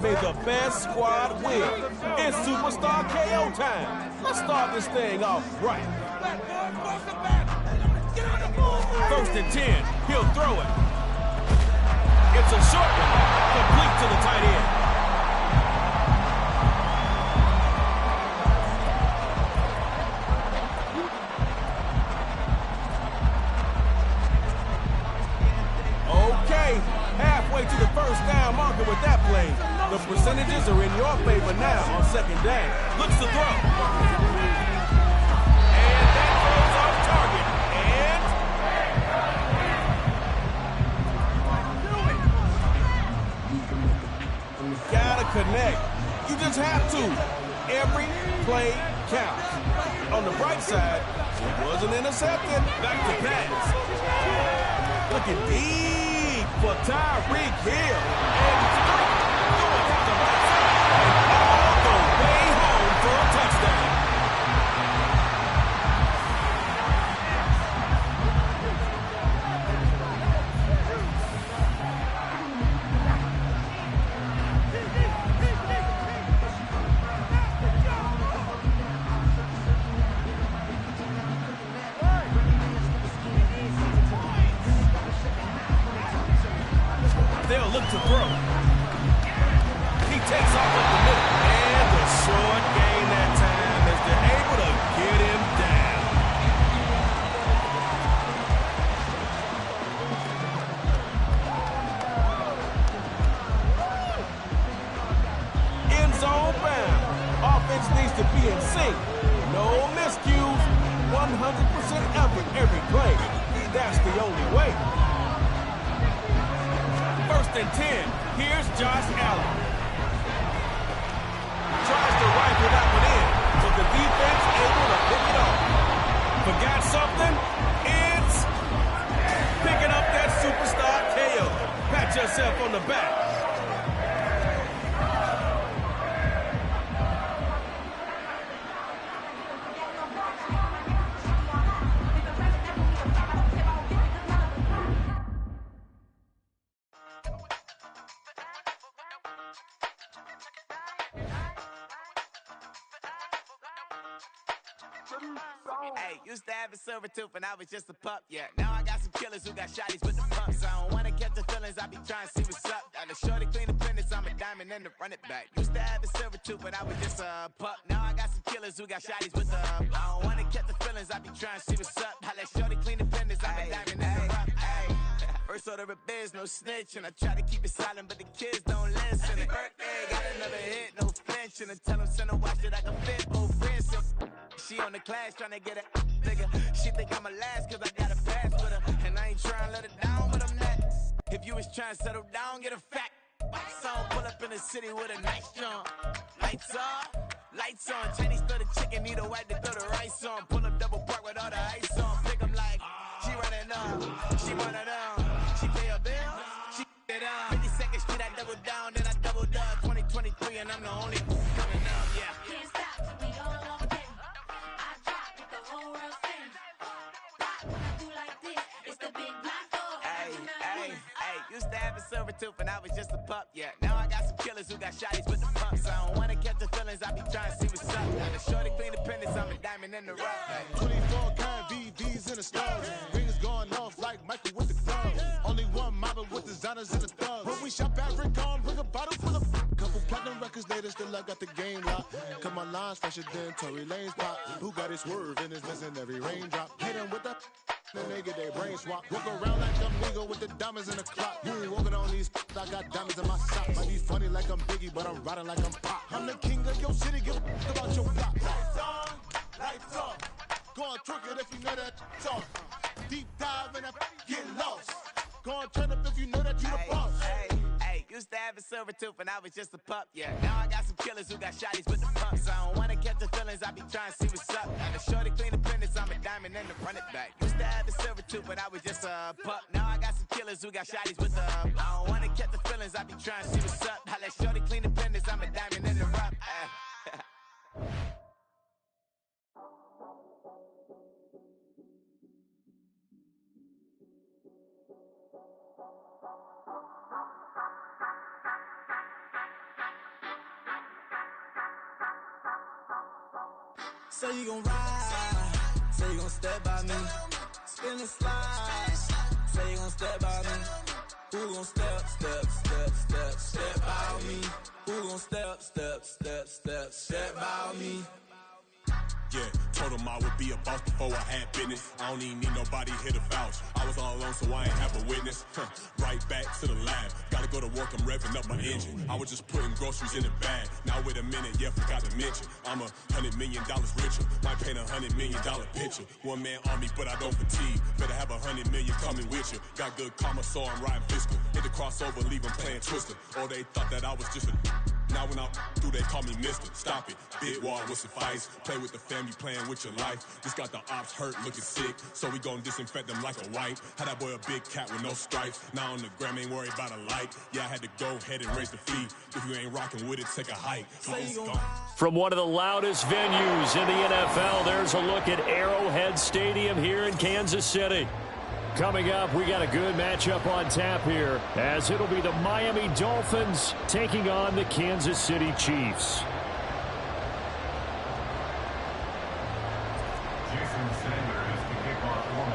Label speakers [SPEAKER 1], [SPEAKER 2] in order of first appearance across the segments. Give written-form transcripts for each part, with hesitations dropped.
[SPEAKER 1] May the best squad win. It's Superstar KO time. Let's start this thing off right. First and 10, he'll throw it. It's a short one, complete to the tight end. Okay, halfway to the first down marker with that play. The percentages are in your favor now on second down. Looks to throw. And that throws off target. And gotta connect. You just have to. Every play counts. On the bright side, it wasn't intercepted. Back to pass. Looking deep for Tyreek Hill. And going down the right side. All the way home for a touchdown. They'll look to throw. He takes off up the middle. And the short gain that time as they're able to get him down. End zone bound. Offense needs to be in sync. No miscues. 100% effort every play. That's the only way. First and 10. Here's Josh Allen. Tries to rifle that one in, but the defense able to pick it off. Forgot something? It's picking up that Superstar KO. Pat yourself on the back.
[SPEAKER 2] Hey, used to have a silver tooth when I was just a pup, yeah. Now I got some killers who got shotties with the pumps. I don't wanna catch the feelings, I be trying to see what's up. Got a shorty clean the penis, I'm a diamond and to run it back. Used to have a silver tooth when I was just a pup. Now I got some killers who got shotties with the I don't wanna catch the feelings, I be trying to see what's up. I let shorty clean the penis, I'm a diamond and to run it. First order of biz, no snitch, and I try to keep it silent, but the kids don't listen. And birthday, got another hit, no flinch, and I tell them send a watch that I can fit, both wrists. She on the class trying to get a nigga. She think I'm a last cause I got a pass with her. And I ain't trying to let her down, but I'm not. If you was trying to settle down, get a fact. Song pull up in the city with a nice jump. Lights on. Chinese throw the chicken, need a wipe to throw the rice on. Pull up double park with all the ice on. Pick 'em like, she running up, she running down. She pay a bill, she it up. 52nd Street, I double down, then I doubled up. 2023, and I'm the only coming up, yeah.
[SPEAKER 3] Can't stop till we all on deck. I drop with the whole world spin. Pop when I do like this, it's the big black dog.
[SPEAKER 2] Hey, used to have a silver tooth and I was just a pup, yeah. Now I got some killers who got shotties with the pumps. I don't wanna catch the feelings, I be trying to see what's up. Got a shorty clean the penis, I'm a diamond in the rough. Hey.
[SPEAKER 4] 24 karat VVs in the stars. Rings going off like Michael with the club. Only one model with designers in the thugs. When we shop at Rick on, bring a bottle full of couple platinum records later, still I got the game locked. Cut my lines fresher than Tory Lane's pop. Who got it swerve and is missing every raindrop. Hit him with the then they get their brain swap. Walk around like I'm nigga with the diamonds in the clock. You ain't walking on these I got diamonds in my socks. Might be funny like I'm Biggie, but I'm riding like I'm Pop. I'm the king of your city, give a about your block. Lights on. Go on, trick it if you know that song. Deep dive and get lost. Go on, turn up if you know that you the boss.
[SPEAKER 2] Hey, used to have a silver tooth and I was just a pup, yeah. Now I got some killers who got shotties with the pumps. I don't wanna catch the feelings, I be trying to see what's up. Got a shorty clean the penis, I'm a diamond and to run it back. Used to have a silver tooth but I was just a pup. Now I got some killers who got shotties with the I don't wanna catch the feelings, I be trying to see what's up. I let shorty clean the penis, I'm a diamond and to rough. Say you gon' ride, say you gon' step by me. Spin and slide, say you gon' step by me. Who gon' step by me? Who gon' step by me?
[SPEAKER 1] Yeah, told him I would be a boss before I had business. I don't even need nobody here to vouch. I was all alone, so I ain't have a witness. Right back to the lab. Gotta go to work, I'm revving up my engine. I was just putting groceries in the bag. Now wait a minute, yeah, forgot to mention. I'm $100 million richer. Might paint $100 million picture. One man army, but I don't fatigue. Better have 100 million coming with you. Got good karma, so I'm riding fiscal. Hit the crossover, leave them playing Twister. Or they thought that I was just a... Now when I do, they call me mister. Stop it. Big wall with suffice. Play with the family, playing with your life. Just got the ops hurt, looking sick. So we gon' disinfect them like a wipe. Had that boy a big cat with no stripes. Now on the gram, ain't worried about a light. Yeah, I had to go ahead and raise the fee. If you ain't rocking with it, take a hike.
[SPEAKER 5] From one of the loudest venues in the NFL, there's a look at Arrowhead Stadium here in Kansas City. Coming up, we got a good matchup on tap here, as it'll be the Miami Dolphins taking on the Kansas City Chiefs.
[SPEAKER 6] Jason Sanders to kick off for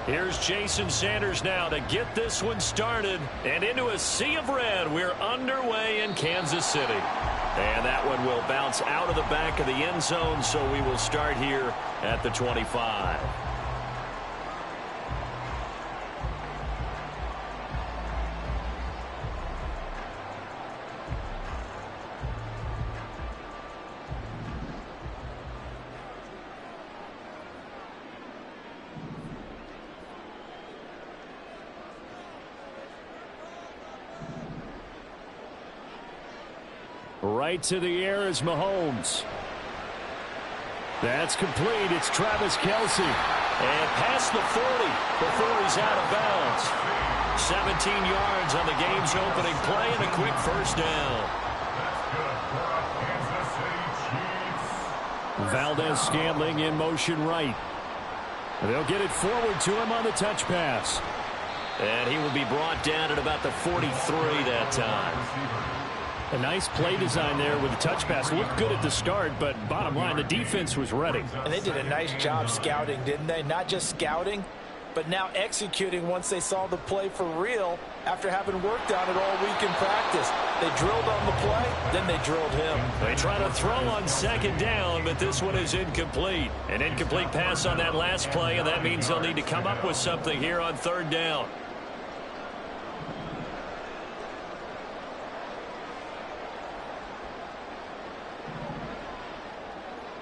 [SPEAKER 6] Miami.
[SPEAKER 5] Here's Jason Sanders now to get this one started, and into a sea of red. We're underway in Kansas City. And that one will bounce out of the back of the end zone, so we will start here at the 25. Right to the air is Mahomes. That's complete. It's Travis Kelce. And past the 40 before he's out of bounds. 17 yards on the game's opening play and a quick first down. Valdez-Scantling in motion right. They'll get it forward to him on the touch pass. And he will be brought down at about the 43 that time. A nice play design there with the touch pass. Looked good at the start, but bottom line, the defense was ready.
[SPEAKER 7] And they did a nice job scouting, didn't they? Not just scouting, but now executing once they saw the play for real after having worked on it all week in practice. They drilled on the play, then they drilled him.
[SPEAKER 5] They try to throw on second down, but this one is incomplete. An incomplete pass on that last play, and that means they'll need to come up with something here on third down.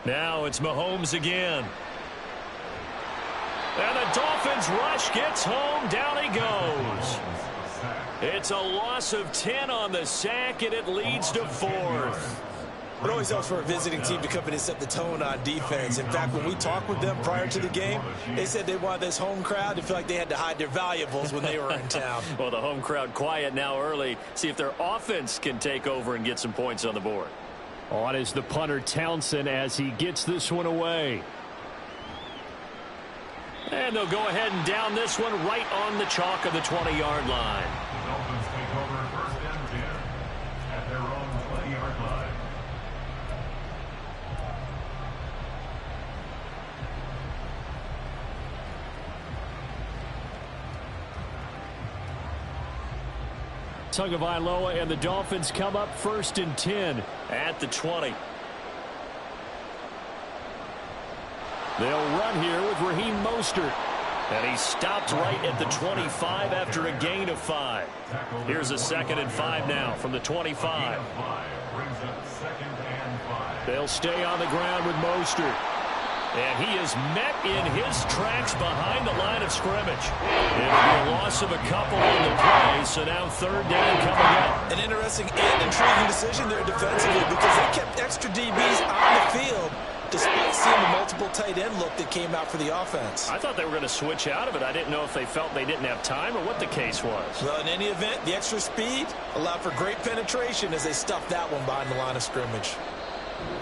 [SPEAKER 5] Now it's Mahomes again. And the Dolphins rush gets home. Down he goes. It's a loss of 10 on the sack, and it leads to fourth.
[SPEAKER 7] It always helps for a visiting team to come in and set the tone on defense. In fact, when we talked with them prior to the game, they said they wanted this home crowd to feel like they had to hide their valuables when they were in town.
[SPEAKER 5] Well, the home crowd quiet now early. See if their offense can take over and get some points on the board. On is the punter Townsend as he gets this one away. And they'll go ahead and down this one right on the chalk of the 20-yard line.
[SPEAKER 6] The Dolphins take over first and 10 at their own 20-yard line.
[SPEAKER 5] Tagovailoa and the Dolphins come up first and 10 at the 20. They'll run here with Raheem Mostert. And he stopped right at the 25 after a gain of 5. Here's a 2nd and 5 now from the 25. They'll stay on the ground with Mostert. And he is met in his tracks behind the line of scrimmage. It'll be a loss of a couple on the play, so now third down coming up.
[SPEAKER 7] An interesting and intriguing decision there defensively because they kept extra DBs on the field despite seeing the multiple tight end look that came out for the offense.
[SPEAKER 5] I thought they were going to switch out of it. I didn't know if they felt they didn't have time or what the case was.
[SPEAKER 7] Well, in any event, the extra speed allowed for great penetration as they stuffed that one behind the line of scrimmage.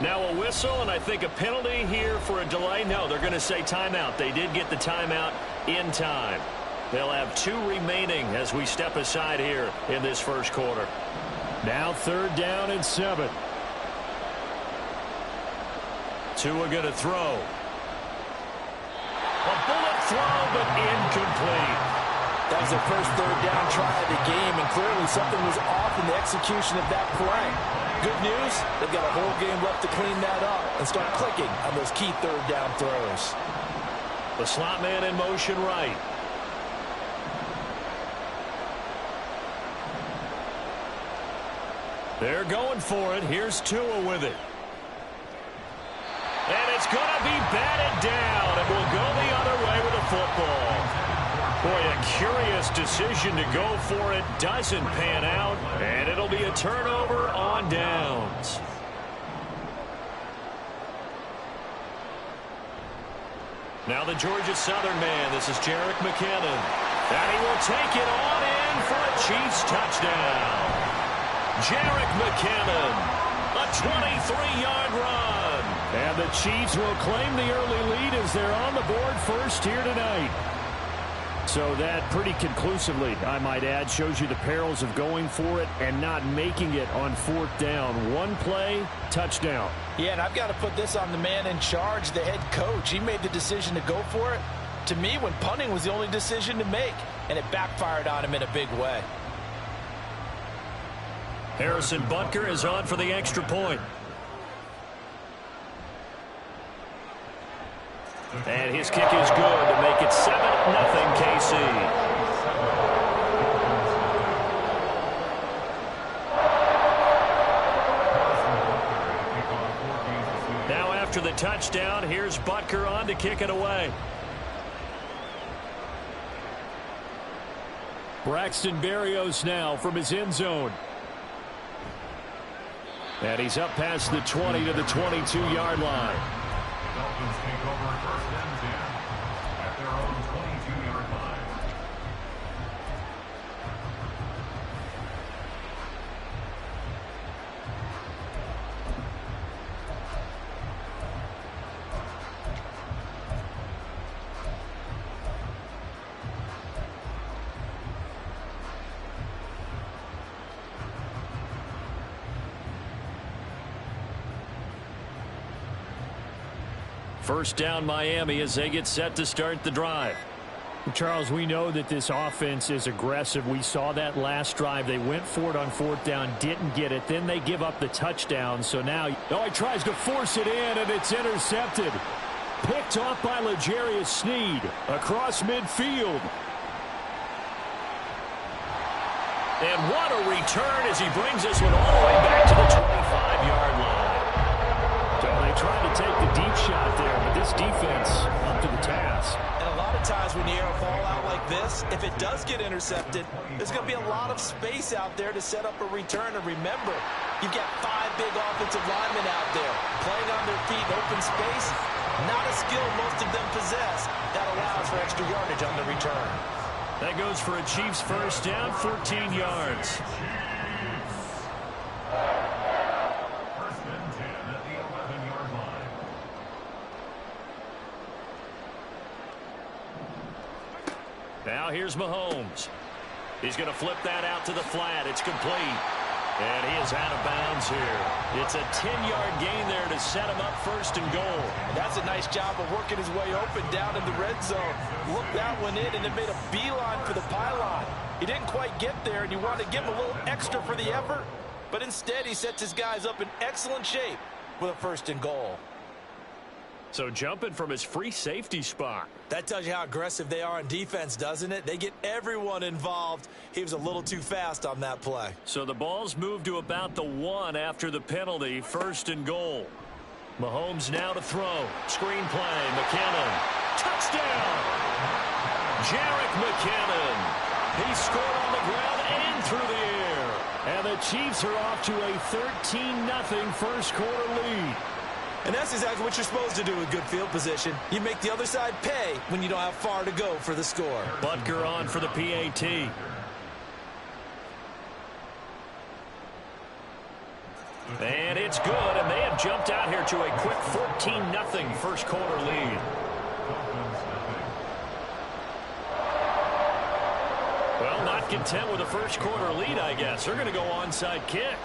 [SPEAKER 5] Now a whistle, and I think a penalty here for a delay. No, they're going to say timeout. They did get the timeout in time. They'll have 2 remaining as we step aside here in this first quarter. Now 3rd down and 7. Tua going to throw. A bullet throw, but incomplete.
[SPEAKER 7] That was their first 3rd down try of the game, and clearly something was off in the execution of that play. Good news, they've got a whole game left to clean that up and start clicking on those key 3rd down throws.
[SPEAKER 5] The slot man in motion right. They're going for it. Here's Tua with it. And it's going to be batted down, and will go the other way with the football. Boy, a curious decision to go for it. Doesn't pan out, and it'll be a turnover on downs. Now the Georgia Southern man. This is Jerick McKinnon. And he will take it on in for a Chiefs touchdown. Jerick McKinnon, a 23-yard run. And the Chiefs will claim the early lead as they're on the board first here tonight. So that pretty conclusively, I might add, shows you the perils of going for it and not making it on 4th down. One play, touchdown.
[SPEAKER 7] Yeah, and I've got to put this on the man in charge, the head coach. He made the decision to go for it. To me, when punting was the only decision to make, and it backfired on him in a big way.
[SPEAKER 5] Harrison Butker is on for the extra point. And his kick is good to make it 7-0 KC. Now after the touchdown, here's Butker on to kick it away. Braxton Berrios now from his end zone. And he's up past the 20 to the 22-yard line.
[SPEAKER 6] Dolphins take over 1st and 10 at their own 22-yard line.
[SPEAKER 5] First down Miami as they get set to start the drive.
[SPEAKER 8] Charles, we know that this offense is aggressive. We saw that last drive. They went for it on 4th down, didn't get it. Then they give up the touchdown. So now,
[SPEAKER 5] he tries to force it in, and it's intercepted. Picked off by L'Jarius Sneed across midfield. And what a return as he brings this one all the way back to the 25-yard line.
[SPEAKER 8] So they tried to take the deep shot there, but this defense up to the task.
[SPEAKER 7] And a lot of times when you air a ball out like this, if it does get intercepted, there's going to be a lot of space out there to set up a return. And remember, you've got 5 big offensive linemen out there playing on their feet in open space. Not a skill most of them possess. That allows for extra yardage on the return.
[SPEAKER 5] That goes for a Chiefs first down, 14 yards. Now here's Mahomes. He's going to flip that out to the flat. It's complete. And he is out of bounds here. It's a 10-yard gain there to set him up 1st and goal.
[SPEAKER 7] And that's a nice job of working his way open down in the red zone. Looked that one in and then made a beeline for the pylon. He didn't quite get there, and you want to give him a little extra for the effort. But instead, he sets his guys up in excellent shape with a 1st and goal.
[SPEAKER 5] So jumping from his free safety spot.
[SPEAKER 7] That tells you how aggressive they are on defense, doesn't it? They get everyone involved. He was a little too fast on that play.
[SPEAKER 5] So the ball's moved to about the 1 after the penalty, 1st and goal. Mahomes now to throw. Screen play, McKinnon. Touchdown! Jerick McKinnon. He scored on the ground and through the air.
[SPEAKER 8] And the Chiefs are off to a 13-0 first quarter lead.
[SPEAKER 7] And that's exactly what you're supposed to do with good field position. You make the other side pay when you don't have far to go for the score.
[SPEAKER 5] Butker on for the PAT. And it's good, and they have jumped out here to a quick 14-0 first quarter lead. Well, not
[SPEAKER 8] not content with a first quarter lead, I guess. They're going to go onside kick.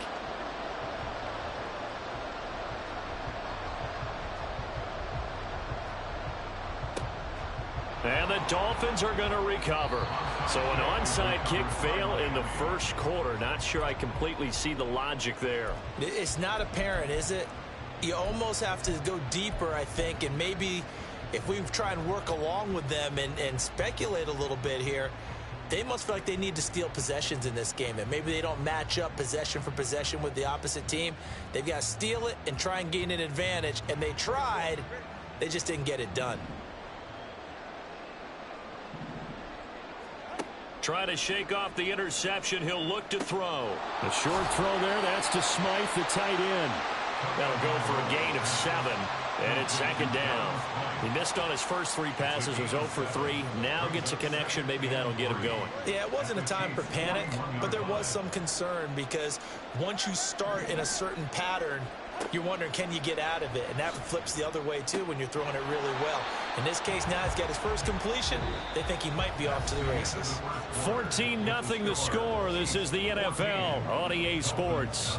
[SPEAKER 8] And the Dolphins are going to recover. So an onside kick fail in the first quarter. Not sure I completely see the logic there.
[SPEAKER 7] It's not apparent, is it? You almost have to go deeper, I think, and maybe if we try and work along with them and speculate a little bit here, they must feel like they need to steal possessions in this game, and maybe they don't match up possession for possession with the opposite team. They've got to steal it and try and gain an advantage, and they tried. They just didn't get it done.
[SPEAKER 8] Try to shake off the interception. He'll look to throw. A short throw there. That's to Smythe, the tight end. That'll go for a gain of 7, and it's second down. He missed on his first 3 passes, was 0 for 3. Now gets a connection. Maybe that'll get him going.
[SPEAKER 7] Yeah, it wasn't a time for panic, but there was some concern because once you start in a certain pattern, you're wondering, can you get out of it? And that flips the other way, too, when you're throwing it really well. In this case, now he's got his first completion. They think he might be off to the races.
[SPEAKER 8] 14-0 the score. This is the NFL on EA Sports.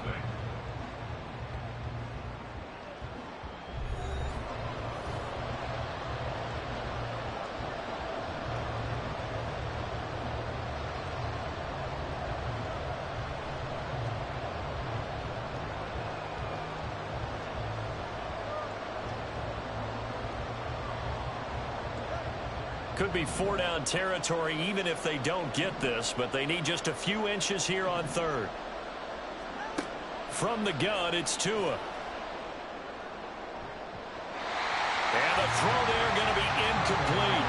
[SPEAKER 8] Could be 4-down territory even if they don't get this, but they need just a few inches here on third. From the gun, it's Tua. And the throw there going to be incomplete.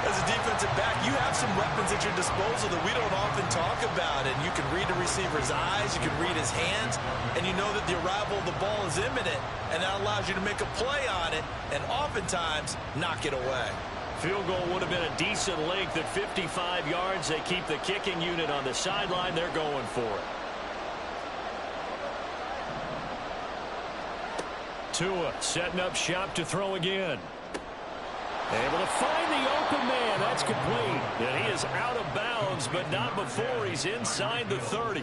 [SPEAKER 7] As a defensive back, you have some weapons at your disposal that we don't often talk about, and you can read the receiver's eyes, you can read his hands, and you know that the arrival of the ball is imminent, and that allows you to make a play on it and oftentimes knock it away.
[SPEAKER 8] Field goal would have been a decent length at 55 yards. They keep the kicking unit on the sideline. They're going for it. Tua setting up shop to throw again. Able to find the open man. That's complete. And he is out of bounds, but not before he's inside the 30.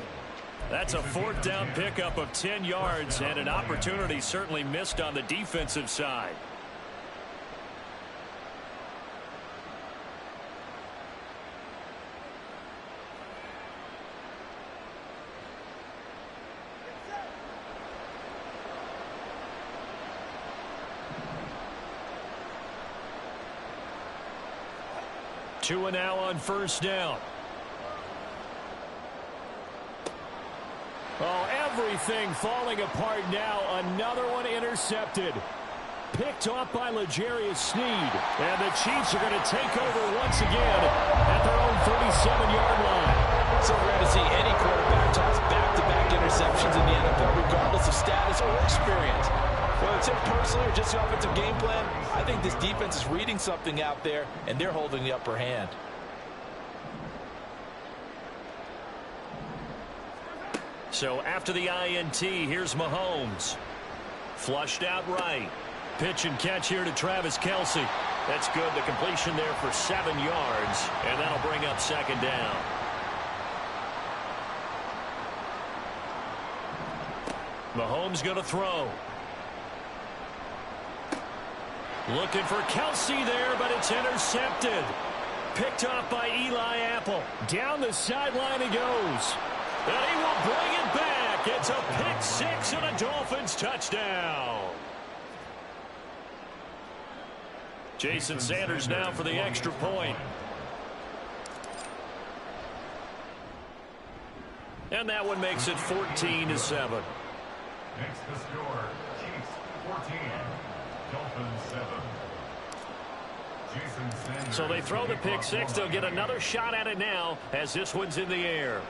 [SPEAKER 8] That's a 4th down pickup of 10 yards and an opportunity certainly missed on the defensive side. Tua now on first down. Oh, everything falling apart now. Another one intercepted. Picked off by L'Jarius Sneed. And the Chiefs are going to take over once again at their own 37-yard line.
[SPEAKER 7] So rare to see any quarterback toss back-to-back interceptions in the NFL, regardless of status or experience. Whether it's him personally or just the offensive game plan, I think this defense is reading something out there, and they're holding the upper hand.
[SPEAKER 8] So after the INT, here's Mahomes. Flushed out right. Pitch and catch here to Travis Kelce. That's good. The completion there for 7 yards, and that'll bring up second down. Mahomes going to throw. Looking for Kelce there, but it's intercepted. Picked off by Eli Apple. Down the sideline he goes. And he will bring it back. It's a pick 6 and a Dolphins touchdown. Jason Sanders now for the extra point. And that one makes it 14-7.
[SPEAKER 6] Next to score, Chiefs 14, Dolphins 7. Jason Sanders.
[SPEAKER 8] So they throw the pick 6. They'll get another shot at it now as this one's in the air.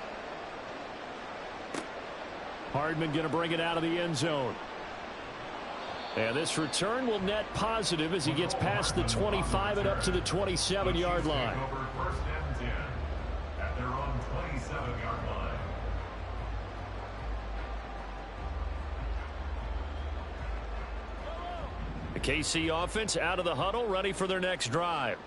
[SPEAKER 8] Hardman going to bring it out of the end zone. And this return will net positive as he gets past the 25 and up to the 27-yard line.
[SPEAKER 6] Over first and 10 at their own 27-yard line.
[SPEAKER 8] The KC offense out of the huddle, ready for their next drive.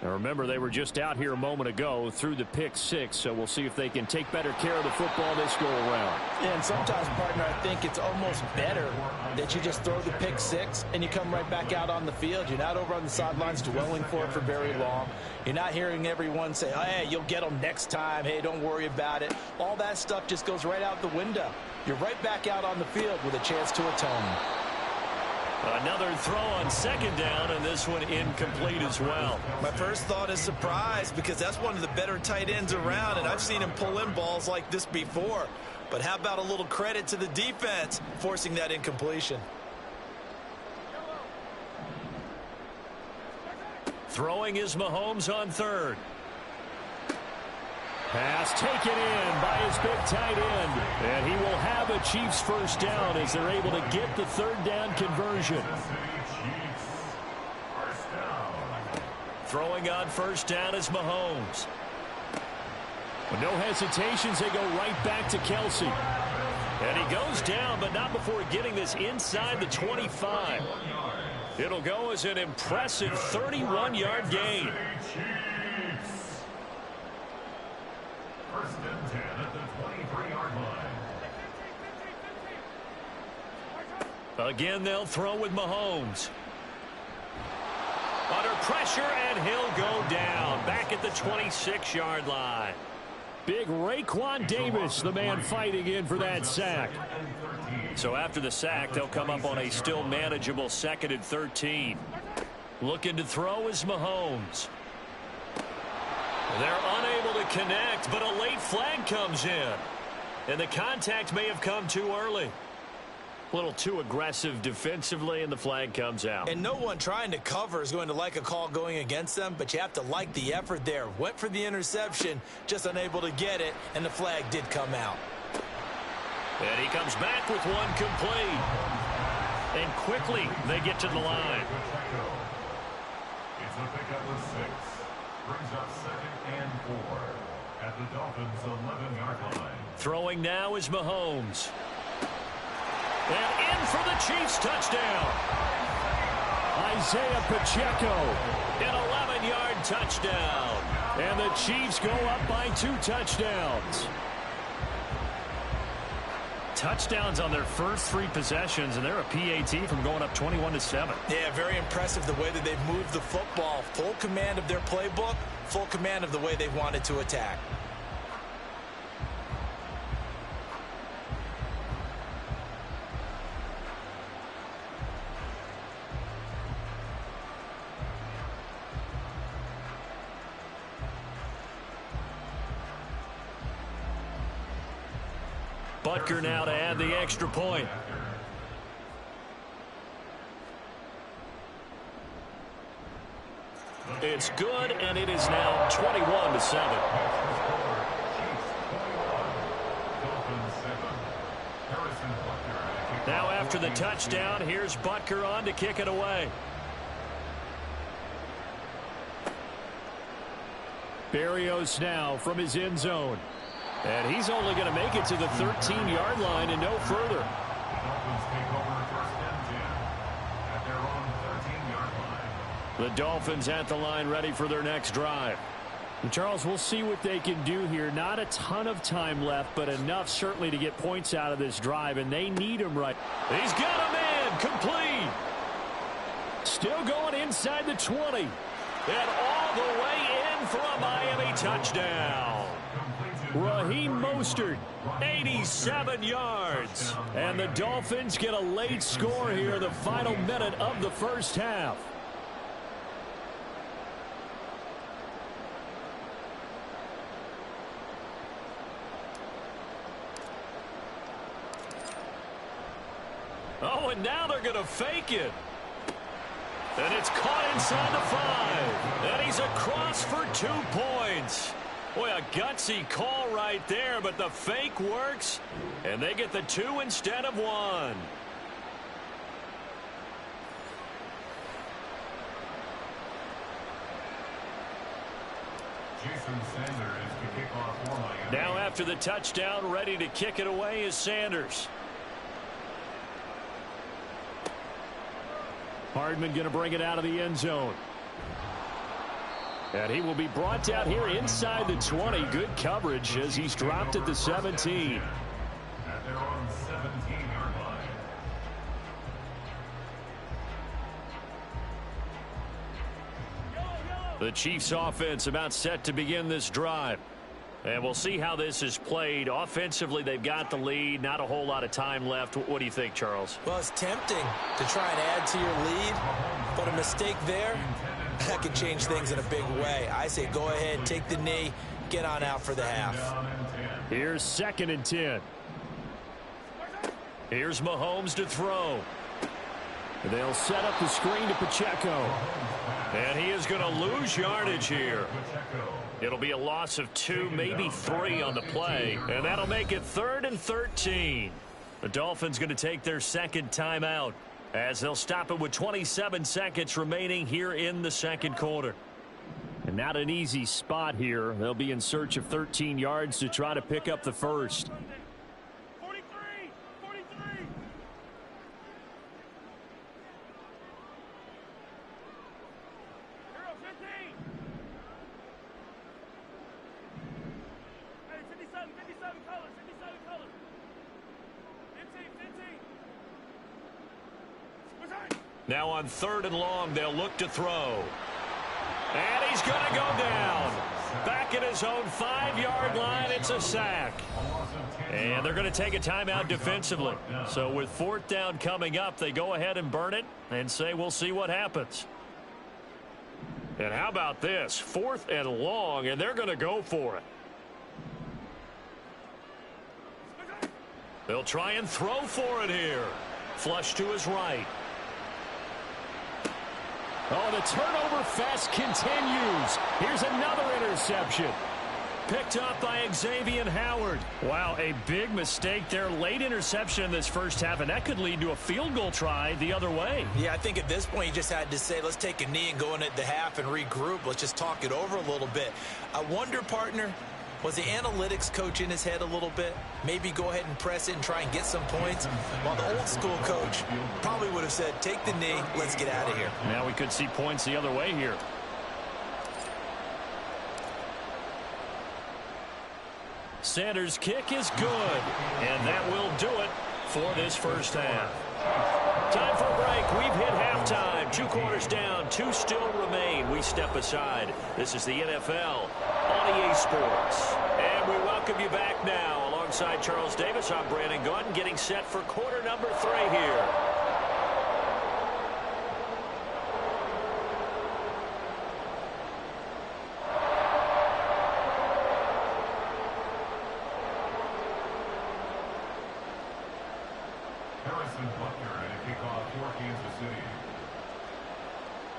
[SPEAKER 5] Now remember, they were just out here a moment ago through the pick six, so we'll see if they can take better care of the football this go around.
[SPEAKER 7] And sometimes, partner, I think it's almost better that you just throw the pick six and you come right back out on the field. You're not over on the sidelines dwelling for it for very long. You're not hearing everyone say, hey, you'll get them next time. Hey, don't worry about it. All that stuff just goes right out the window. You're right back out on the field with a chance to atone.
[SPEAKER 5] Another throw on second down, and this one incomplete as well.
[SPEAKER 7] My first thought is surprise, because that's one of the better tight ends around, and I've seen him pull in balls like this before. But how about a little credit to the defense forcing that incompletion?
[SPEAKER 5] Throwing is Mahomes on third. Pass taken in by his big tight end. And he will have a Chiefs first down as they're able to get the third down conversion. Throwing on first down is Mahomes. With no hesitations, they go right back to Kelsey. And he goes down, but not before getting this inside the 25. It'll go as an impressive 31-yard gain.
[SPEAKER 6] First and 10 at the 23-yard line.
[SPEAKER 5] Again, they'll throw with Mahomes. Under pressure, and he'll go down. Back at the 26-yard line. Big Raekwon Davis, the man fighting in for that sack. So after the sack, they'll come up on a still manageable 2nd and 13. Looking to throw is Mahomes. They're unable to connect, but a late flag comes in. And the contact may have come too early. A little too aggressive defensively, and the flag comes out.
[SPEAKER 7] And no one trying to cover is going to like a call going against them, but you have to like the effort there. Went for the interception, just unable to get it, and the flag did come out.
[SPEAKER 5] And he comes back with one complete. And quickly, they get to the line.
[SPEAKER 6] It's a pickup of 6. Brings up 2nd and 4 at the Dolphins' 11-yard line.
[SPEAKER 5] Throwing now is Mahomes. And in for the Chiefs touchdown. Isaiah Pacheco, an 11-yard touchdown. And the Chiefs go up by 2 touchdowns. Touchdowns on their first 3 possessions, and they're a PAT from going up 21-7.
[SPEAKER 7] Yeah, very impressive the way that they've moved the football. Full command of their playbook, full command of the way they wanted to attack.
[SPEAKER 5] Butker now to add the extra point. It's good, and it is now 21-7. Now after the touchdown, here's Butker on to kick it away. Berrios now from his end zone. And he's only going to make it to the 13-yard line and no further.
[SPEAKER 6] The Dolphins take over 1st and 10 at their own 13-yard line.
[SPEAKER 5] The Dolphins at the line, ready for their next drive. And Charles, we'll see what they can do here. Not a ton of time left, but enough certainly to get points out of this drive, and they need him right. He's got him in, complete. Still going inside the 20. And all the way in for a Miami touchdown. Raheem Mostert, 87 yards. And the Dolphins get a late score here, the final minute of the first half. Oh, and now they're going to fake it. And it's caught inside the 5. And he's across for 2 points. Boy, a gutsy call right there, but the fake works, and they get the 2 instead of 1.
[SPEAKER 6] Jason Sanders to kick off for Miami.
[SPEAKER 5] Now after the touchdown, ready to kick it away is Sanders. Hardman going to bring it out of the end zone. And he will be brought down here inside the 20. Good coverage as he's dropped at the 17.
[SPEAKER 6] At their own 17-yard line.
[SPEAKER 5] The Chiefs offense about set to begin this drive. And we'll see how this is played. Offensively, they've got the lead. Not a whole lot of time left. What do you think, Charles?
[SPEAKER 7] Well, it's tempting to try and add to your lead, but a mistake there, that could change things in a big way. I say go ahead, take the knee, get on out for the half.
[SPEAKER 5] Here's 2nd and 10. Here's Mahomes to throw. They'll set up the screen to Pacheco. And he is going to lose yardage here. It'll be a loss of 2, maybe 3 on the play. And that'll make it 3rd and 13. The Dolphins going to take their 2nd timeout as they'll stop it with 27 seconds remaining here in the 2nd quarter. And not an easy spot here. They'll be in search of 13 yards to try to pick up the first.
[SPEAKER 1] 43. Hero 15. Hey, 57 colors. 15.
[SPEAKER 5] Now on 3rd and long, they'll look to throw. And he's going to go down. Back at his own 5-yard line, it's a sack. And they're going to take a timeout defensively. So with 4th down coming up, they go ahead and burn it and say we'll see what happens. And how about this? 4th and long, and they're going to go for it. They'll try and throw for it here. Flush to his right. Oh, the turnover fest continues. Here's another interception. Picked up by Xavier Howard. Wow, a big mistake there. Late interception in this first half, and that could lead to a field goal try the other way.
[SPEAKER 7] Yeah, I think at this point you just had to say, let's take a knee and go into the half and regroup. Let's just talk it over a little bit. I wonder, partner, was the analytics coach in his head a little bit? Maybe go ahead and press it and try and get some points? While the old school coach probably would have said, take the knee, let's get out of here.
[SPEAKER 5] Now we could see points the other way here. Sanders' kick is good, and that will do it for this first half. Time for a break. We've hit halftime. 2 quarters down, 2 still remain. We step aside. This is the NFL on EA Sports. And we welcome you back now. Alongside Charles Davis, I'm Brandon Gaudin, getting set for quarter number 3 here.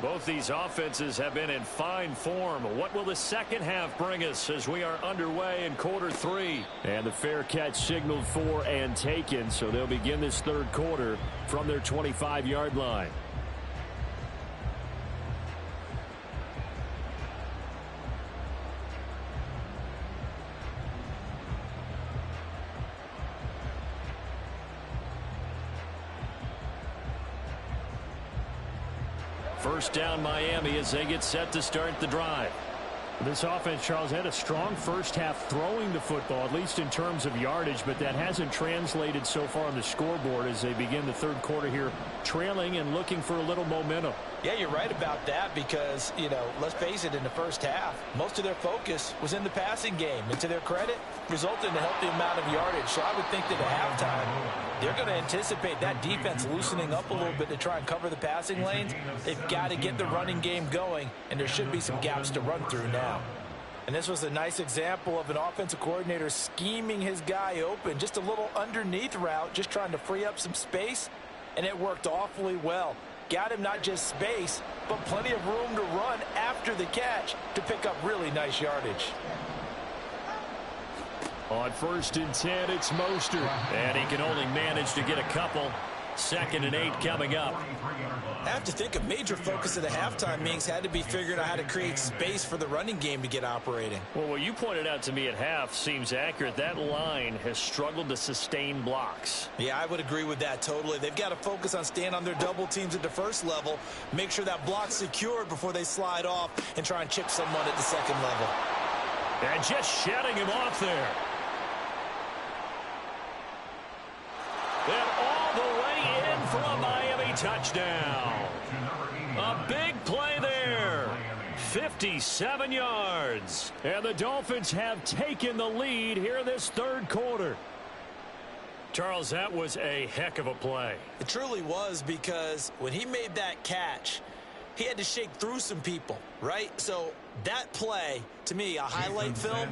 [SPEAKER 5] Both these offenses have been in fine form. What will the second half bring us as we are underway in quarter 3? And the fair catch signaled for and taken, so they'll begin this 3rd quarter from their 25-yard line. First down Miami as they get set to start the drive. This offense, Charles, had a strong first half throwing the football, at least in terms of yardage, but that hasn't translated so far on the scoreboard as they begin the 3rd quarter here, trailing and looking for a little momentum.
[SPEAKER 7] Yeah, you're right about that because, you know, let's face it, in the first half, most of their focus was in the passing game. And to their credit, resulted in a healthy amount of yardage. So I would think that at halftime, they're going to anticipate that defense loosening up a little bit to try and cover the passing lanes. They've got to get the running game going, and there should be some gaps to run through now. And this was a nice example of an offensive coordinator scheming his guy open. Just a little underneath route, just trying to free up some space, and it worked awfully well. Got him not just space, but plenty of room to run after the catch to pick up really nice yardage.
[SPEAKER 5] On 1st and 10, it's Mostert. And he can only manage to get a couple. 2nd and 8 coming up.
[SPEAKER 7] I have to think a major focus of the halftime meetings had to be figuring out how to create space for the running game to get operating.
[SPEAKER 5] Well, what you pointed out to me at half seems accurate. That line has struggled to sustain blocks.
[SPEAKER 7] Yeah, I would agree with that totally. They've got to focus on staying on their double teams at the first level, make sure that block's secured before they slide off and try and chip someone at the second level.
[SPEAKER 5] And just shutting him off there. And all the way in for a Miami touchdown. A big play there. 57 yards. And the Dolphins have taken the lead here in this third quarter. Charles, that was a heck of a play.
[SPEAKER 7] It truly was, because when he made that catch, he had to shake through some people, right? So that play, to me, a highlight film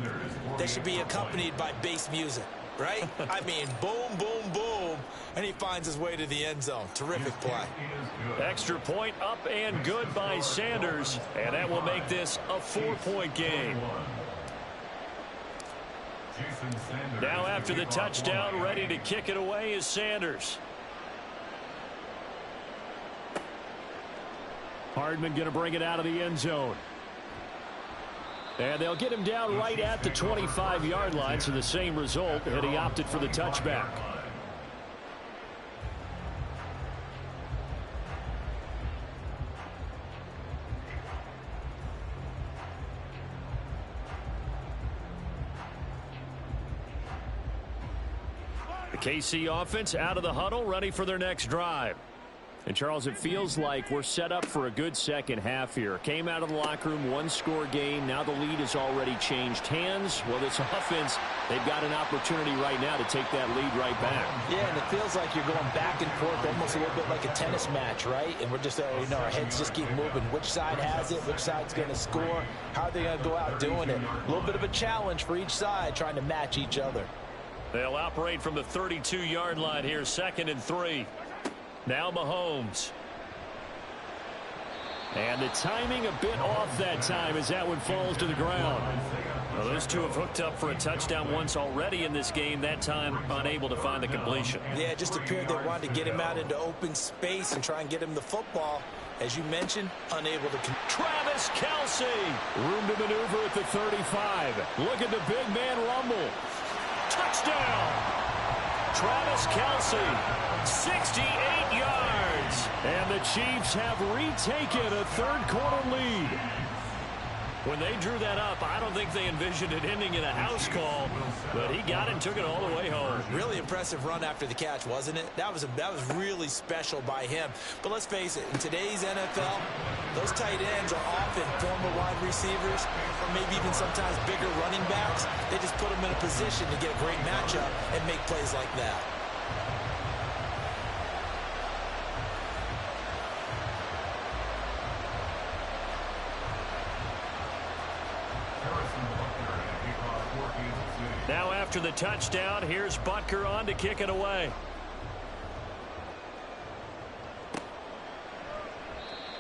[SPEAKER 7] that should be accompanied by bass music, right? I mean, boom, boom, boom, and he finds his way to the end zone. Terrific play.
[SPEAKER 5] Extra point up and good by Sanders, and that will make this a 4-point game. Now after the touchdown, ready to kick it away is Sanders. Hardman going to bring it out of the end zone. And they'll get him down right at the 25-yard line, so the same result, and he opted for the touchback. The KC offense out of the huddle, ready for their next drive. And, Charles, it feels like we're set up for a good second half here. Came out of the locker room, one-score game. Now the lead has already changed hands. Well, this offense, they've got an opportunity right now to take that lead right back.
[SPEAKER 7] Yeah, and it feels like you're going back and forth, almost a little bit like a tennis match, right? And we're just, our heads just keep moving. Which side has it? Which side's going to score? How are they going to go out doing it? A little bit of a challenge for each side, trying to match each other.
[SPEAKER 5] They'll operate from the 32-yard line here, 2nd and 3. Now Mahomes. And the timing a bit off that time as that one falls to the ground. Well, those two have hooked up for a touchdown once already in this game, that time unable to find the completion.
[SPEAKER 7] Yeah, it just appeared they wanted to get him out into open space and try and get him the football. As you mentioned, unable to.
[SPEAKER 5] Travis Kelce. Room to maneuver at the 35. Look at the big man rumble. Touchdown. Travis Kelce, 68 yards. And the Chiefs have retaken a third-quarter lead. When they drew that up, I don't think they envisioned it ending in a house call, but he got it and took it all the way home.
[SPEAKER 7] Really impressive run after the catch, wasn't it? That was really special by him. But let's face it, in today's NFL, those tight ends are often former wide receivers or maybe even sometimes bigger running backs. They just put them in a position to get a great matchup and make plays like that.
[SPEAKER 5] Now after the touchdown, here's Butker on to kick it away.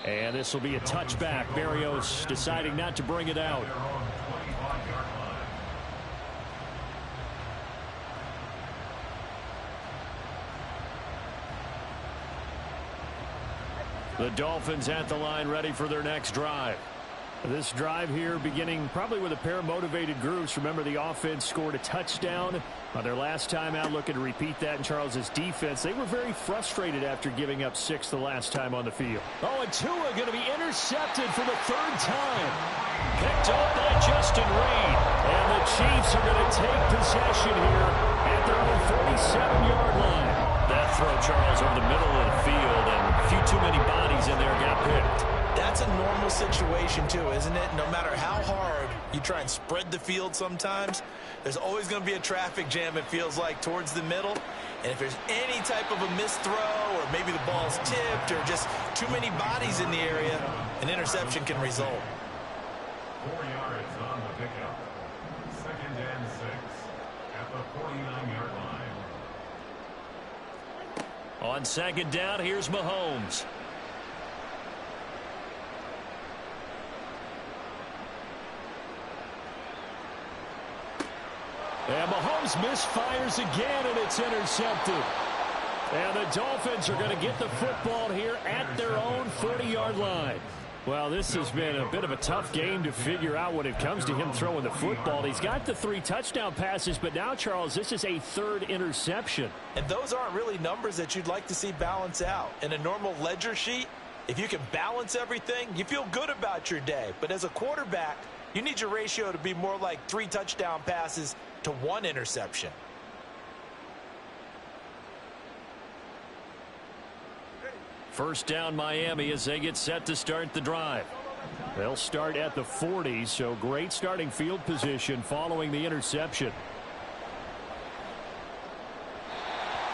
[SPEAKER 5] And this will be a touchback. Berrios deciding not to bring it out. The Dolphins at the line, ready for their next drive. This drive here beginning probably with a pair of motivated groups. Remember, the offense scored a touchdown on their last time out, looking to repeat that in Charles's defense. They were very frustrated after giving up 6 the last time on the field. Oh, and Tua going to be intercepted for the 3rd time. Picked up by Justin Reed. And the Chiefs are going to take possession here at their own 47-yard line. That throw, Charles, over the middle of the field, and a few too many bodies in there got picked.
[SPEAKER 7] That's a normal situation, too, isn't it? No matter how hard you try and spread the field sometimes, there's always going to be a traffic jam, it feels like, towards the middle. And if there's any type of a missed throw, or maybe the ball's tipped, or just too many bodies in the area, an interception can result.
[SPEAKER 6] 4 yards on the pickup. 2nd and 6 at the 49-yard line.
[SPEAKER 5] On 2nd down, here's Mahomes. And Mahomes misfires again, and it's intercepted. And the Dolphins are going to get the football here at their own 40-yard line. Well, this has been a bit of a tough game to figure out when it comes to him throwing the football. He's got the 3 touchdown passes, but now, Charles, this is a 3rd interception.
[SPEAKER 7] And those aren't really numbers that you'd like to see balance out. In a normal ledger sheet, if you can balance everything, you feel good about your day. But as a quarterback, you need your ratio to be more like 3 touchdown passes to 1 interception.
[SPEAKER 5] First down, Miami, as they get set to start the drive. They'll start at the 40, so great starting field position following the interception.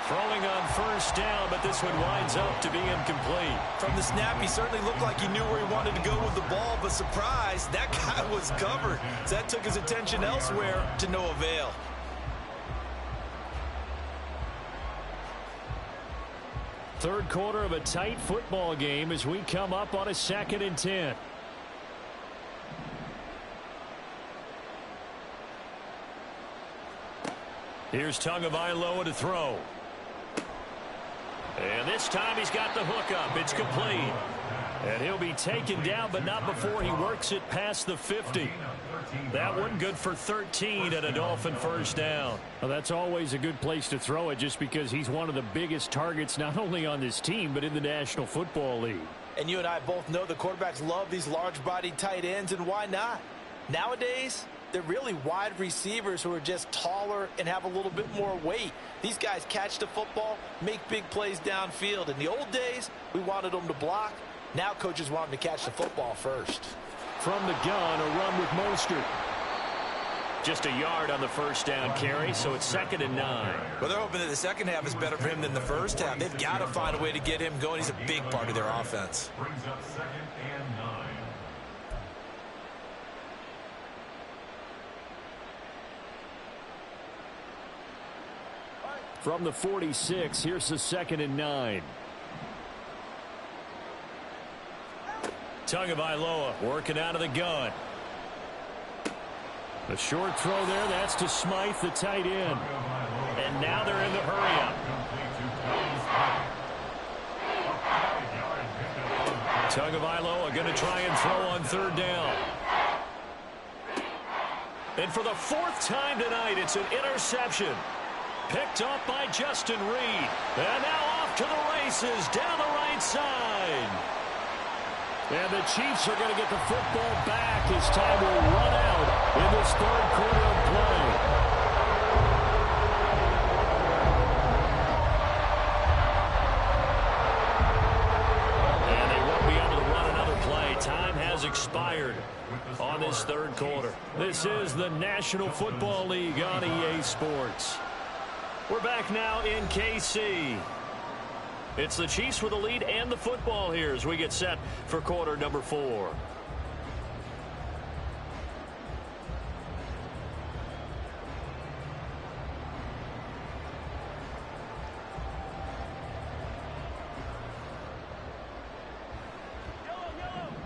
[SPEAKER 5] Throwing on first down, but this one winds up to be incomplete.
[SPEAKER 7] From the snap, he certainly looked like he knew where he wanted to go with the ball, but surprise, that guy was covered. So that took his attention elsewhere to no avail.
[SPEAKER 5] Third quarter of a tight football game as we come up on a 2nd and 10. Here's Tagovailoa to throw. And this time he's got the hook up. It's complete. And he'll be taken down, but not before he works it past the 50. That one good for 13 and a Dolphin first down. Well, that's always a good place to throw it just because he's one of the biggest targets not only on this team but in the National Football League.
[SPEAKER 7] And you and I both know the quarterbacks love these large-bodied tight ends, and why not? Nowadays, they're really wide receivers who are just taller and have a little bit more weight. These guys catch the football, make big plays downfield. In the old days, we wanted them to block. Now coaches want them to catch the football first.
[SPEAKER 5] From the gun, a run with Mostert. Just a yard on the first down carry, so it's 2nd and 9.
[SPEAKER 7] Well, they're hoping that the second half is better for him than the first half. They've got to find a way to get him going. He's a big part of their offense.
[SPEAKER 6] Brings up 2nd and 9.
[SPEAKER 5] From the 46, here's the 2nd and 9. Tagovailoa working out of the gun. A short throw there, that's to Smythe, the tight end. And now they're in the hurry-up. Tagovailoa going to try and throw on 3rd down. And for the 4th time tonight, it's an interception. Picked up by Justin Reed. And now off to the races down the right side. And the Chiefs are going to get the football back as time will run out in this 3rd quarter of play. And they won't be able to run another play. Time has expired on this 3rd quarter. This is the National Football League on EA Sports. We're back now in KC. It's the Chiefs with the lead and the football here as we get set for quarter number 4.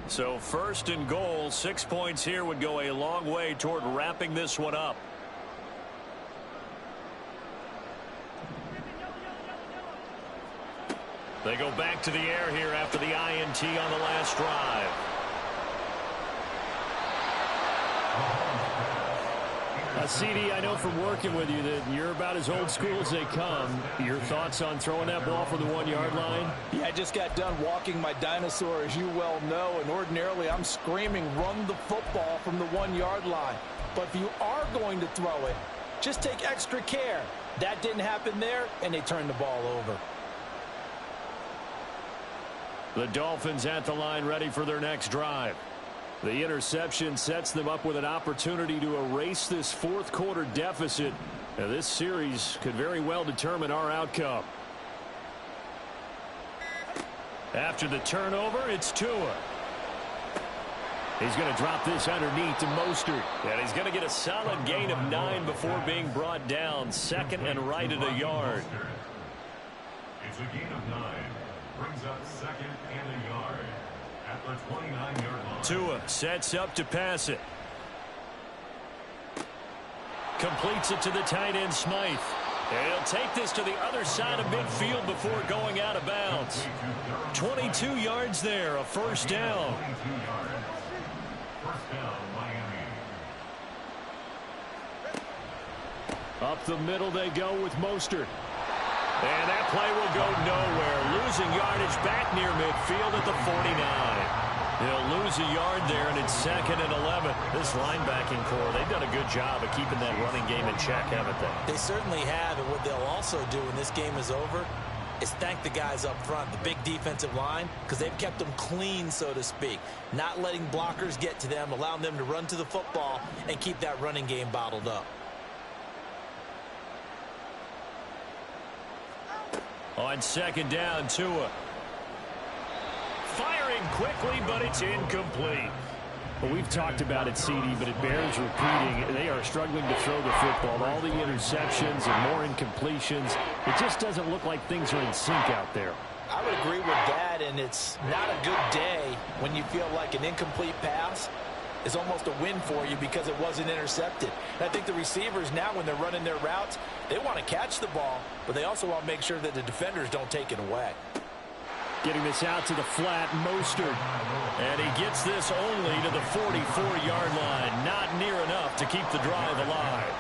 [SPEAKER 5] So 1st and goal, 6 points here would go a long way toward wrapping this one up. They go back to the air here after the INT on the last drive. CD, I know from working with you that you're about as old school as they come. Your thoughts on throwing that ball from the 1-yard line?
[SPEAKER 7] Yeah, I just got done walking my dinosaur, as you well know, and ordinarily I'm screaming, run the football from the 1-yard line. But if you are going to throw it, just take extra care. That didn't happen there, and they turned the ball over.
[SPEAKER 5] The Dolphins at the line ready for their next drive. The interception sets them up with an opportunity to erase this 4th quarter deficit. Now, this series could very well determine our outcome. After the turnover, it's Tua. He's going to drop this underneath to Mostert. And he's going to get a solid gain of 9 before being brought down. 2nd and right at a yard.
[SPEAKER 6] It's a gain of 9. Brings up 2nd and a yard at the 29-yard line.
[SPEAKER 5] Tua sets up to pass it. Completes it to the tight end Smythe. And he'll take this to the other side of midfield before going out of bounds. 22 yards there, a first down. Up the middle they go with Mostert. And that play will go nowhere. Losing yardage back near midfield at the 49. They'll lose a yard there, and it's 2nd and 11. This linebacking core, they've done a good job of keeping that running game in check, haven't they?
[SPEAKER 7] They certainly have, and what they'll also do when this game is over is thank the guys up front, the big defensive line, because they've kept them clean, so to speak. Not letting blockers get to them, allowing them to run to the football and keep that running game bottled up.
[SPEAKER 5] On 2nd down, Tua. Firing quickly, but it's incomplete.
[SPEAKER 8] Well, we've talked about it, CD, but it bears repeating. They are struggling to throw the football. All the interceptions and more incompletions. It just doesn't look like things are in sync out there.
[SPEAKER 7] I would agree with that, and it's not a good day when you feel like an incomplete pass is almost a win for you because it wasn't intercepted. And I think the receivers now, when they're running their routes, they want to catch the ball, but they also want to make sure that the defenders don't take it away.
[SPEAKER 8] Getting this out to the flat, Mostert.
[SPEAKER 5] And he gets this only to the 44-yard line. Not near enough to keep the drive alive.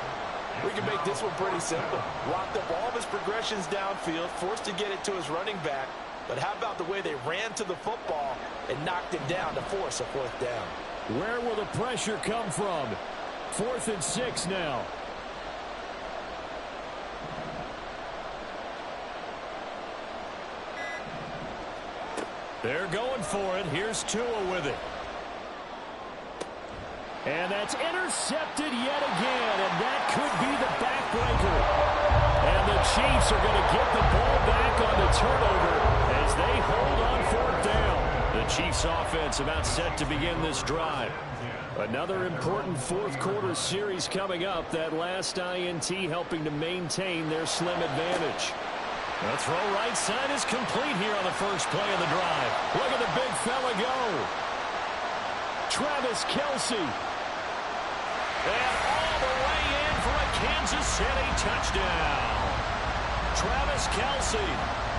[SPEAKER 7] We can make this one pretty simple. Locked up all of his progressions downfield, forced to get it to his running back. But how about the way they ran to the football and knocked him down to force a 4th down?
[SPEAKER 8] Where will the pressure come from? 4th and 6 now.
[SPEAKER 5] They're going for it. Here's Tua with it.
[SPEAKER 8] And that's intercepted yet again, and that could be the backbreaker. And the Chiefs are going to get the ball back on the turnover as they hold on 4th down.
[SPEAKER 5] The Chiefs offense about set to begin this drive.
[SPEAKER 8] Another important 4th quarter series coming up. That last INT helping to maintain their slim advantage.
[SPEAKER 5] The throw right side is complete here on the first play of the drive.
[SPEAKER 8] Look at the big fella go. Travis Kelce.
[SPEAKER 5] And all the way in for a Kansas City touchdown. Travis Kelce,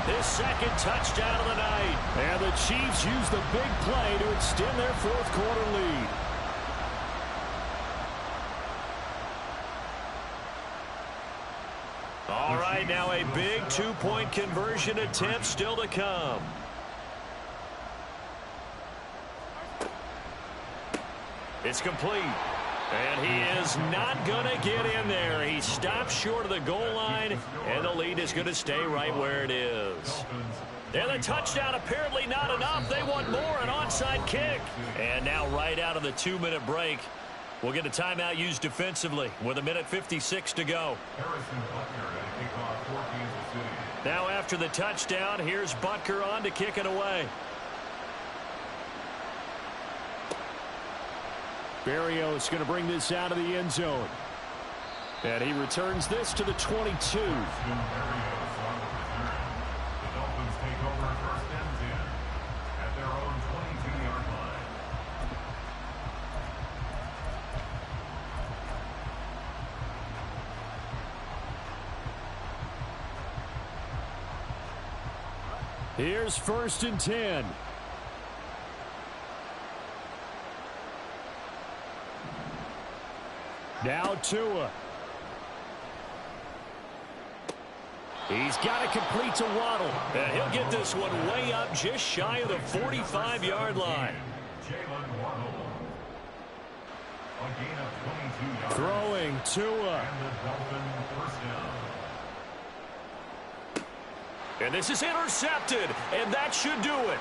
[SPEAKER 5] his 2nd touchdown of the night.
[SPEAKER 8] And the Chiefs use the big play to extend their 4th quarter lead.
[SPEAKER 5] All right, now a big 2-point conversion attempt still to come. It's complete. And he is not going to get in there. He stops short of the goal line, and the lead is going to stay right where it is. And the touchdown apparently not enough. They want more, an onside kick. And now right out of the 2-minute break, we'll get a timeout used defensively with 1:56 to go. Now after the touchdown, here's Butker on to kick it away.
[SPEAKER 8] Berrios going to bring this out of the end zone. And he returns this to the 22. Here's 1st and 10. Now Tua. He's got to complete to Waddle.
[SPEAKER 5] And he'll get this one way up just shy of the 45-yard line.
[SPEAKER 8] Throwing Tua.
[SPEAKER 5] And this is intercepted, and that should do it.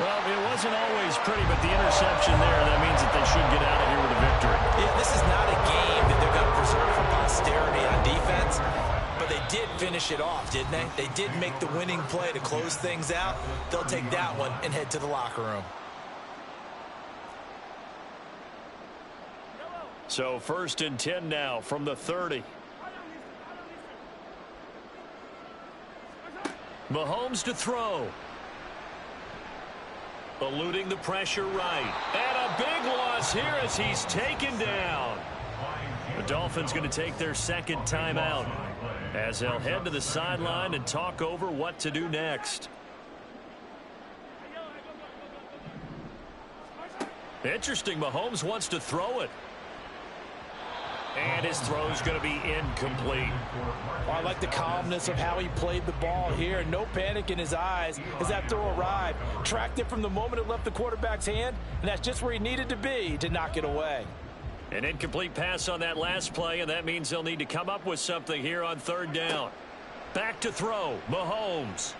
[SPEAKER 8] Well, it wasn't always pretty, but the interception there, that means that they should get out of here with a victory.
[SPEAKER 7] Yeah, this is not a game that they're going to preserve for posterity on defense, but they did finish it off, didn't they? They did make the winning play to close things out. They'll take that one and head to the locker room.
[SPEAKER 5] So 1st and 10 now from the 30. Mahomes to throw. Eluding the pressure right. And a big loss here as he's taken down. The Dolphins going to take their second timeout as they'll head to the sideline and talk over what to do next. Interesting, Mahomes wants to throw it. And his throw's going to be incomplete.
[SPEAKER 7] Well, I like the calmness of how he played the ball here. No panic in his eyes as that throw arrived. Tracked it from the moment it left the quarterback's hand, and that's just where he needed to be to knock it away.
[SPEAKER 5] An incomplete pass on that last play, and that means they'll need to come up with something here on third down. Back to throw, Mahomes.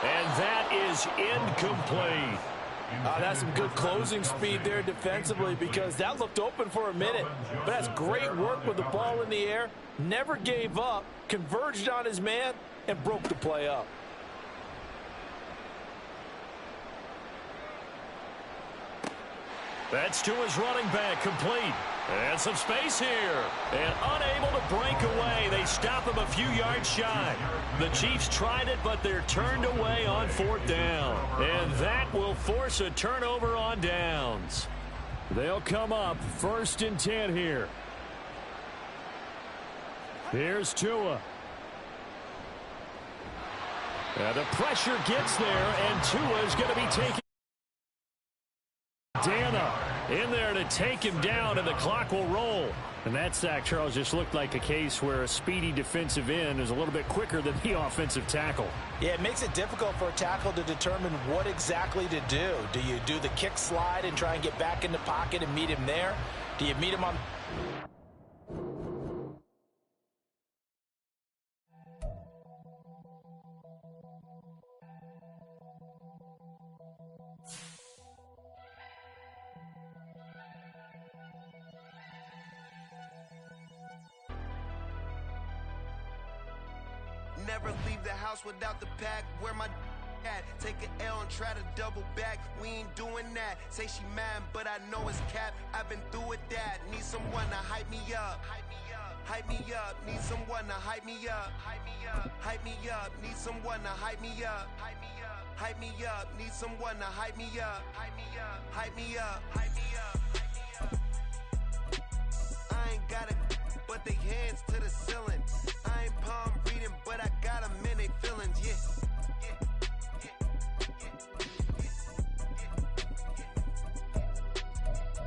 [SPEAKER 5] And that is incomplete.
[SPEAKER 7] That's some good closing speed there defensively because that looked open for a minute. But that's great work with the ball in the air. Never gave up, converged on his man, and broke the play up.
[SPEAKER 5] That's to his running back, complete. And some space here. And unable to break away. They stop him a few yards shy. The Chiefs tried it, but they're turned away on fourth down. And that will force a turnover on downs. They'll come up 1st and 10 here. Here's Tua. The pressure gets there, and Tua is going to be taking Dana in there to take him down, and the clock will roll. And that sack, Charles, just looked like a case where a speedy defensive end is a little bit quicker than the offensive tackle.
[SPEAKER 7] Yeah, it makes it difficult for a tackle to determine what exactly to do. Do you do the kick slide and try and get back in the pocket and meet him there? Do you meet him on...
[SPEAKER 2] Never leave the house without the pack. Where my at? Take an L and try to double back. We ain't doing that. Say she mad, but I know it's cap. I've been through with that. Need someone to hype me up. Hype me up. Need someone to hype me up. Hype me up. Hype me up. Need someone to hype me up. Hype me up. Hype me up. Need someone to hype me up. Hype me up. Hype me up. Hype me up. I ain't got it, but they hands to the ceiling. I ain't palm reading, but I got them in they feelings, yeah.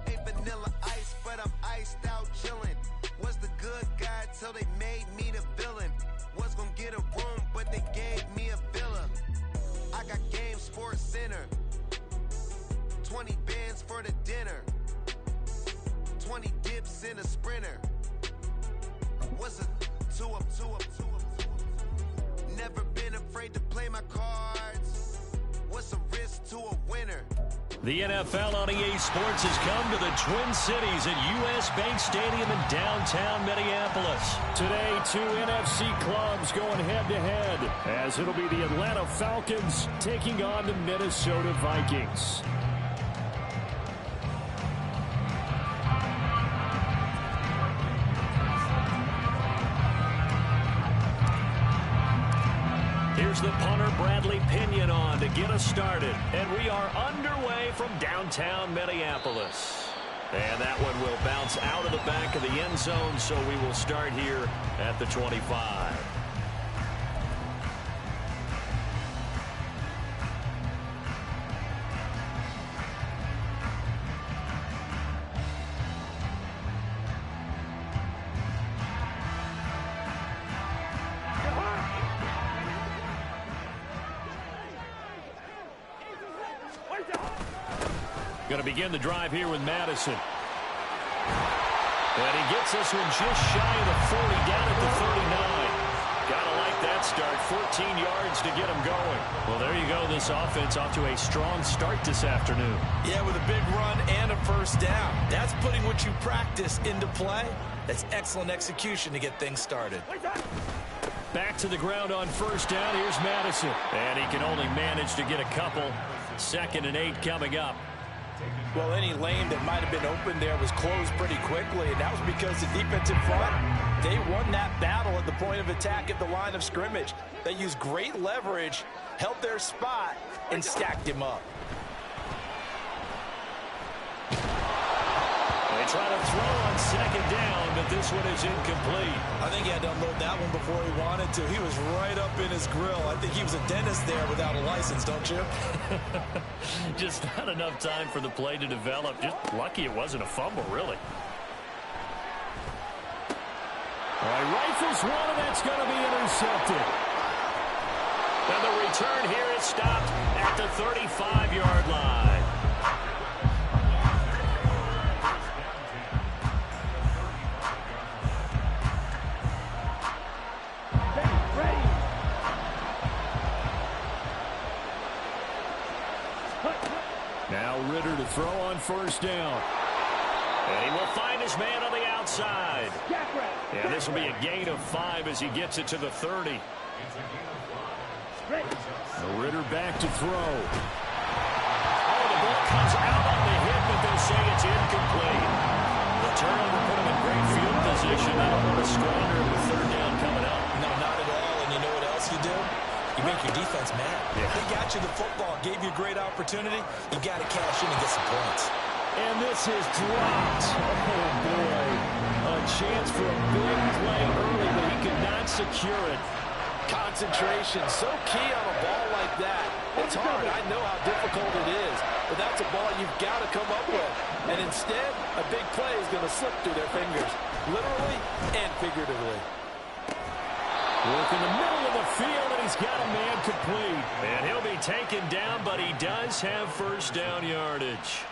[SPEAKER 2] Ain't vanilla ice, but I'm iced out chillin'. Was the good guy till they made me the villain. Was gonna get a room, but they gave me a villa. I got Game Sports Center. 20 bands for the dinner. 20 dips in a sprinter. What's a two up? Never been afraid to play my cards. What's a risk to a winner?
[SPEAKER 5] The NFL on EA Sports has come to the Twin Cities at US Bank Stadium in downtown Minneapolis. Today, 2 NFC clubs going head-to-head, as it'll be the Atlanta Falcons taking on the Minnesota Vikings. Here's the punter, Bradley Pinion, on to get us started. And we are underway from downtown Minneapolis. And that one will bounce out of the back of the end zone, so we will start here at the 25. Going to begin the drive here with Madison. And he gets this one just shy of the 40, down at the 39. Gotta like that start. 14 yards to get him going. Well, there you go. This offense off to a strong start this afternoon.
[SPEAKER 7] Yeah, with a big run and a first down. That's putting what you practice into play. That's excellent execution to get things started.
[SPEAKER 5] Back to the ground on first down. Here's Madison. And he can only manage to get a couple. 2nd and 8 coming up.
[SPEAKER 7] Well, any lane that might have been open there was closed pretty quickly, and that was because the defensive front, they won that battle at the point of attack at the line of scrimmage. They used great leverage, held their spot, and stacked him up.
[SPEAKER 8] try to throw on second down, but this one is incomplete.
[SPEAKER 7] I think he had to unload that one before he wanted to. He was right up in his grill. I think he was a dentist there without a license, don't you?
[SPEAKER 8] Just not enough time for the play to develop. Just lucky it wasn't a fumble, really. All right, rifles one, and that's going to be intercepted. And the return here is stopped at the 35-yard line. Now Ritter to throw on first down. And he will find his man on the outside. And this will be a gain of 5 as he gets it to the 30. Ritter back to throw. Oh, the ball comes out on the hit, but they'll say it's incomplete. The turnover put him in great field position. I don't want to squander with third down coming up.
[SPEAKER 7] No, not at all. And you know what else you do? You make your defense mad.
[SPEAKER 8] Yeah.
[SPEAKER 7] They got you the football, gave you a great opportunity. You got to cash in and get some points.
[SPEAKER 8] And this is dropped. Oh, boy. A chance for a big play early, but he could not secure it.
[SPEAKER 7] Concentration, so key on a ball like that. It's hard. I know how difficult it is, but that's a ball you've got to come up with. And instead, a big play is going to slip through their fingers, literally and figuratively.
[SPEAKER 8] Work in the middle of the field, and he's got a man complete. And he'll be taken down, but he does have first down yardage.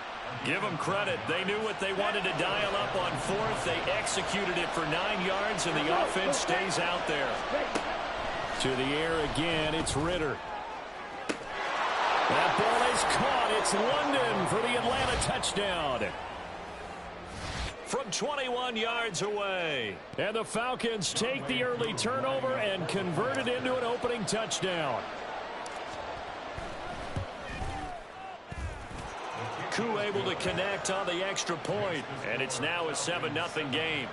[SPEAKER 8] Give them credit. They knew what they wanted to dial up on fourth. They executed it for 9 yards, and the offense stays out there. To the air again, it's Ritter. That ball is caught. It's London for the Atlanta touchdown. From 21 yards away. And the Falcons take the early turnover and convert it into an opening touchdown. Koo able to connect on the extra point, and it's now a 7-0 game.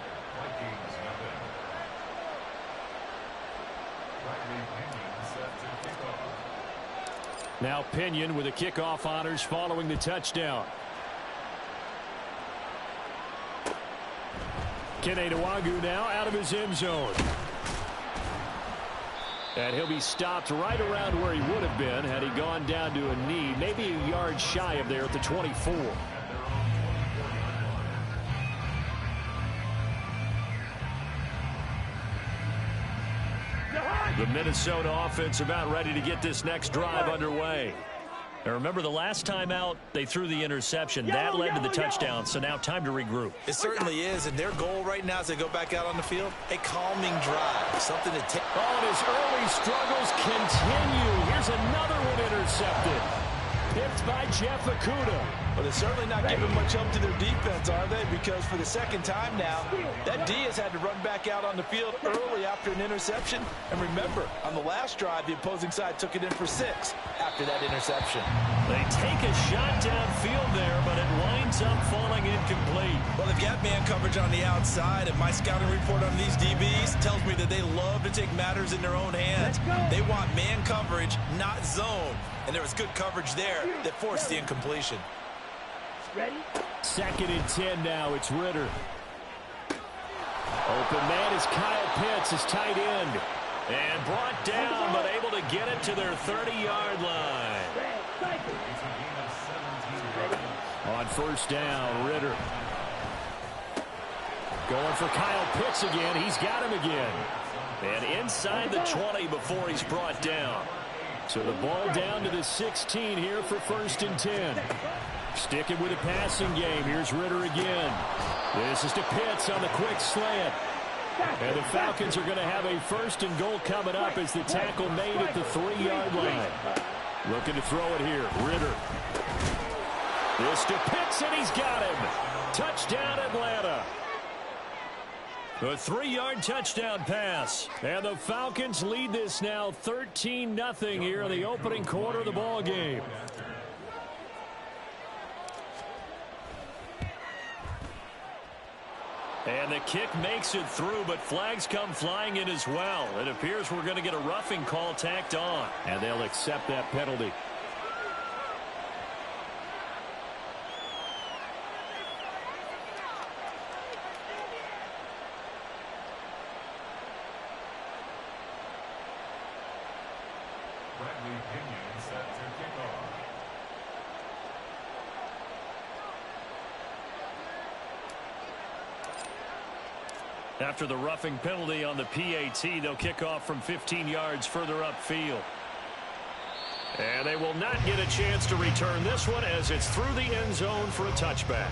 [SPEAKER 8] Now Pinion with the kickoff honors following the touchdown. Kene Nwangwu now out of his end zone. And he'll be stopped right around where he would have been had he gone down to a knee, maybe a yard shy of there at the 24. The Minnesota offense about ready to get this next drive underway. Now remember, the last time out, they threw the interception. That led to the touchdown, so now time to regroup.
[SPEAKER 7] It certainly is, and their goal right now as they go back out on the field, a calming drive, something to take.
[SPEAKER 8] Oh, and his early struggles continue. Here's another one intercepted. Picked by Jeff Okudah.
[SPEAKER 7] Well, they're certainly not giving much help to their defense, are they? Because for the second time now, that D has had to run back out on the field early after an interception. And remember, on the last drive, the opposing side took it in for 6 after that interception.
[SPEAKER 8] They take a shot downfield there, but it winds up falling incomplete.
[SPEAKER 7] Well, they've got man coverage on the outside, and my scouting report on these DBs tells me that they love to take matters in their own hands. They want man coverage, not zone. And there was good coverage there that forced the incompletion.
[SPEAKER 3] Ready?
[SPEAKER 8] 2nd and 10 now. It's Ritter. Open man is Kyle Pitts, his tight end. And brought down, but able to get it to their 30-yard line. On first down, Ritter. Going for Kyle Pitts again. He's got him again. And inside the 20 before he's brought down. So the ball down to the 16 here for 1st and 10. Sticking with a passing game. Here's Ritter again. This is to Pitts on the quick slant. And the Falcons are going to have a 1st and goal coming up as the tackle made at the 3-yard line. Looking to throw it here. Ritter. This to Pitts, and he's got him. Touchdown, Atlanta. A 3-yard touchdown pass. And the Falcons lead this now 13-0 here in the opening quarter of the ball game. And the kick makes it through, but flags come flying in as well. It appears we're going to get a roughing call tacked on. And they'll accept that penalty. After the roughing penalty on the PAT, they'll kick off from 15 yards further upfield. And they will not get a chance to return this one as it's through the end zone for a touchback.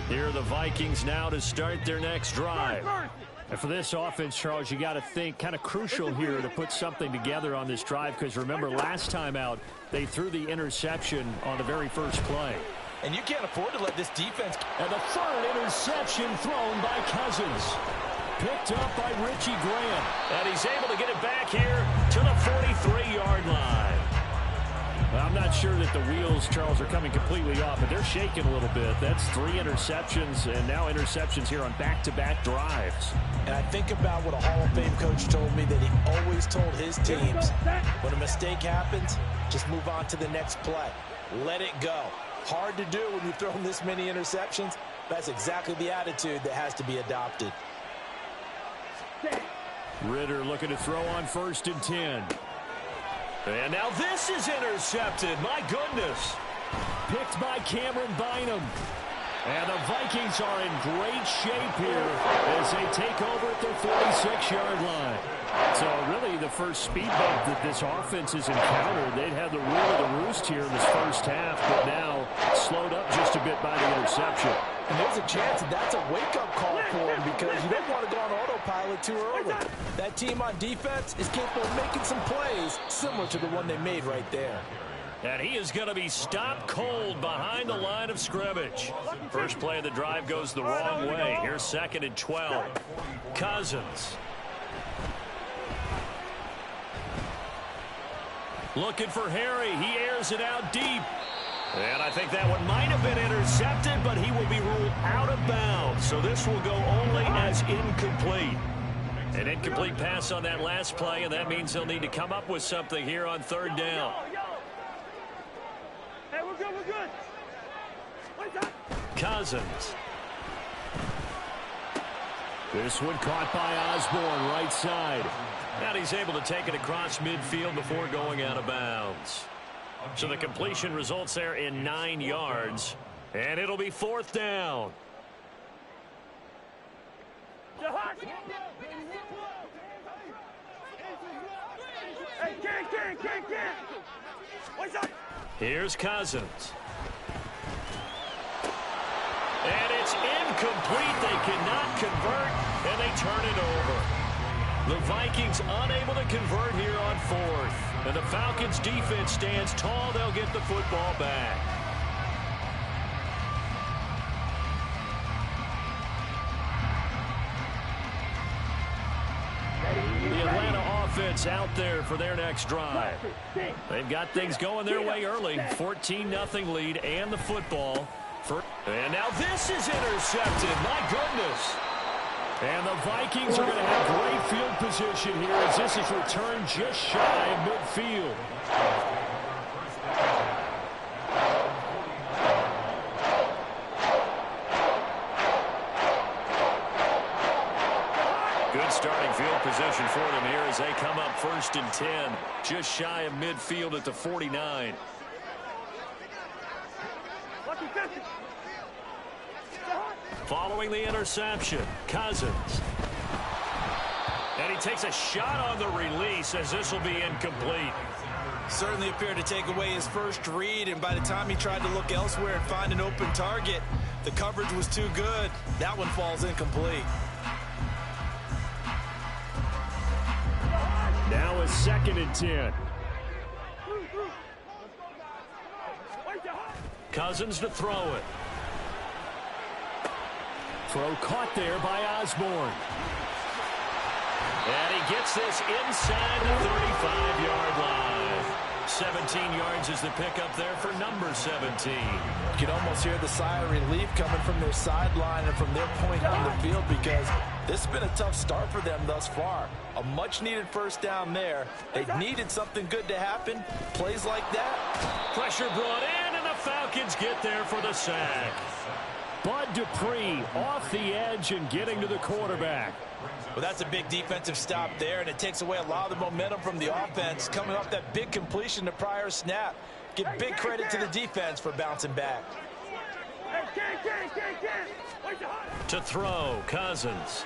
[SPEAKER 8] Here are the Vikings now to start their next drive.
[SPEAKER 5] And for this offense, Charles, you got to think kind of crucial here to put something together on this drive, because remember last time out they threw the interception on the very first play.
[SPEAKER 7] And you can't afford to let this defense.
[SPEAKER 5] And the third interception thrown by Cousins. Picked up by Richie Grant.
[SPEAKER 8] And he's able to get it back here to the 43-yard line.
[SPEAKER 5] Well, I'm not sure that the wheels, Charles, are coming completely off, but they're shaking a little bit. That's 3 interceptions, and now interceptions here on back-to-back drives.
[SPEAKER 7] And I think about what a Hall of Fame coach told me, that he always told his teams, when a mistake happens, just move on to the next play. Let it go. Hard to do when you've thrown this many interceptions. That's exactly the attitude that has to be adopted.
[SPEAKER 5] Ritter looking to throw on 1st and 10.
[SPEAKER 8] And now this is intercepted. My goodness.
[SPEAKER 5] Picked by Cameron Bynum. And the Vikings are in great shape here as they take over at their 46-yard line. So really the first speed bump that this offense has encountered. They'd had the rule of the roost here in this first half, but now slowed up just a bit by the interception.
[SPEAKER 7] And there's a chance that that's a wake-up call for him, because you don't want to go on autopilot too early. That team on defense is capable of making some plays similar to the one they made right there.
[SPEAKER 8] And he is going to be stopped cold behind the line of scrimmage. First play of the drive goes the wrong way. Here's 2nd and 12. Cousins. Looking for Harry. He airs it out deep. And I think that one might have been intercepted, but he will be ruled out of bounds. So this will go only as incomplete. An incomplete pass on that last play, and that means they'll need to come up with something here on 3rd down.
[SPEAKER 9] Hey, we're good, we're good.
[SPEAKER 8] Cousins.
[SPEAKER 5] This one caught by Osborne, right side.
[SPEAKER 8] And he's able to take it across midfield before going out of bounds. So the completion results there in 9 yards. And it'll be 4th down.
[SPEAKER 9] Hey, Ken. What's up?
[SPEAKER 8] Here's Cousins. And it's incomplete. They cannot convert, and they turn it over. The Vikings unable to convert here on 4th. And the Falcons defense stands tall. They'll get the football back. The Atlanta offense out there for their next drive. They've got things going their way early. 14-0 lead and the football. And now this is intercepted. My goodness.
[SPEAKER 5] And the Vikings are going to have great field position here as this is returned just shy of midfield.
[SPEAKER 8] Good starting field position for them here as they come up 1st and 10, just shy of midfield at the 49. Following the interception, Cousins. And he takes a shot on the release as this will be incomplete.
[SPEAKER 7] Certainly appeared to take away his first read, and by the time he tried to look elsewhere and find an open target, the coverage was too good. That one falls incomplete.
[SPEAKER 5] Now a 2nd and 10.
[SPEAKER 8] Cousins to throw it.
[SPEAKER 5] Throw caught there by Osborne.
[SPEAKER 8] And he gets this inside the 35-yard line. 17 yards is the pickup there for number 17.
[SPEAKER 7] You can almost hear the sigh of relief coming from their sideline and from their point on the field, because this has been a tough start for them thus far. A much-needed first down there. They needed something good to happen. Plays like that.
[SPEAKER 8] Pressure brought in, and the Falcons get there for the sack.
[SPEAKER 5] Bud Dupree off the edge and getting to the quarterback.
[SPEAKER 7] Well, that's a big defensive stop there, and it takes away a lot of the momentum from the offense coming off that big completion the prior snap. Give big credit to the defense for bouncing back.
[SPEAKER 5] To throw, Cousins.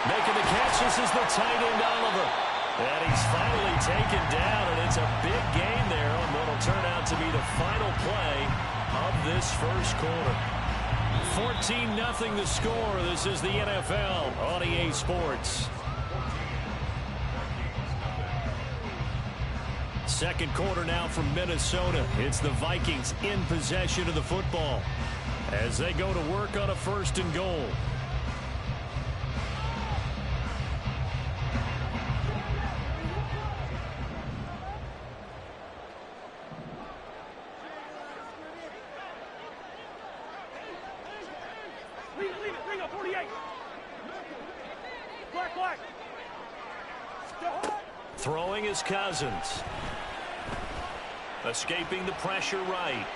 [SPEAKER 5] Making the catch, this is the tight end, Oliver. And he's finally taken down, and it's a big gain there on what will turn out to be the final play of this first quarter. 14-0 the score. This is the NFL on EA Sports. Second quarter now from Minnesota. It's the Vikings in possession of the football as they go to work on a 1st and goal.
[SPEAKER 9] Bring up 48. Black.
[SPEAKER 5] Throwing is Cousins. Escaping the pressure right.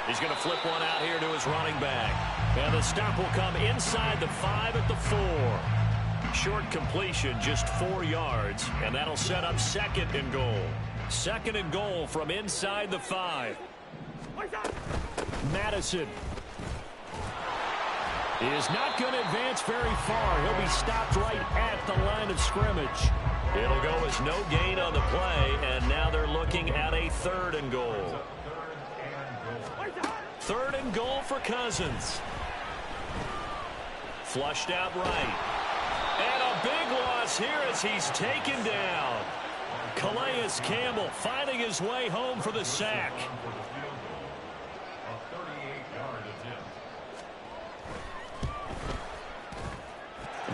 [SPEAKER 5] He's going to flip one out here to his running back. And the stop will come inside the 5 at the 4. Short completion, just 4 yards. And that'll set up 2nd and goal. 2nd and goal from inside the 5. Madison is not going to advance very far. He'll be stopped right at the line of scrimmage. It'll go as no gain on the play, and now they're looking at a 3rd and goal. 3rd and goal for Cousins. Flushed out right. And a big loss here as he's taken down. Calais Campbell finding his way home for the sack.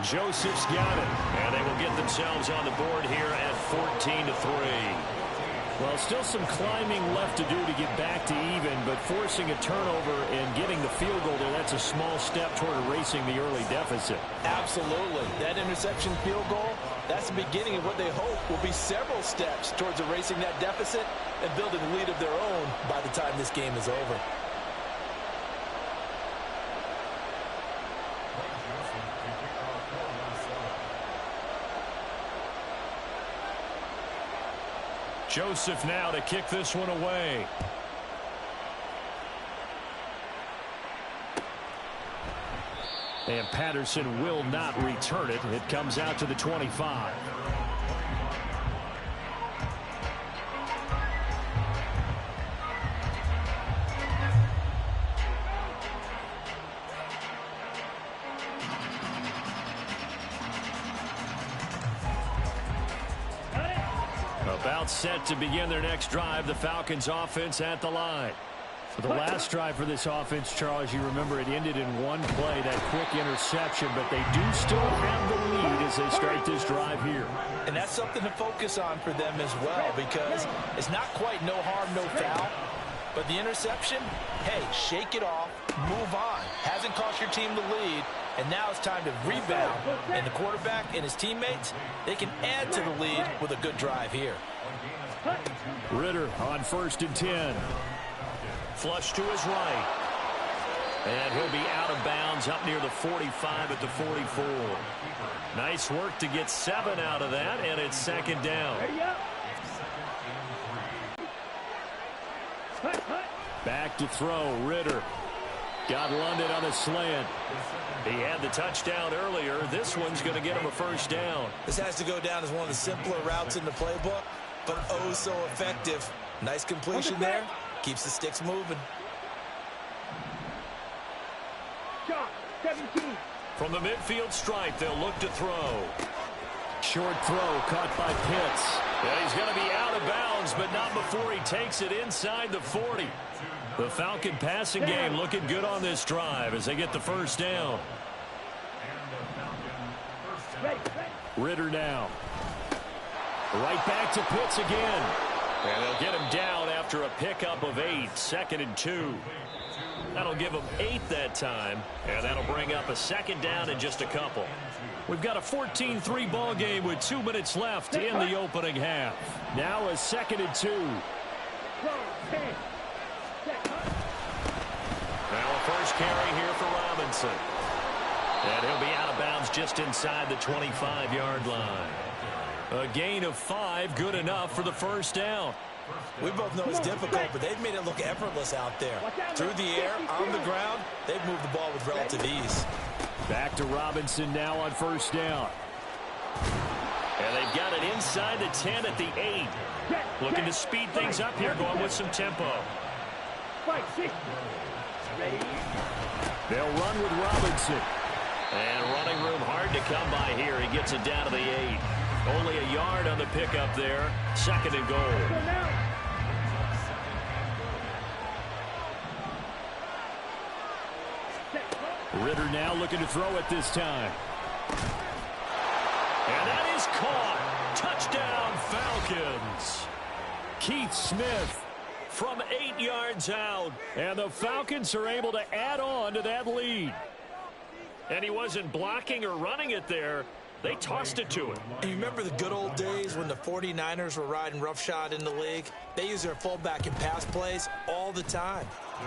[SPEAKER 5] Joseph's got it, and they will get themselves on the board here at 14-3. Well, still some climbing left to do to get back to even, but forcing a turnover and getting the field goal there, that's a small step toward erasing the early deficit.
[SPEAKER 7] Absolutely. That interception field goal, that's the beginning of what they hope will be several steps towards erasing that deficit and building a lead of their own by the time this game is over.
[SPEAKER 5] Joseph now to kick this one away. And Patterson will not return it. It comes out to the 25. About set to begin their next drive. The Falcons offense at the line. For the last drive for this offense, Charles, you remember it ended in one play, that quick interception, but they do still have the lead as they start this drive here.
[SPEAKER 7] And that's something to focus on for them as well, because it's not quite no harm, no foul. But the interception, hey, shake it off, move on. Hasn't cost your team the lead, and now it's time to rebound. And the quarterback and his teammates, they can add to the lead with a good drive here.
[SPEAKER 5] Ritter on 1st and 10. Flush to his right. And he'll be out of bounds up near the 45 at the 44. Nice work to get 7 out of that, and it's 2nd down. Back to throw, Ritter. Got London on a slant. He had the touchdown earlier. This one's going to get him a 1st down.
[SPEAKER 7] This has to go down as one of the simpler routes in the playbook, but oh so effective. Nice completion there. Keeps the sticks moving.
[SPEAKER 9] Shot, 17.
[SPEAKER 5] From the midfield stripe, they'll look to throw. Short throw caught by Pitts. And he's going to be out of bounds, but not before he takes it inside the 40. The Falcon passing game looking good on this drive as they get the 1st down. Ritter now. Right back to Pitts again. And they'll get him down after a pickup of 8. 2nd and 2. That'll give them 8 that time. And that'll bring up a 2nd down in just a couple. We've got a 14-3 ball game with 2 minutes left in the opening half. Now a 2nd and 2.
[SPEAKER 8] Now a first carry here for Robinson. And he'll be out of bounds just inside the 25-yard line. A gain of 5, good enough for the first down.
[SPEAKER 7] We both know it's difficult, but they've made it look effortless out there. Through the air, on the ground, they've moved the ball with relative ease.
[SPEAKER 5] Back to Robinson now on first down.
[SPEAKER 8] And they've got it inside the 10 at the 8. Looking to speed things up here, going with some tempo.
[SPEAKER 5] They'll run with Robinson.
[SPEAKER 8] And running room hard to come by here. He gets it down to the 8. Only a yard on the pickup there. Second and goal.
[SPEAKER 5] Ritter now looking to throw it this time.
[SPEAKER 8] And that is caught. Touchdown, Falcons.
[SPEAKER 5] Keith Smith from 8 yards out. And the Falcons are able to add on to that lead.
[SPEAKER 8] And he wasn't blocking or running it there. They tossed it to him.
[SPEAKER 7] And you remember the good old days when the 49ers were riding roughshod in the league? They use their fullback in pass plays all the time.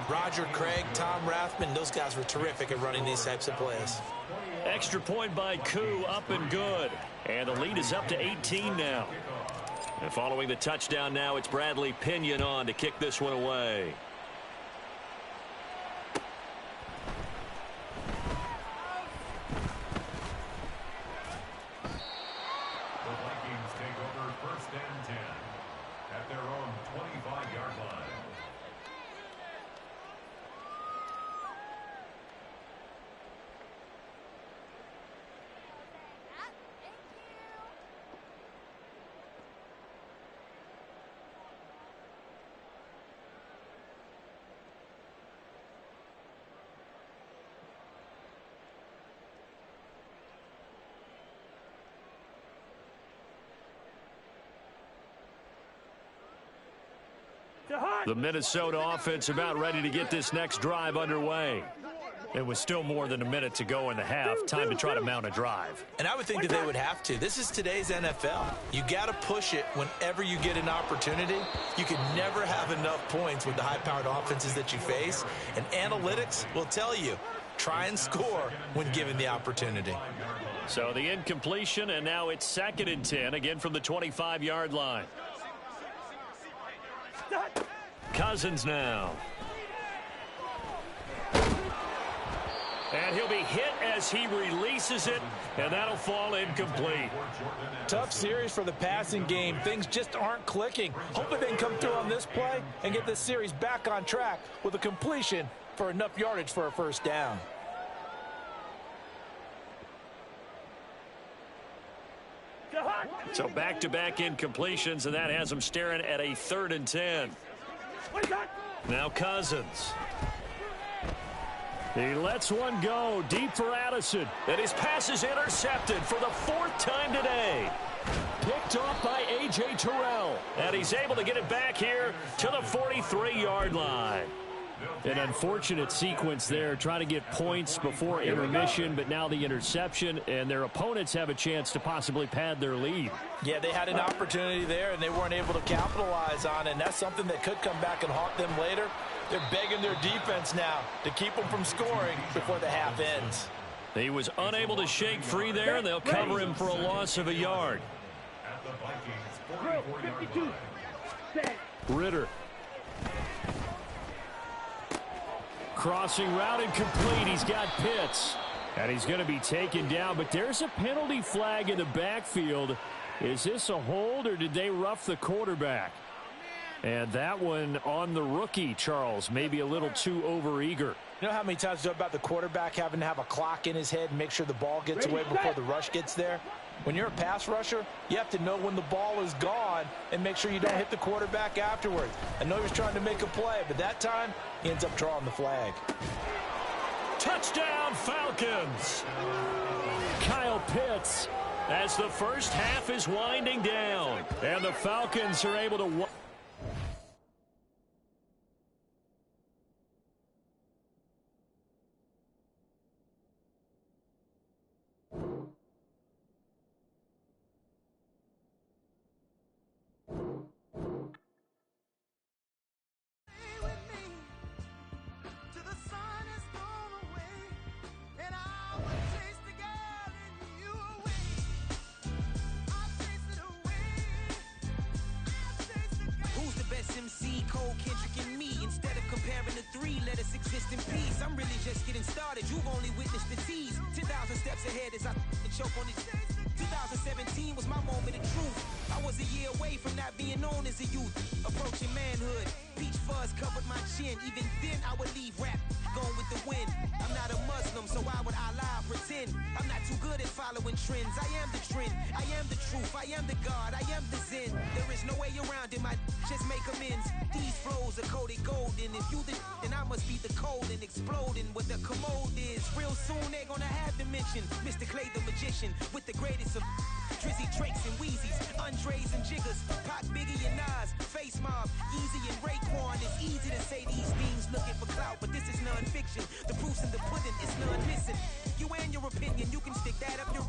[SPEAKER 7] Roger Craig, Tom Rathman, those guys were terrific at running these types of plays.
[SPEAKER 8] Extra point by Koo, up and good. And the lead is up to 18 now. And following the touchdown now, it's Bradley Pinion on to kick this one away.
[SPEAKER 6] The Vikings take over first and 10 at their own 25-yard line.
[SPEAKER 8] The Minnesota offense about ready to get this next drive underway. It was still more than a minute to go in the half. Time to try to mount a drive.
[SPEAKER 7] And I would think that they would have to. This is today's NFL. You got to push it whenever you get an opportunity. You can never have enough points with the high-powered offenses that you face. And analytics will tell you, try and score when given the opportunity.
[SPEAKER 8] So the incompletion, and now it's 2nd and 10, again from the 25-yard line. Cousins now. And he'll be hit as he releases it, and that'll fall incomplete.
[SPEAKER 7] Tough series for the passing game. Things just aren't clicking. Hoping they can come through on this play and get this series back on track with a completion for enough yardage for a first down.
[SPEAKER 8] So back-to-back incompletions, and that has them staring at a 3rd and 10. Now Cousins.
[SPEAKER 5] He lets one go deep for Addison.
[SPEAKER 8] And his pass is intercepted for the 4th time today.
[SPEAKER 5] Picked off by A.J. Terrell.
[SPEAKER 8] And he's able to get it back here to the 43-yard line.
[SPEAKER 5] An unfortunate sequence there, trying to get points before intermission, but now the interception, and their opponents have a chance to possibly pad their lead.
[SPEAKER 7] Yeah, they had an opportunity there, and they weren't able to capitalize on it, and that's something that could come back and haunt them later. They're begging their defense now to keep them from scoring before the half ends.
[SPEAKER 8] He was unable to shake free there, and they'll cover him for a loss of a yard.
[SPEAKER 6] At the Vikings 44-yard line.
[SPEAKER 5] Ritter. Crossing route incomplete. He's got Pitts. And he's going to be taken down, but there's a penalty flag in the backfield. Is this a hold, or did they rough the quarterback? And that one on the rookie, Charles, maybe a little too overeager.
[SPEAKER 7] You know how many times you know about the quarterback having to have a clock in his head and make sure the ball gets away before the rush gets there? When you're a pass rusher, you have to know when the ball is gone and make sure you don't hit the quarterback afterwards. I know he was trying to make a play, but that time he ends up drawing the flag.
[SPEAKER 8] Touchdown, Falcons!
[SPEAKER 5] Kyle Pitts.
[SPEAKER 8] As the first half is winding down.
[SPEAKER 5] And the Falcons are able to...
[SPEAKER 10] 3, let us exist in peace. I'm really just getting started. You've only witnessed the tease. 10,000 steps ahead as I choke on this. 2017 was my moment of truth. I was a year away from not being known as a youth. Approaching manhood. Peach fuzz covered my chin. Even then I would leave rap going with the wind. I'm not a Muslim, so why would I lie or pretend? I'm not too good at following trends. I am the trend. I am the truth. I am the God. I am the Zen. There is no way around it. My just make amends. These flows are coated golden. If you the then I must be the cold and exploding what the commode is. Real soon they're gonna have to mention Mr. Clay the magician with the greatest of Drizzy, Drakes, and Wheezies, Andres and Jiggers, Pac, Biggie, and Nas, Face Mob, Yeezy, and Raekwon. It's easy to say these things looking for clout, but this is non-fiction. The proof's in the pudding, it's none missing. You and your opinion, you can stick that up your...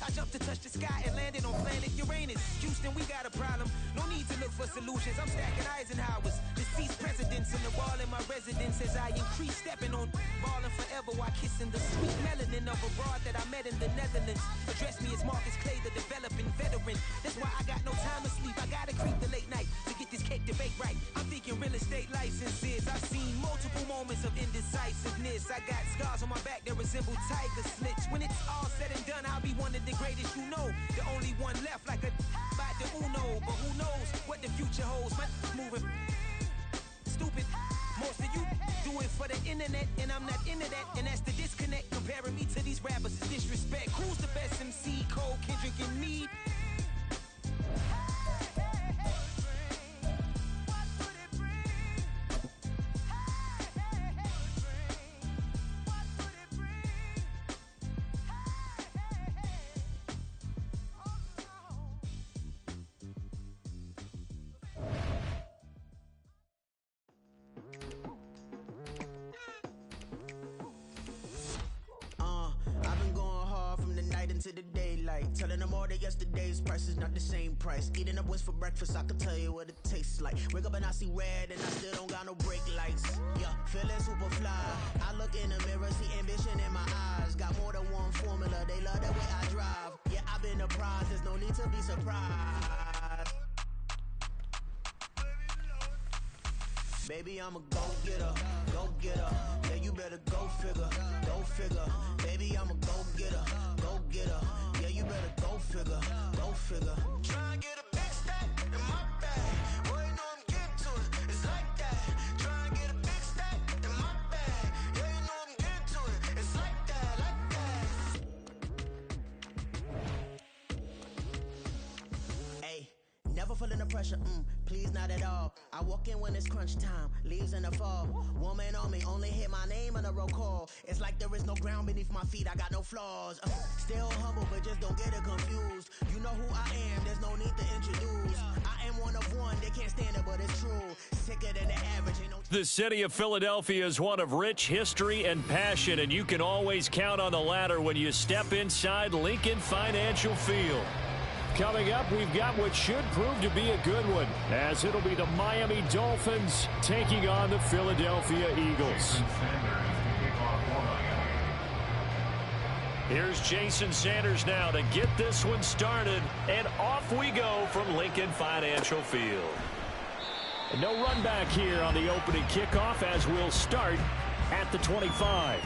[SPEAKER 10] I jumped to touch the sky and landed on planet Uranus. Houston, we got a problem. No need to look for solutions. I'm stacking Eisenhower's. Deceased presidents on the wall in my residence as I increase stepping on balling forever while kissing the sweet melanin of a broad that I met in the Netherlands. Address me as Marcus Clay, the developing veteran. That's why I got no time to sleep. I gotta creep the late night to get this cake debate right. I'm thinking real estate licenses. I've seen multiple moments of indecisiveness. I got scars on my back that resemble tiger slits. When it's all said and done, I'll be one of the greatest you know. The only one left like a by the Uno. But who knows what the future holds? My moving stupid. Most of you do it for the internet, and I'm not into that. And that's the disconnect. Comparing me to these rappers is disrespect. Who's the best MC? Cole, Kendrick, and me? To the daylight, telling them all that yesterday's price is not the same price. Eating up wings for breakfast, I can tell you what it tastes like. Wake up and I see red and I still don't got no brake lights. Yeah, feeling super fly. I look in the mirror, see ambition in my eyes. Got more than one formula, they love the way I drive. Yeah, I've been a prize, there's no need to be surprised. Baby, I'm a go-getter, go-getter. Yeah, you better go figure, go figure. Baby, I'm a go-getter, go-getter. Yeah, you better go figure, go figure. Try and get a big stack in my bag. Boy, you know I'm getting to it, it's like that. Try and get a big stack in my bag. Yeah, you know I'm getting to it, it's like that, like that. Hey, never feeling the pressure, please not at all. I walk in when it's crunch time, leaves in the fall. Woman on me, only hit my name on a roll call. It's like there is no ground beneath my feet, I got no flaws. Still humble, but just don't get it confused. You know who I am, there's no need to introduce. I am one of one, they can't stand it, but it's true. Sicker than the average, ain't no...
[SPEAKER 5] The city of Philadelphia is one of rich history and passion, and you can always count on the latter when you step inside Lincoln Financial Field. Coming up, we've got what should prove to be a good one, as it'll be the Miami Dolphins taking on the Philadelphia Eagles. Here's Jason Sanders now to get this one started, and off we go from Lincoln Financial Field. And no run back here on the opening kickoff, as we'll start at the 25.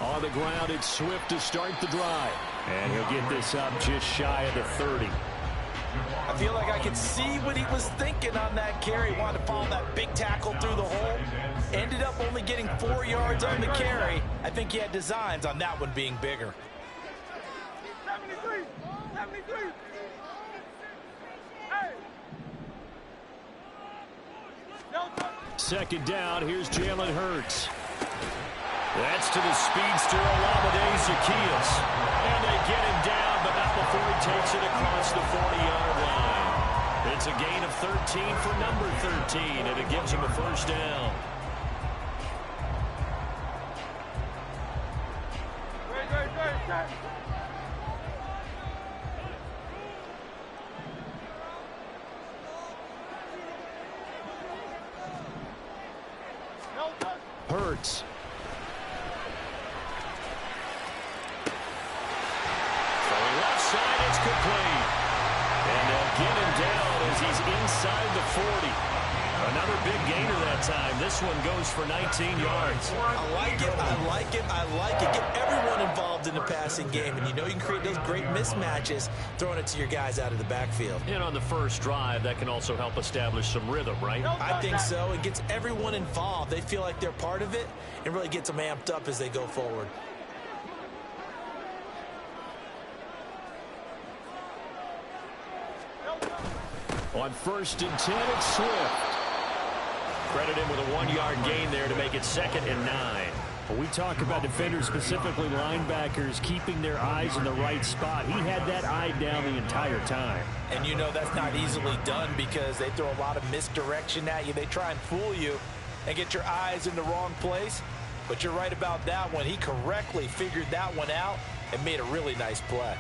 [SPEAKER 5] On the ground, it's Swift to start the drive. And he'll get this up just shy of the 30.
[SPEAKER 7] I feel like I could see what he was thinking on that carry. He wanted to follow that big tackle through the hole. Ended up only getting 4 yards on the carry. I think he had designs on that one being bigger.
[SPEAKER 9] 73! 73! Hey!
[SPEAKER 5] Second down, here's Jalen Hurts. That's to the speedster, Olamide Zaccheaus. And they get him down, but not before he takes it across the 40-yard line. It's a gain of 13 for number 13, and it gives him a first down. Hurts. Throwing left side, it's complete. And they'll get him down as he's inside the 40. Another big gainer that time. This one goes for 19 yards.
[SPEAKER 7] I like it, I like it, I like it. Get everyone involved in the passing game, and you know you can create those great mismatches throwing it to your guys out of the backfield.
[SPEAKER 5] And on the first drive, that can also help establish some rhythm, right?
[SPEAKER 7] I think so. It gets everyone involved. They feel like they're part of it and really gets them amped up as they go forward.
[SPEAKER 5] On 1st and 10, it's Swift. Credit him with a 1-yard gain there to make it 2nd and 9.
[SPEAKER 8] Well, we talk about defenders, specifically linebackers, keeping their eyes in the right spot. He had that eye down the entire time.
[SPEAKER 7] And you know that's not easily done because they throw a lot of misdirection at you. They try and fool you and get your eyes in the wrong place. But you're right about that one. He correctly figured that one out and made a really nice play.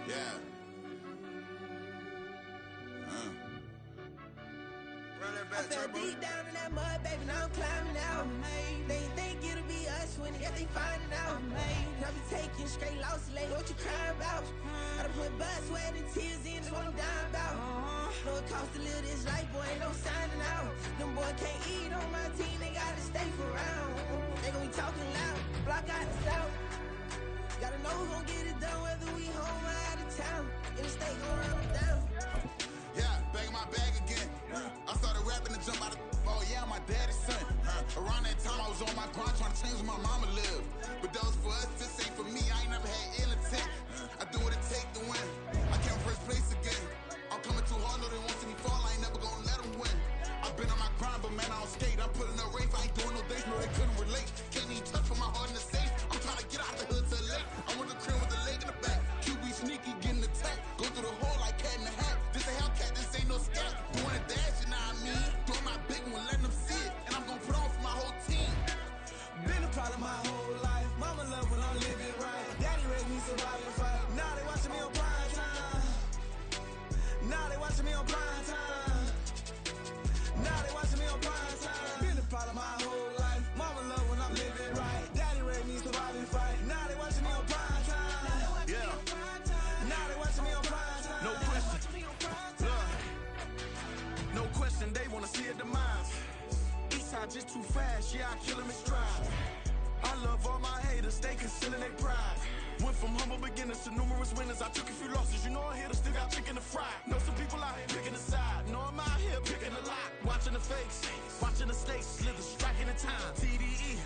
[SPEAKER 11] Yeah. Run that back,
[SPEAKER 10] I fell
[SPEAKER 11] Turbo.
[SPEAKER 10] deep down in that mud, baby, now I'm climbing out. They think it'll be us when they finding out. I be taking straight losses lately, what you crying about? I done put blood, sweat, and tears in, that's what I'm dying about. Know it costs to live this life, boy, ain't no signing out. Them boy can't eat on my team, they gotta stay for round. They gon' be talking loud, block out the south. Gotta know who gon' get it done, whether we home or out of town. In the state gon' run them down.
[SPEAKER 11] Yeah, back in my bag again. I started rapping to jump out of oh yeah, I'm my daddy's son. Around that time I was on my grind trying to change where my mama lived. But that was for us, this ain't for me. I ain't never had ill intent. I do what it take to win. I came first place again. I'm coming too hard, know they want to see me fall. I ain't never gonna let them win. I've been on my grind, but man, I don't skate. I'm putting up race, I ain't doing no days, no they couldn't relate. Can't even touch for my heart in the safe. I'm trying to get out the hood to the lake. I want the crib with the leg in the back. QB sneaky, getting attacked. Go through the hole like cat in the hat. This a Hellcat, this ain't no scat. Doing a dash, you know what I mean? Doing my big one, letting them see it. And I'm gonna put on for my whole team.
[SPEAKER 10] Been a problem my whole life. Mama love when
[SPEAKER 4] no beginners to numerous winners. I took a few losses, you know I'm here to still got chicken to fry. Know some people out here picking a side. Know I'm out here picking a lot. Watching the fakes, watching the snakes slither, striking the time. TDE,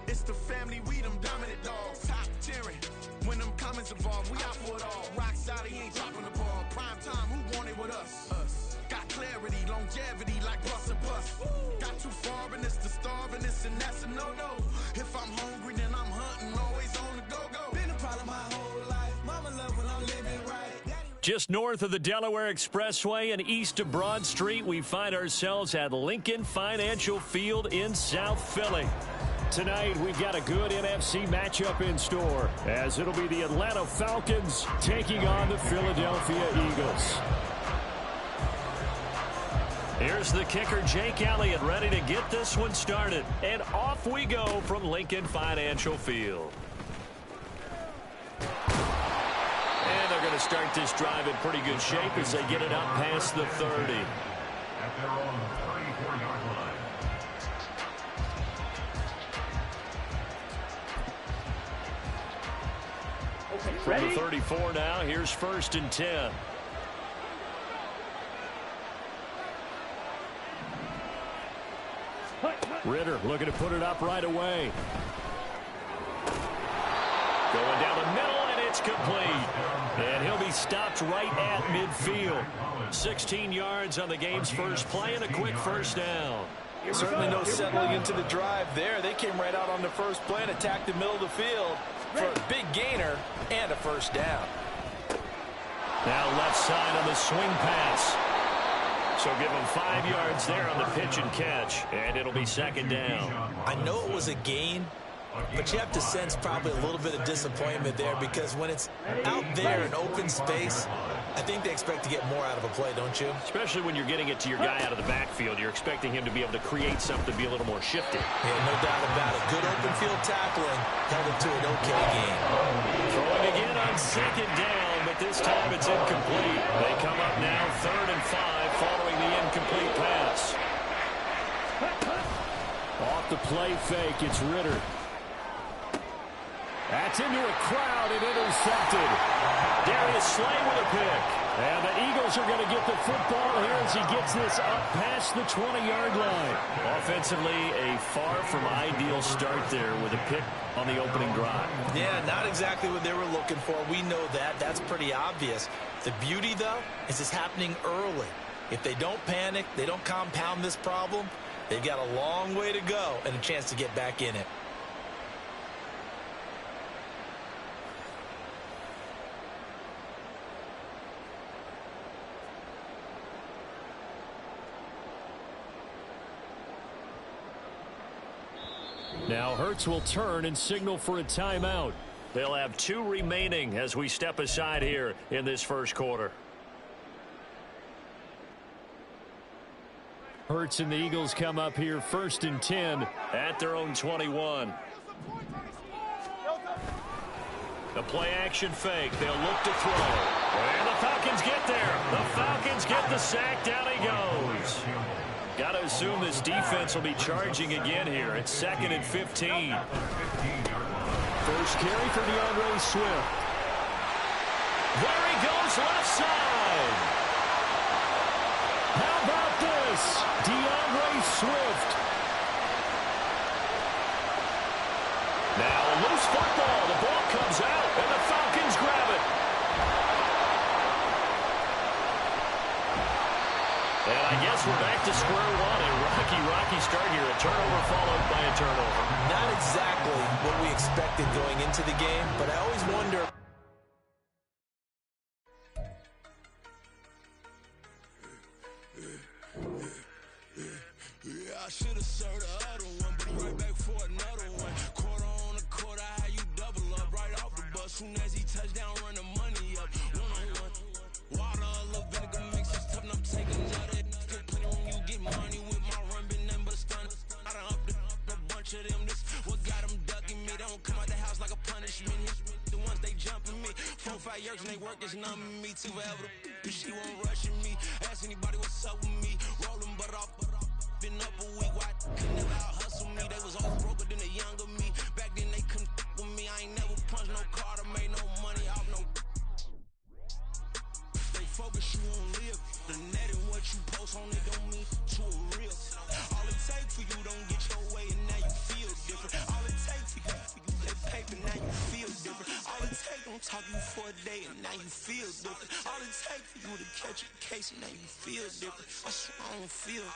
[SPEAKER 4] it's the family, we them dominant dogs. Top tiering, when them comments involved, we out for it all. Rock solid, he ain't dropping the ball. Prime time, who want it with us? Got clarity, longevity, like bus and bus. Got too far, and it's the starving, this and that's a no-no. If I'm hungry, then I'm hunting, always on the go-go. Been a problem my whole life, mama love when I'm living right.
[SPEAKER 5] Just north of the Delaware Expressway and east of Broad Street, we find ourselves at Lincoln Financial Field in South Philly. Tonight, we've got a good NFC matchup in store, as it'll be the Atlanta Falcons taking on the Philadelphia Eagles. Here's the kicker, Jake Elliott, ready to get this one started. And off we go from Lincoln Financial Field. And they're going to start this drive in pretty good shape as they get it up past the 30.
[SPEAKER 6] At their own 34-yard line.
[SPEAKER 5] From the 34 now, here's 1st and 10. Ritter looking to put it up right away. Going down the middle, and it's complete. And he'll be stopped right at midfield. 16 yards on the game's first play and a quick first down.
[SPEAKER 7] Certainly no settling into the drive there. They came right out on the first play and attacked the middle of the field for a big gainer and a first down.
[SPEAKER 5] Now left side on the swing pass. So give him 5 yards there on the pitch and catch, and it'll be 2nd down.
[SPEAKER 7] I know it was a gain, but you have to sense probably a little bit of disappointment there, because when it's out there in open space, I think they expect to get more out of a play, don't you?
[SPEAKER 5] Especially when you're getting it to your guy out of the backfield. You're expecting him to be able to create something, be a little more shifty.
[SPEAKER 7] Yeah, no doubt about it. Good open field tackling held him to an okay game.
[SPEAKER 5] Throwing again on 2nd down, but this time it's incomplete. They come up now 3rd and 5 following the incomplete pass. Off the play fake, it's Ritter. That's into a crowd and intercepted. Darius Slay with a pick. And the Eagles are going to get the football here as he gets this up past the 20-yard line. Offensively, a far from ideal start there with a pick on the opening drive.
[SPEAKER 7] Yeah, not exactly what they were looking for. We know that. That's pretty obvious. The beauty, though, is it's happening early. If they don't panic, they don't compound this problem, they've got a long way to go and a chance to get back in it.
[SPEAKER 5] Now Hurts will turn and signal for a timeout. They'll have 2 remaining as we step aside here in this first quarter. Hurts and the Eagles come up here 1st and 10 at their own 21. The play action fake. They'll look to throw. And the Falcons get there. The Falcons get the sack. Down he goes. Got to assume this defense will be charging again here. It's 2nd and 15. First carry for DeAndre Swift. There he goes, left side. How about this? DeAndre Swift. Now a loose football. The ball comes out, and the Falcons grab it. And I guess we're back to square one. A rocky start here. A turnover followed by a turnover.
[SPEAKER 7] Not exactly what we expected going into the game, but I always wonder.
[SPEAKER 4] Yeah, I should have served the other one, but right back for another one. Quarter on a quarter, how you double up right off the bus. Soon as he touched down, run the money up. One-on-one. Water, a little vinegar mix, it's tough, and I'm taking another. Still plenty when you get money with my run, been nothing but a stun. I done up a bunch of them. This what got them ducking me. They don't come out the house like a punishment. The ones they jumping me. 4 or 5 years and they work is numbing me. Too forever. She won't rushing me. Ask anybody what's up with me. Rolling but off. Been up a week, why could never out hustle me? They was always broker than the younger me. Back then they couldn't with me. I ain't never punched
[SPEAKER 10] no Carter, made no money off no. Stay focused, you won't live. The net and what you post on it don't mean to a real. All it takes for you don't get your way and now you feel different. All it takes for you that paper, now you feel different. All it takes don't talk you for a day and now you feel different. All it takes for you to catch a case and now you feel different. I swear I don't feel.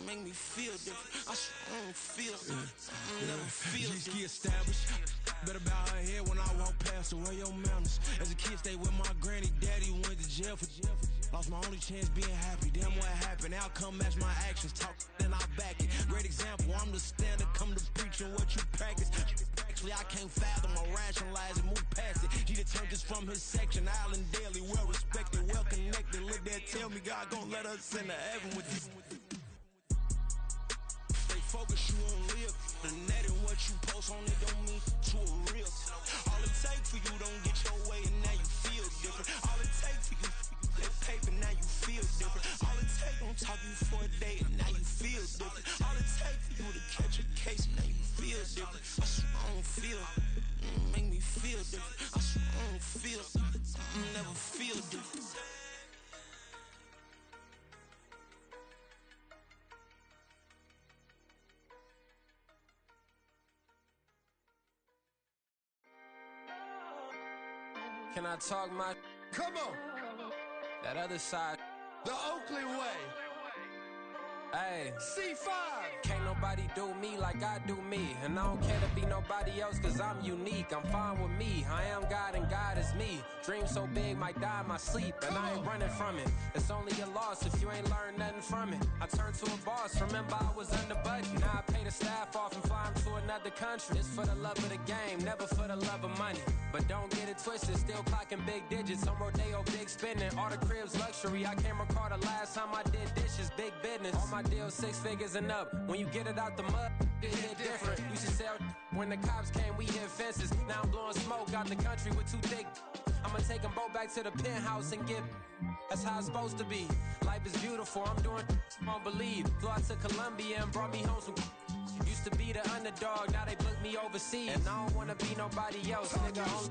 [SPEAKER 10] Make me feel different. I swear I don't feel. Never feel different. Established. Better bow her head when I walk past her. Where your manners? As a kid, stayed with my granny. Daddy went to jail for jail. Lost my only chance being happy. Damn, what happened? Outcome match my actions. Talk, then I back it. Great example. I'm the standard. Come to preaching what you practice. Actually, I can't fathom or rationalize and move past it. He turned this from his section. Island Daily, well respected, well connected. Look there, tell me God gon' let us into heaven with this. Focus, you won't live. The net and what you post on it don't mean to a real. All it takes for you don't get your way and now you feel different. All it takes for you that paper, now you feel different. All it takes don't talk you for a day and now you feel different. All it takes for you to catch a case and now you feel different. I swear I don't feel. Make me feel different. I swear I don't feel. Never feel different. Can I talk my? Come on. That other side. The Oakley way. Hey. C5. Can't nobody do me like I do me. And I don't care to be nobody else cause I'm unique. I'm fine with me. I am God and God is me. Dream so big might die in my sleep. And I ain't running from it. It's only a loss if you ain't learned nothing from it. I turned to a boss. Remember I was under budget. Now I pay the staff off and fly them to another country. It's for the love of the game, never for the love of money. But don't get it twisted, still clocking big digits. On Rodeo, big spending, all the cribs luxury. I can't recall the last time I did dishes, big business. All my deals 6 figures and up. When you get it out the mud, it hit different. Used to sell when the cops came, we hit fences. Now I'm blowing smoke out the country with too thick. I'ma take them both back to the penthouse and get. That's how it's supposed to be. Life is beautiful, I'm doing won't believe. Flew out to Colombia and brought me home some. Used to be the underdog, now they book me overseas. And I don't wanna be nobody else, nigga.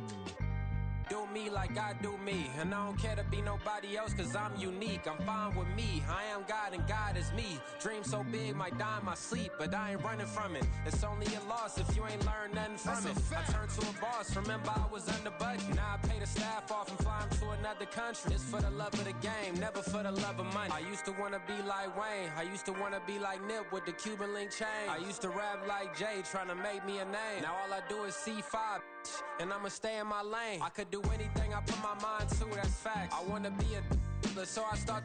[SPEAKER 10] Do me like I do me. And I don't care to be nobody else cause I'm unique. I'm fine with me. I am God and God is me. Dream so big might die in my sleep, but I ain't running from it. It's only a loss if you ain't learned nothing from it. I turned to a boss, remember I was under budget. Now I pay the staff off and fly them to another country. It's for the love of the game, never for the love of money. I used to wanna be like Wayne. I used to wanna be like Nip with the Cuban link chain. I used to rap like Jay, trying to make me a name. Now all I do is C5, and I'ma stay in my lane. I could do anything I put my mind to, that's facts. I wanna be a so I start.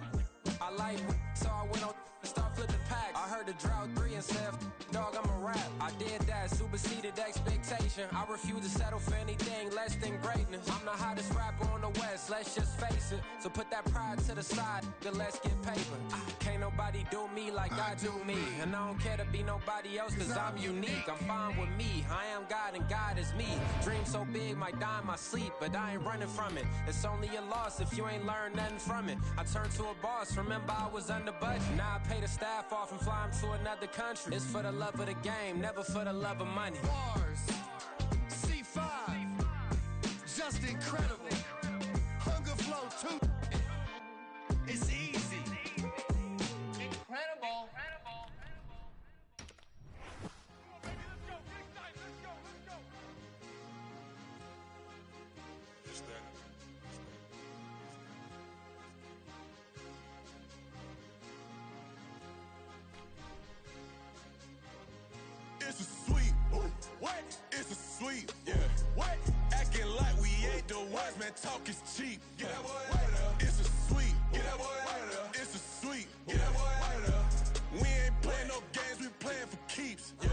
[SPEAKER 10] I like so I went on and start flipping packs. I heard the drought 3 and said, dog, I'm a rap. I did that, superseded expectation. I refuse to settle for anything less than greatness. I'm the hottest rapper on the West, let's just face it. So put that pride to the side, then let's get paper. Can't nobody do me like I do me. And I don't care to be nobody else cause I'm unique. I'm fine with me, I am God and God is me. Dream so big might die in my sleep, but I ain't running from it. It's only a loss if you ain't learned nothing from it. I turned to a boss, remember I was under budget. Now I pay the staff off and fly them to another country. It's for the love of the game, never for the love of money.
[SPEAKER 12] Bars, C5, just incredible. Hunger Flow 2, it's easy. Incredible.
[SPEAKER 1] It's a sweep. What? It's a sweep. Yeah. What? Acting like we ain't the ones, man. Talk is cheap. Get that boy out of there. It's a sweep. Get that boy out of there. It's a sweep. Get that boy out of there. We ain't playing no games. We playing for keeps. Yeah.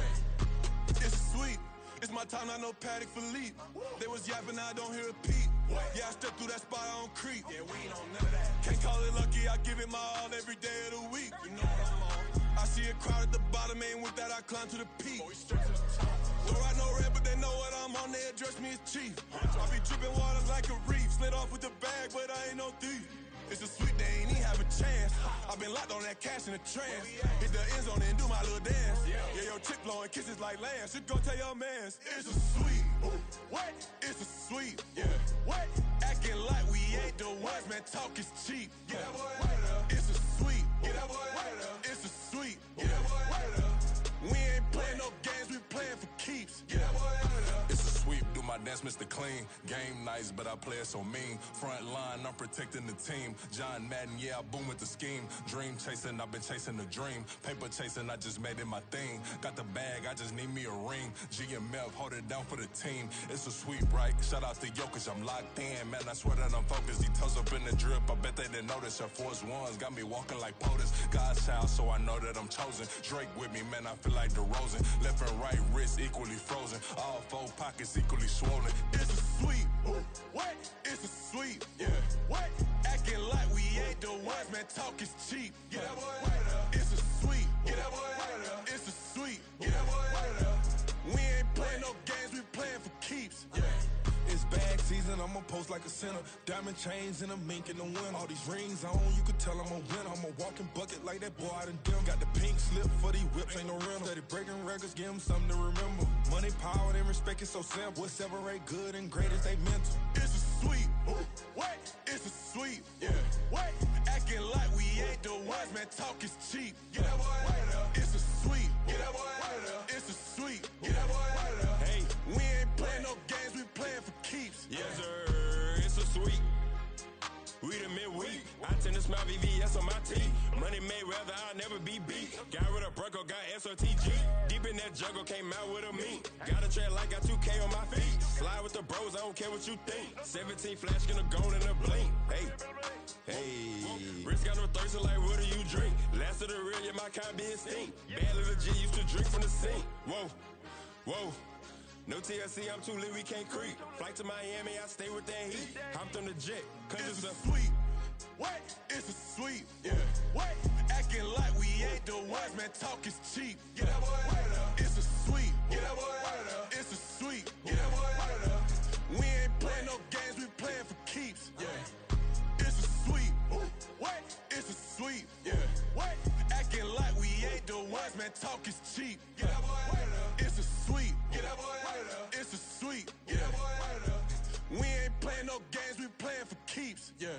[SPEAKER 1] It's a sweep. It's my time, not no Paddock Philippe. They was yapping, I don't hear a peep. Yeah, I step through that spot, I don't creep. Yeah, we ain't on none of that. Can't call it lucky, I give it my all every day of the week. You know what I'm on. I see a crowd at the bottom, and with that I climb to the peak. Throw out no red, but they know what I'm on, they address me as chief. I be dripping water like a reef, slid off with the bag, but I ain't no thief. It's a sweet, they ain't even have a chance. I been locked on that cash in a trance. Hit the end zone and do my little dance. Yeah, your chick blowing kisses like Lance. You go tell your mans, it's a sweet.
[SPEAKER 11] Ooh, what? It's a sweep. Yeah. What? Acting like we ain't the ones, man. Talk is cheap. Yeah. Get that boy out of there. It's a sweep. Get that boy out of there. It's a sweep. Get that boy out of there. We ain't playing no games, we playing for keeps. Get that boy out of there.
[SPEAKER 13] It's a sweep, do my dance, Mr. Clean. Game nice, but I play it so mean. Front line, I'm protecting the team. John Madden, yeah, I boom with the scheme. Dream chasing, I've been chasing the dream. Paper chasing, I just made it my thing. Got the bag, I just need me a ring. GMF, hold it down for the team. It's a sweep, right? Shout out to Jokic, I'm locked in. Man, I swear that I'm focused. He toes up in the drip, I bet they didn't notice. Air Force Ones got me walking like POTUS. God's child, so I know that I'm chosen. Drake with me, man, I feel like DeRozan. Left and right wrist equally frozen. All four pockets equally swollen.
[SPEAKER 11] It's a sweep. Ooh, what? It's a sweep. Yeah. What? Acting like we ain't the ones, man. Talk is cheap. Get that boy out of there. It's a sweep. Get that boy out of there. It's a sweep. Get that boy out of there. We ain't playing no games, we playing for keeps. Yeah.
[SPEAKER 1] It's bag season, I'ma post like a center. Diamond chains and a mink in the wind. All these rings on, you could tell I'm a winner. I'm a walking bucket like that boy out in Denver. Got the pink slip for these whips, ain't no rental. Steady breaking records, give them something to remember. Money, power, and respect is so simple. What separate good and great is they mental.
[SPEAKER 11] It's a sweep. Ooh, what? It's a sweep. Yeah. What? Acting like we ain't the ones, man. Talk is cheap. Get that boy out of there. It's a sweep. Get that boy out of there. It's a sweep. Get that boy out of there. Hey, we ain't playing no games, we playing for keeps.
[SPEAKER 14] Yes, sir. It's a sweep. We the midweek. I tend to smile VVS on my teeth. Money made rather I'll never be beat. Got rid of Bronco, got SOTG. Deep in that jungle, came out with a meat. Got a tread like got 2K on my feet. Slide with the bros, I don't care what you think. 17 flash, gonna go in a blink. Hey, hey. Wrist got no thirst, like what do you drink? Last of the real, yeah, my kind be extinct. Bad little G used to drink from the sink. Whoa, whoa. No TLC, I'm too lit, we can't creep. Flight to Miami, I stay with that heat. Hopped on the jet, cause
[SPEAKER 11] it's a sweep. What? It's a sweep. Yeah. What? Acting like we ain't the ones, man. Talk is cheap. Get that boy out of there. It's a sweep. Get that boy out of there. It's a sweep. Get that boy out of there. We ain't playing no games, we playing for keeps. Yeah. It's a sweep. Ooh, what? It's a sweep. Yeah. What? Acting like we ain't the ones, man. Talk is cheap. Get that boy out of there. It's a sweep. Get that boy out of there. It's a sweep. Get that boy out of there. We ain't playing no games, we playing for keeps. Yeah.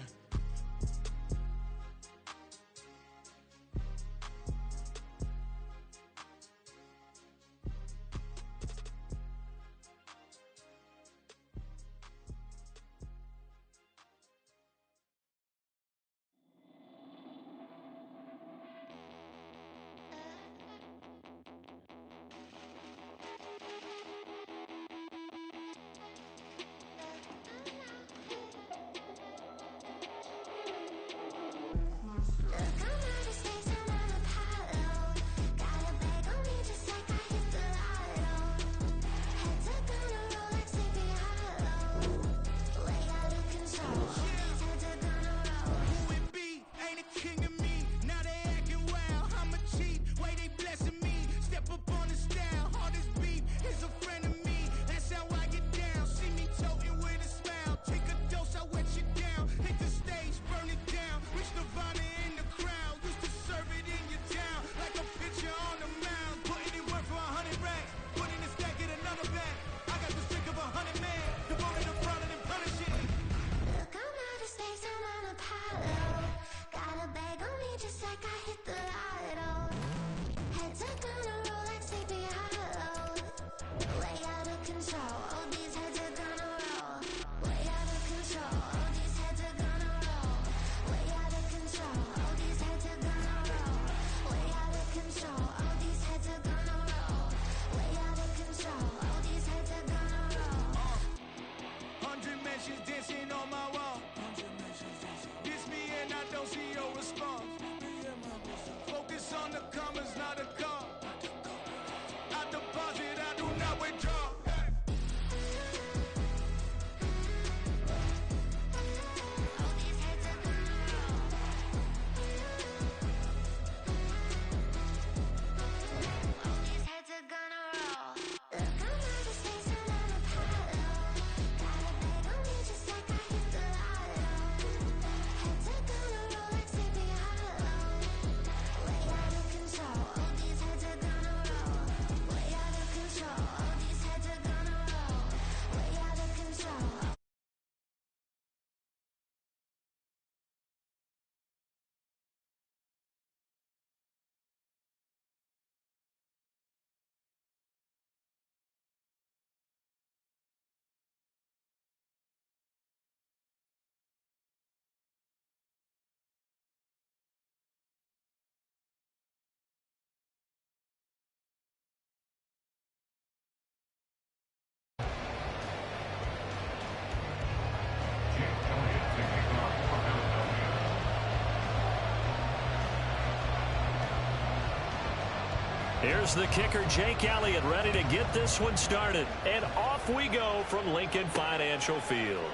[SPEAKER 5] Here's the kicker, Jake Elliott, ready to get this one started. And off we go from Lincoln Financial Field.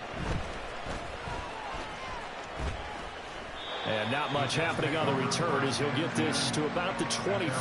[SPEAKER 5] And not much happening on the return as he'll get this to about the 23.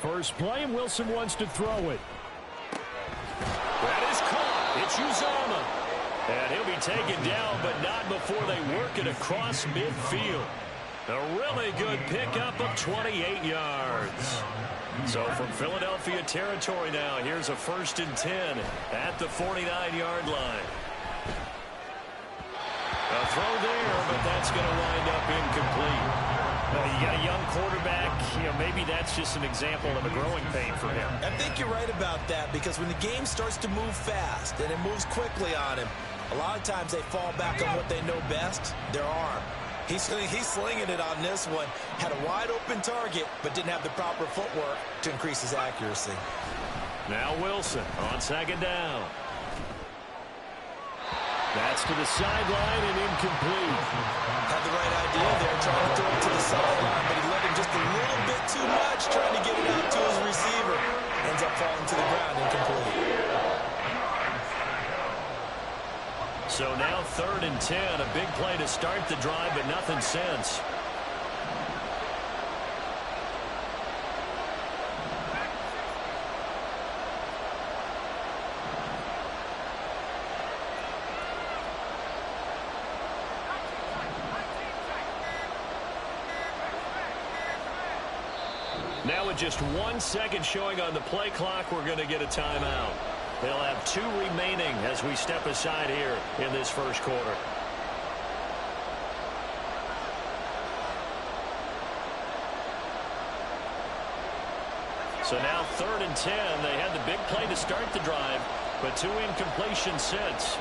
[SPEAKER 5] First play, Wilson wants to throw it. That is caught. It's Uzomah. And he'll be taken down, but not before they work it across midfield. A really good pickup of 28 yards. So from Philadelphia territory now, here's a 1st and 10 at the 49-yard line. A throw there, but that's going to wind up incomplete. You got a young quarterback, maybe that's just an example of a growing pain for him.
[SPEAKER 7] I think you're right about that, because when the game starts to move fast and it moves quickly on him, a lot of times they fall back on what they know best, their arm. He's slinging it on this one, had a wide open target, but didn't have the proper footwork to increase his accuracy.
[SPEAKER 5] Now Wilson on 2nd down. That's to the sideline and incomplete.
[SPEAKER 7] Had the right idea there, trying to throw it to the sideline, but he let him just a little bit too much, trying to get it out to his receiver. Ends up falling to the ground, incomplete.
[SPEAKER 5] So now 3rd and 10, a big play to start the drive, but nothing since. Now with just 1 second showing on the play clock, we're going to get a timeout. They'll have 2 remaining as we step aside here in this first quarter. So now 3rd and 10. They had the big play to start the drive, but 2 incompletions since.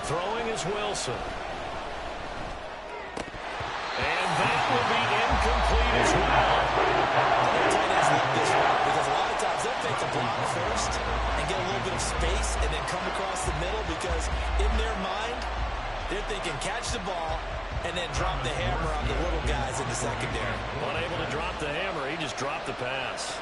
[SPEAKER 5] Throwing is Wilson. And that will be incomplete as well.
[SPEAKER 7] Tight ends love this route because a lot of times they'll take the block first and get a little bit of space and then come across the middle, because in their mind, they're thinking catch the ball and then drop the hammer on the little guys in the secondary.
[SPEAKER 5] Unable to drop the hammer, he just dropped the pass.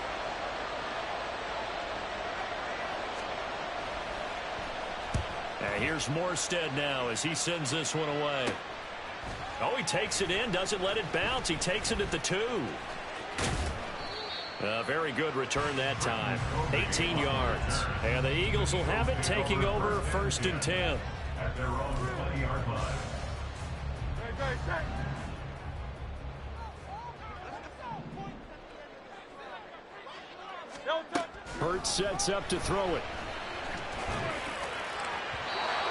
[SPEAKER 5] And here's Morstead now as he sends this one away. Oh, he takes it in, doesn't let it bounce. He takes it at the 2. A very good return that time. 18 yards. And the Eagles will have it, taking over 1st and 10.
[SPEAKER 6] At their own 20-yard line.
[SPEAKER 5] Hurts sets up to throw it.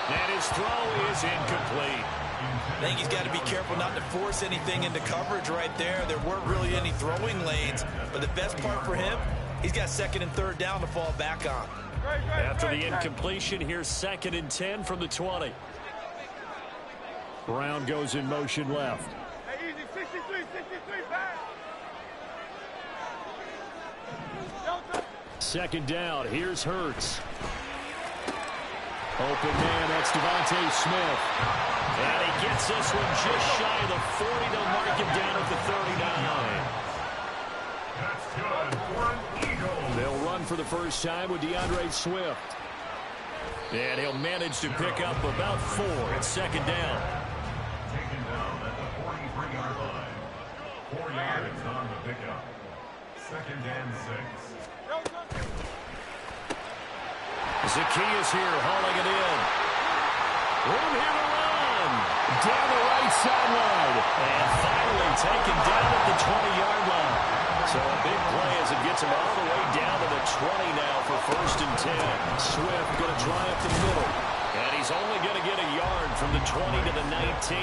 [SPEAKER 5] And his throw is incomplete.
[SPEAKER 7] I think he's got to be careful not to force anything into coverage right there. There weren't really any throwing lanes, but the best part for him, he's got 2nd and 3rd down to fall back on.
[SPEAKER 5] After the incompletion, here's 2nd and 10 from the 20. Brown goes in motion left.
[SPEAKER 9] Hey, easy, 63, back.
[SPEAKER 5] 2nd down, here's Hurts. Open man, that's Devontae Smith. And he gets this one just shy of the 40. They'll mark him down at the 39.
[SPEAKER 6] That's good for an Eagle.
[SPEAKER 5] They'll run for the first time with DeAndre Swift. And he'll manage to pick up about 4 at 2nd down.
[SPEAKER 6] Taken down at the 43-yard line. 4 yards on the pickup. 2nd and 6.
[SPEAKER 5] Zacchaeus here hauling it in. Room here to run. Down the right sideline. And finally taken down at the 20-yard line. So a big play as it gets him all the way down to the 20 now for 1st and 10. Swift going to try up the middle. And he's only going to get a yard from the 20 to the 19.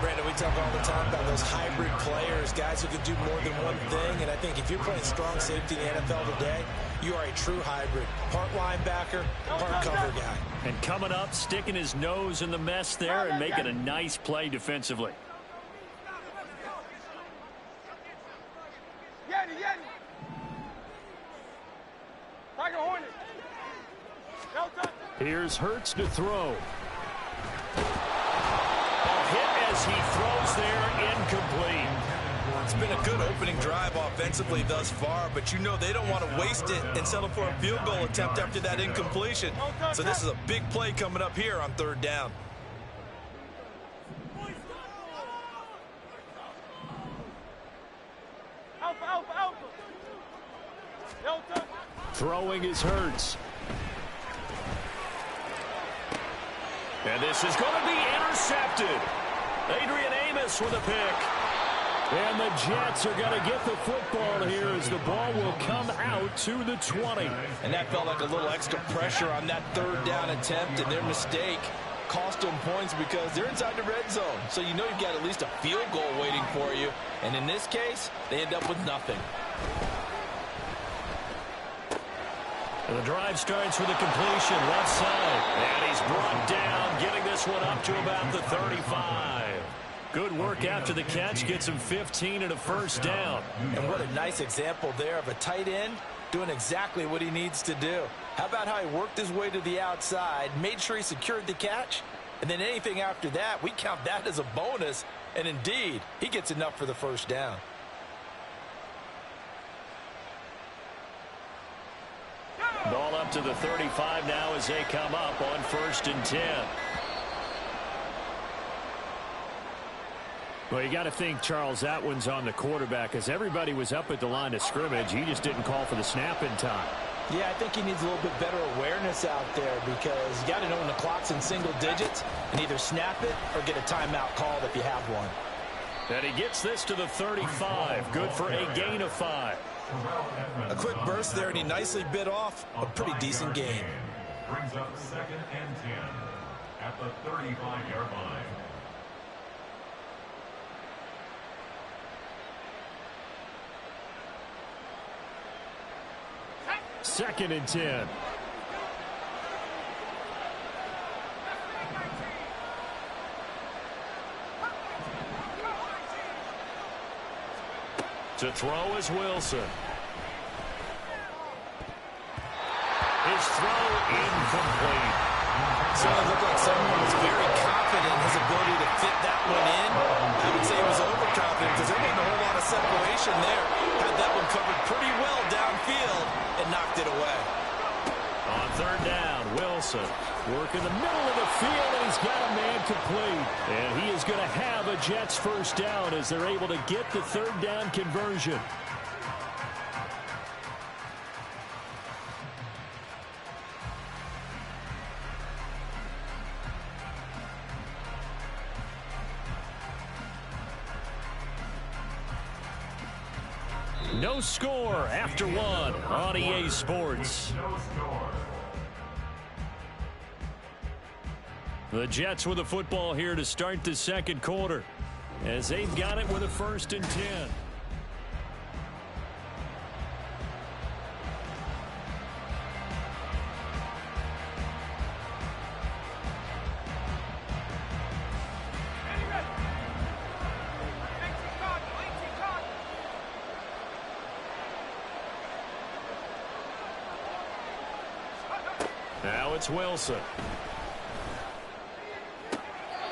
[SPEAKER 7] Brandon, we talk all the time about those hybrid players, guys who can do more than one thing. And I think if you're playing strong safety in the NFL today, you are a true hybrid. Part linebacker, part cover guy.
[SPEAKER 5] And coming up, sticking his nose in the mess there and making a nice play defensively. Here's Hurts to throw. Hit as he throws there, incomplete.
[SPEAKER 7] It's been a good opening drive offensively thus far, but you know they don't want to waste it and settle for a field goal attempt after that incompletion. So this is a big play coming up here on 3rd down.
[SPEAKER 5] Throwing is Hurts. And this is going to be intercepted. Adrian Amos with a pick. And the Jets are going to get the football here as the ball will come out to the 20.
[SPEAKER 7] And that felt like a little extra pressure on that 3rd down attempt, and their mistake cost them points because they're inside the red zone. So you know you've got at least a field goal waiting for you. And in this case, they end up with nothing.
[SPEAKER 5] And the drive starts with a completion left side. And he's brought down, getting this one up to about the 35. Good work after the catch. Gets him 15 and a 1st down.
[SPEAKER 7] And what a nice example there of a tight end doing exactly what he needs to do. How about how he worked his way to the outside, made sure he secured the catch, and then anything after that, we count that as a bonus. And indeed, he gets enough for the 1st down.
[SPEAKER 5] Ball up to the 35 now as they come up on 1st and 10. Well, you got to think, Charles, that one's on the quarterback as everybody was up at the line of scrimmage. He just didn't call for the snap in time.
[SPEAKER 7] Yeah, I think he needs a little bit better awareness out there because you got to know when the clock's in single digits and either snap it or get a timeout called if you have one.
[SPEAKER 5] And he gets this to the 35. Good for a gain of 5.
[SPEAKER 7] A quick burst there, and he nicely bit off a pretty decent gain.
[SPEAKER 6] Brings up 2nd and 10 at the 35-yard line.
[SPEAKER 5] Second and 10. To throw is Wilson. His throw incomplete.
[SPEAKER 7] Certainly looked like someone was very confident in his ability to fit that one in. I would say he was overconfident because there wasn't a whole lot of separation there. Had that one covered pretty well downfield and knocked it away.
[SPEAKER 5] On 3rd down, Wilson working the middle of the field, and he's got a man complete. And he is going to have a Jets 1st down as they're able to get the 3rd down conversion. No score after 1 on EA Sports.
[SPEAKER 6] No score.
[SPEAKER 5] The Jets with the football here to start the 2nd quarter as they've got it with a 1st and 10. Now it's Wilson.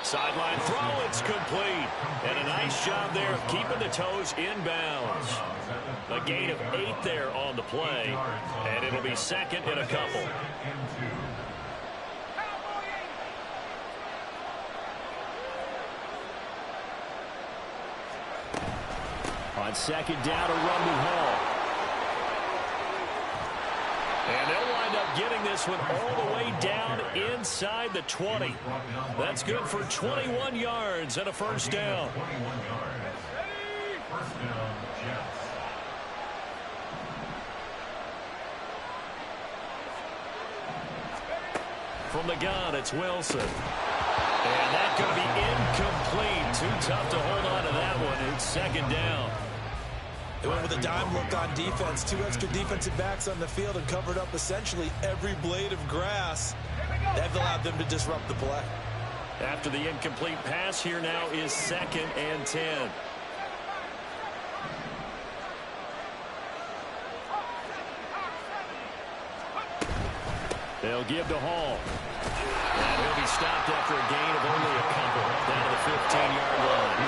[SPEAKER 5] Sideline throw, it's complete. And a nice job there of keeping the toes inbounds. A gain of 8 there on the play. And it'll be 2nd and a couple. On 2nd down, a run to Hall. And they'll wind up getting this one all the way down inside the 20. That's good for 21 yards and a 1st down.
[SPEAKER 6] 21 yards. 1st down, Jets.
[SPEAKER 5] from the gun. It's Wilson. And that's going to be incomplete. Too tough to hold on to that one. It's second down.
[SPEAKER 7] They went with a dime look on defense. 2 extra defensive backs on the field and covered up essentially every blade of grass. That allowed them to disrupt the play.
[SPEAKER 5] After the incomplete pass, here now is 2nd and 10. They'll give to Hall. And he'll be stopped after a gain of only a couple down to the 15-yard line.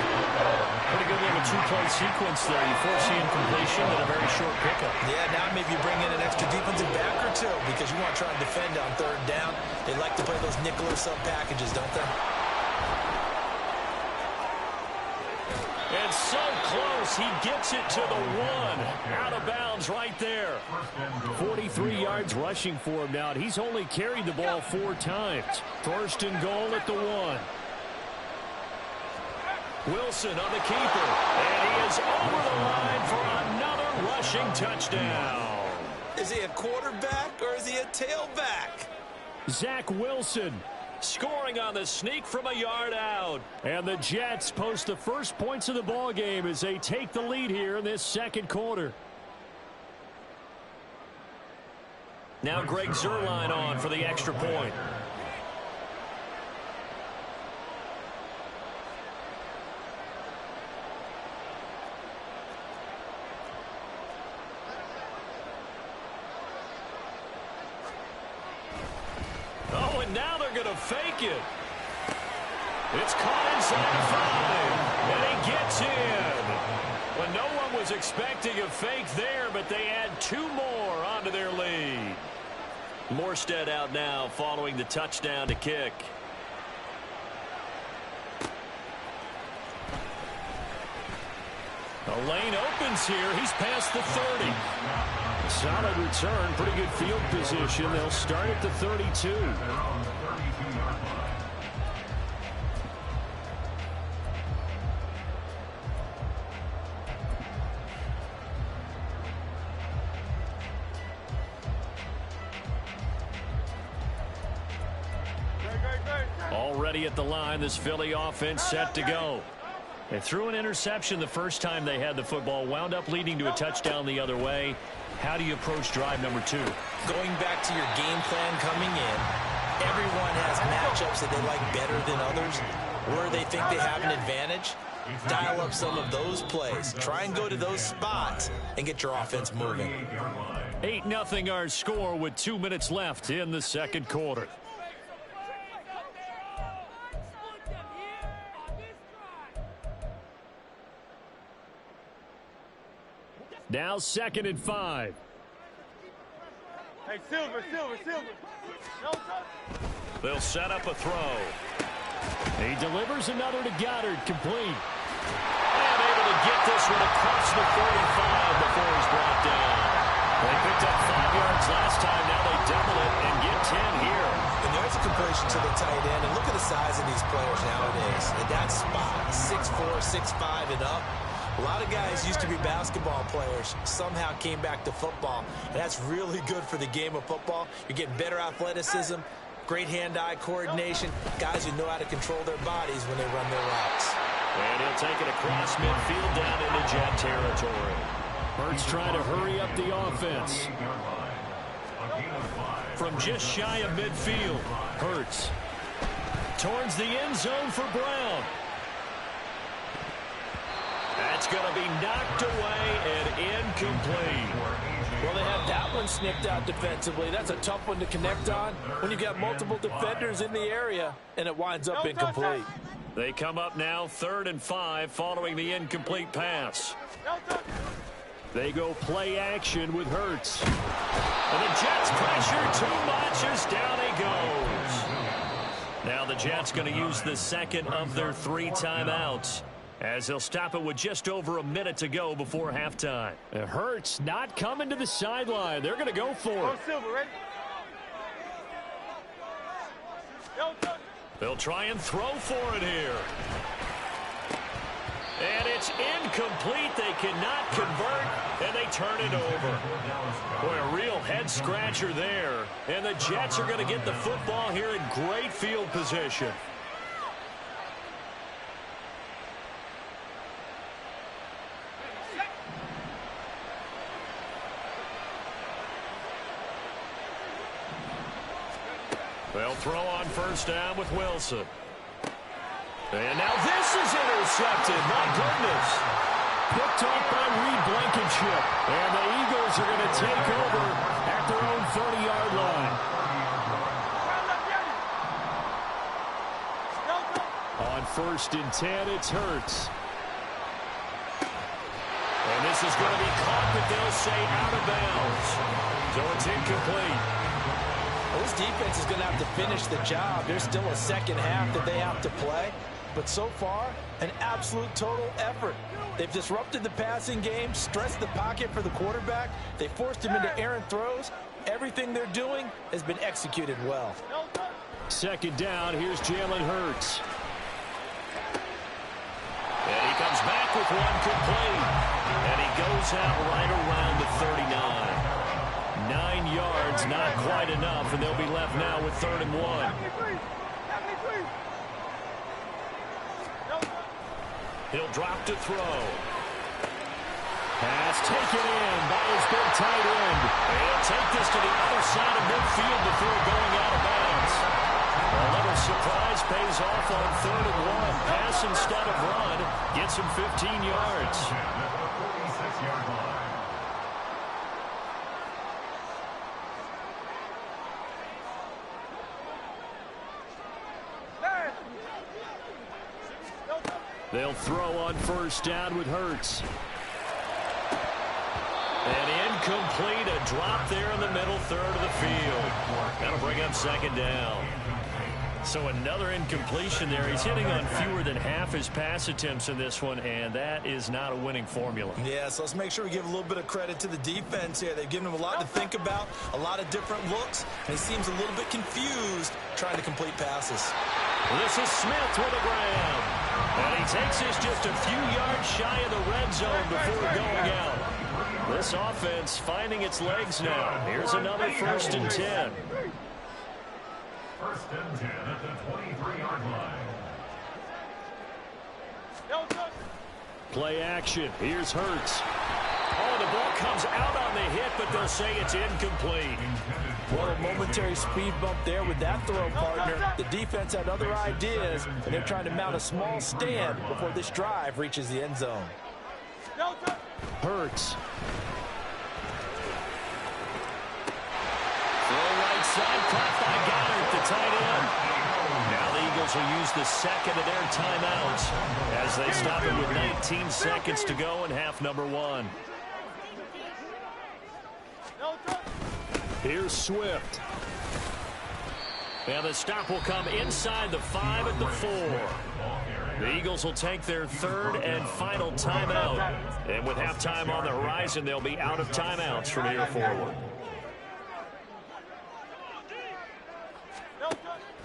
[SPEAKER 5] Pretty good little 2-play sequence there. You force the incompletion and a very short pickup.
[SPEAKER 7] Yeah, now maybe you bring in an extra defensive back or two because you want to try and defend on 3rd down. They like to play those nickel or sub packages, don't they?
[SPEAKER 5] And so close, he gets it to the 1. Out of bounds right there. 43 yards rushing for him now. He's only carried the ball 4 times. 1st and goal at the 1. Wilson on the keeper. And he is over the line for another rushing touchdown.
[SPEAKER 7] Is he a quarterback or is he a tailback?
[SPEAKER 5] Zach Wilson scoring on the sneak from a yard out. And the Jets post the first points of the ball game as they take the lead here in this 2nd quarter. Now Greg Zuerlein on for the extra point. Oh, and now they're going to fake it. It's caught inside the 5, and he gets in. When no one was expecting a fake there, but they add 2 more onto their lead. Morstead out now following the touchdown to kick. The lane opens here. He's past the 30. Solid return, pretty good field position. They'll start at the 32. Already at the line, this Philly offense set to go. They threw an interception the first time they had the football, wound up leading to a touchdown the other way. How do you approach drive number 2?
[SPEAKER 7] Going back to your game plan coming in, everyone has matchups that they like better than others. Where they think they have an advantage, dial up some of those plays. Try and go to those spots and get your offense moving.
[SPEAKER 5] 8-0 our score with 2 minutes left in the 2nd quarter. Now 2nd and 5.
[SPEAKER 9] Hey, Silver. No touch.
[SPEAKER 5] They'll set up a throw. He delivers another to Goddard, complete. And able to get this one across the 45 before he's brought down. They picked up 5 yards last time. Now they double it and get 10 here.
[SPEAKER 7] And there's a completion to the tight end. And look at the size of these players nowadays. At that spot, 6'4", 6'5", and up. A lot of guys used to be basketball players, somehow came back to football. And that's really good for the game of football. You're getting better athleticism, great hand-eye coordination, guys who know how to control their bodies when they run their routes.
[SPEAKER 5] And he'll take it across midfield down into Jet territory. Hurts trying to hurry up the offense. From just shy of midfield, Hurts towards the end zone for Brown. That's going to be knocked away and incomplete.
[SPEAKER 7] Well, they had that one snipped out defensively. That's a tough one to connect on when you've got multiple defenders in the area, and it winds up incomplete.
[SPEAKER 5] They come up now 3rd and 5 following the incomplete pass. They go play action with Hurts. And the Jets pressure too much as down he goes. Now the Jets going to use the 2nd of their 3 timeouts, as they'll stop it with just over a minute to go before halftime. Hurts not coming to the sideline. They're going to go for it.
[SPEAKER 9] Silver, ready?
[SPEAKER 5] They'll try and throw for it here. And it's incomplete. They cannot convert, and they turn it over. Boy, a real head-scratcher there. And the Jets are going to get the football here in great field position. They'll throw on first down with Wilson. And now this is intercepted. My goodness. Picked off by Reed Blankenship. And the Eagles are going to take over at their own 30-yard line. On first and 10, it's Hurts. And this is going to be caught, but they'll say out of bounds. So it's incomplete.
[SPEAKER 7] Well, this defense is going to have to finish the job. There's still a second half that they have to play. But so far, an absolute total effort. They've disrupted the passing game, stressed the pocket for the quarterback. They forced him into errant throws. Everything they're doing has been executed well.
[SPEAKER 5] Second down, here's Jalen Hurts. And he comes back with one complete. And he goes out right around the 39. 9 yards, not quite enough, and they'll be left now with 3rd and 1. He'll drop to throw. Pass taken in by his big tight end. He'll take this to the other side of midfield before going out of bounds. A little surprise pays off on 3rd and 1. Pass instead of run. Gets him 15 yards. They'll throw on first down with Hurts. And incomplete, a drop there in the middle third of the field. That'll bring up second down. So another incompletion there. He's hitting on fewer than half his pass attempts in this one, and that is not a winning formula.
[SPEAKER 7] Yeah, so let's make sure we give a little bit of credit to the defense here. They've given him a lot to think about, a lot of different looks, and he seems a little bit confused trying to complete passes.
[SPEAKER 5] This is Smith with a grab. And he takes this just a few yards shy of the red zone before going out. This offense finding its legs now. Here's another 1st and 10.
[SPEAKER 6] 1st and 10 at the 23-yard line.
[SPEAKER 5] Play action. Here's Hurts. Oh, the ball comes out on the hit, but they'll say it's incomplete.
[SPEAKER 7] Well, a momentary speed bump there with that throw, partner. The defense had other ideas, and they're trying to mount a small stand before this drive reaches the end zone.
[SPEAKER 5] Hurts. Throw right side, caught by Goddard, the tight end. Now the Eagles will use the second of their timeouts as they stop it with 19 seconds to go in half number 1. Here's Swift. And the stop will come inside the 5 at the 4. The Eagles will take their 3rd and final timeout. And with halftime on the horizon, they'll be out of timeouts from here forward.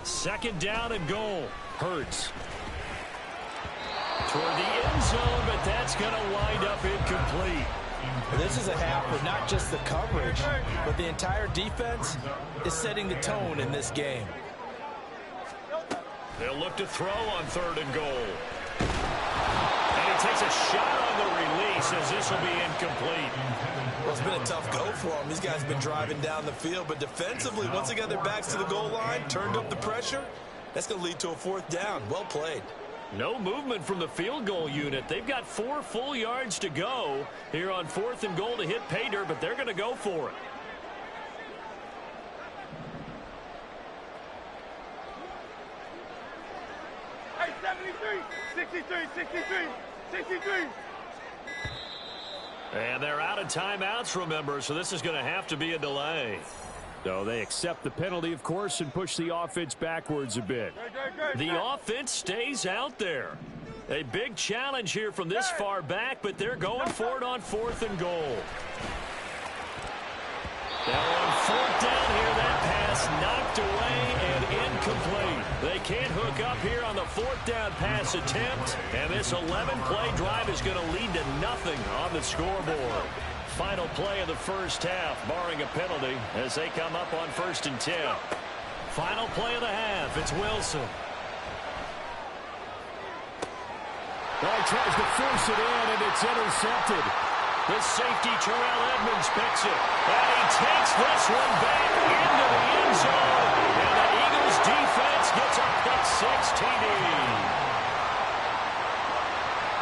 [SPEAKER 5] 2nd down and goal. Hurts. Toward the end zone, but that's going to wind up incomplete.
[SPEAKER 7] This is a half with not just the coverage, but the entire defense is setting the tone in this game.
[SPEAKER 5] They'll look to throw on 3rd and goal. And he takes a shot on the release as this will be incomplete.
[SPEAKER 7] Well, it's been a tough go for them. These guys have been driving down the field, but defensively, once they got their backs to the goal line, turned up the pressure, that's going to lead to a 4th down. Well played.
[SPEAKER 5] No movement from the field goal unit. They've got 4 full yards to go here on 4th and goal to hit pay dirt, but they're going to go for it.
[SPEAKER 9] Hey, 73, 63, 63.
[SPEAKER 5] And they're out of timeouts, remember, so this is going to have to be a delay. So they accept the penalty, of course, and push the offense backwards a bit. The offense stays out there. A big challenge here from this far back, but they're going for it on 4th and goal. Now on 4th down here, that pass knocked away and incomplete. They can't hook up here on the fourth down pass attempt, and this 11-play drive is going to lead to nothing on the scoreboard. Final play of the first half, barring a penalty, as they come up on 1st and 10. Final play of the half, it's Wilson.
[SPEAKER 8] Well, he tries to force it in, and it's intercepted.
[SPEAKER 5] The safety, Terrell Edmonds, picks it, and he takes this one back into the end zone, and the Eagles defense gets a pick-6 TD.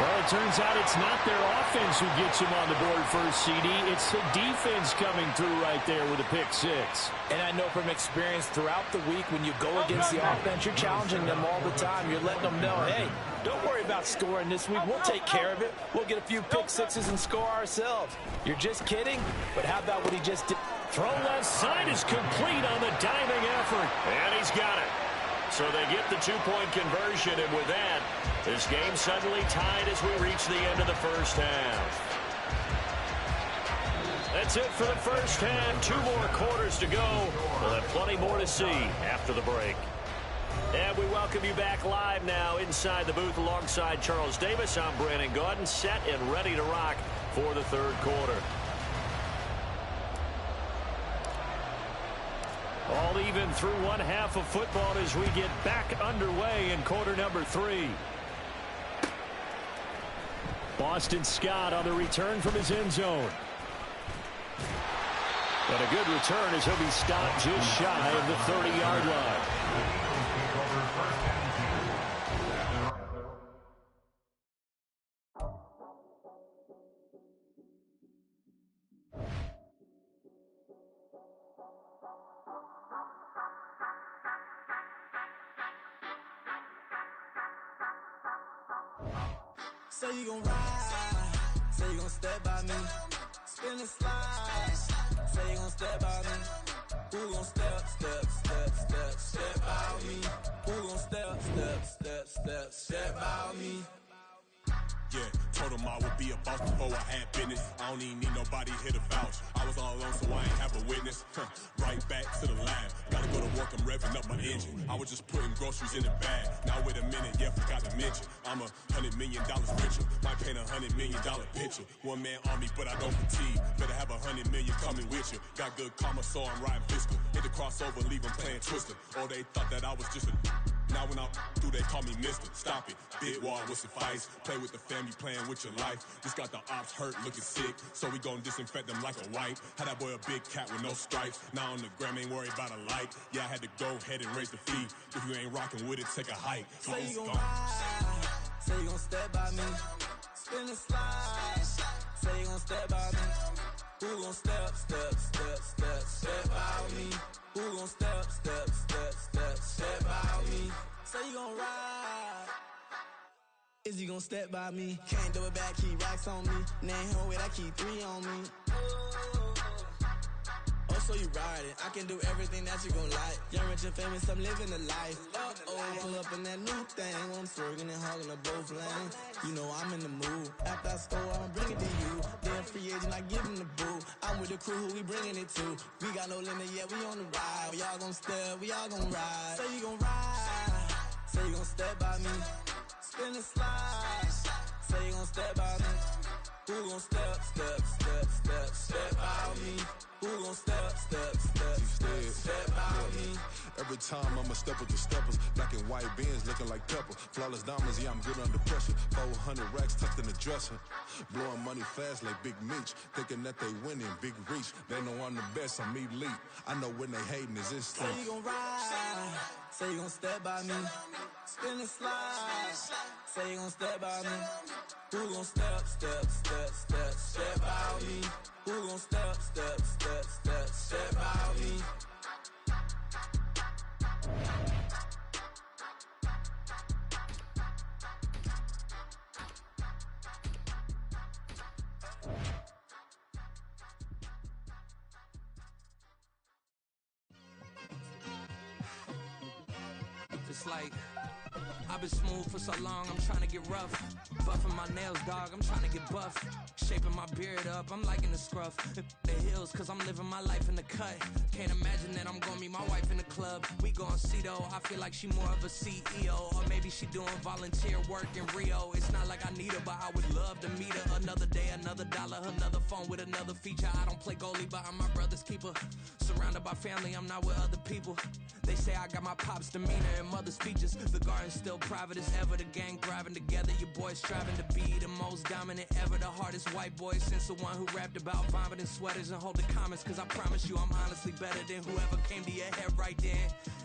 [SPEAKER 8] Well, it turns out it's not their offense who gets them on the board first, CD. It's the defense coming through right there with a pick-6.
[SPEAKER 7] And I know from experience throughout the week, when you go against the offense, you're challenging them all the time. You're letting them know, hey, don't worry about scoring this week. We'll take care of it. We'll get a few pick-6s and score ourselves. You're just kidding? But how about what he just did?
[SPEAKER 5] Throw left side is complete on the diving effort. And he's got it. So they get the two-point conversion, and with that, this game suddenly tied as we reach the end of the first half. That's it for the first half. 2 more quarters to go. We'll have plenty more to see after the break. And we welcome you back live now inside the booth alongside Charles Davis. I'm Brandon Gaudin, set and ready to rock for the third quarter. All even through one half of football as we get back underway in quarter number 3. Boston Scott on the return from his end zone. And a good return as he'll be stopped just shy of the 30-yard line.
[SPEAKER 10] Say you gon' ride, say you gon' step by me, spin and slide, say you gon' step by me, who gon' step by me, who gon' step by me.
[SPEAKER 13] Yeah, told him I would be a boss before I had business. I don't even need nobody here to vouch. I was all alone, so I ain't have a witness. Right back to the lab. Gotta go to work, I'm revving up my engine. I was just putting groceries in the bag. Now wait a minute, yeah, forgot to mention. I'm $100 million richer. Might paint $100 million picture. One man army, but I don't fatigue. Better have 100 million coming with you. Got good karma, so I'm riding fiscal. Hit the crossover, leave them playing Twister. Or they thought that I was just a... Now when I do, they call me Mister. Stop it. Big wall with suffice. Play with the family, playing with your life. Just got the ops hurt, looking sick. So we gon' disinfect them like a wipe. Had that boy a big cat with no stripes. Now on the gram, ain't worried about a like. Yeah, I had to go ahead and raise the fee. If you ain't rocking with it, take a hike.
[SPEAKER 10] Say you gon' ride, say you gon' step by me, spin and slide, say you gon' step by me, who gon' step by me, who gon' step by me, say you gon' ride, is you gon' step by me, can't do it back, keep racks on me, name him with I keep 3 on me. Oh, so you ride it. I can do everything that you gon' like. Young, rich, and famous, I'm living the life. Pull up in that new thing. When I'm swerving and hogging up both lanes. You know I'm in the mood. After I score, I'ma bring it to you. They're a free agent, I give him the boo. I'm with the crew, who we bringing it to. We got no limit, yeah, we on the ride. We all gon' step, we all gon' ride. Say you gon' ride. Say you gon' step by me. Spin and slide. Say you gon' step by me. Who gon' step by me? Who gon' step by me?
[SPEAKER 4] Every time I'm a step with the steppers. Black and white beans looking like pepper. Flawless diamonds, yeah, I'm good under pressure. 400 racks tucked in the dresser. Blowing money fast like Big Meech. Thinking that they winning, big reach. They know I'm the best, I'm elite. I know when they hating is instinct.
[SPEAKER 10] Say you gon' ride, say you gon' step by me. Spin and slide, say you gon' step by me. Who gon' step by me? Who gon' step by me?
[SPEAKER 15] Just like
[SPEAKER 10] I've been smooth for so long, I'm trying to get rough. Buffing my nails, dog, I'm trying to get buff. Shaping my beard up, I'm liking the scruff. The hills, cause I'm living my life in the cut. Can't imagine that I'm gonna meet my wife in the club. We gon' see though, I feel like she more of a CEO. Or maybe she doing volunteer work in Rio. It's not like I need her, but I would love to meet her. Another day, another dollar, another phone with another feature. I don't play goalie, but I'm my brother's keeper. Surrounded by family, I'm not with other people. They say I got my pop's demeanor and mother's features. The garden's still private as ever. The gang thriving together. Your boys striving to be the most dominant ever. The hardest white boy since the one who rapped about vomiting sweaters and holding comments. Cause I promise you I'm honestly better than whoever came to your head right then.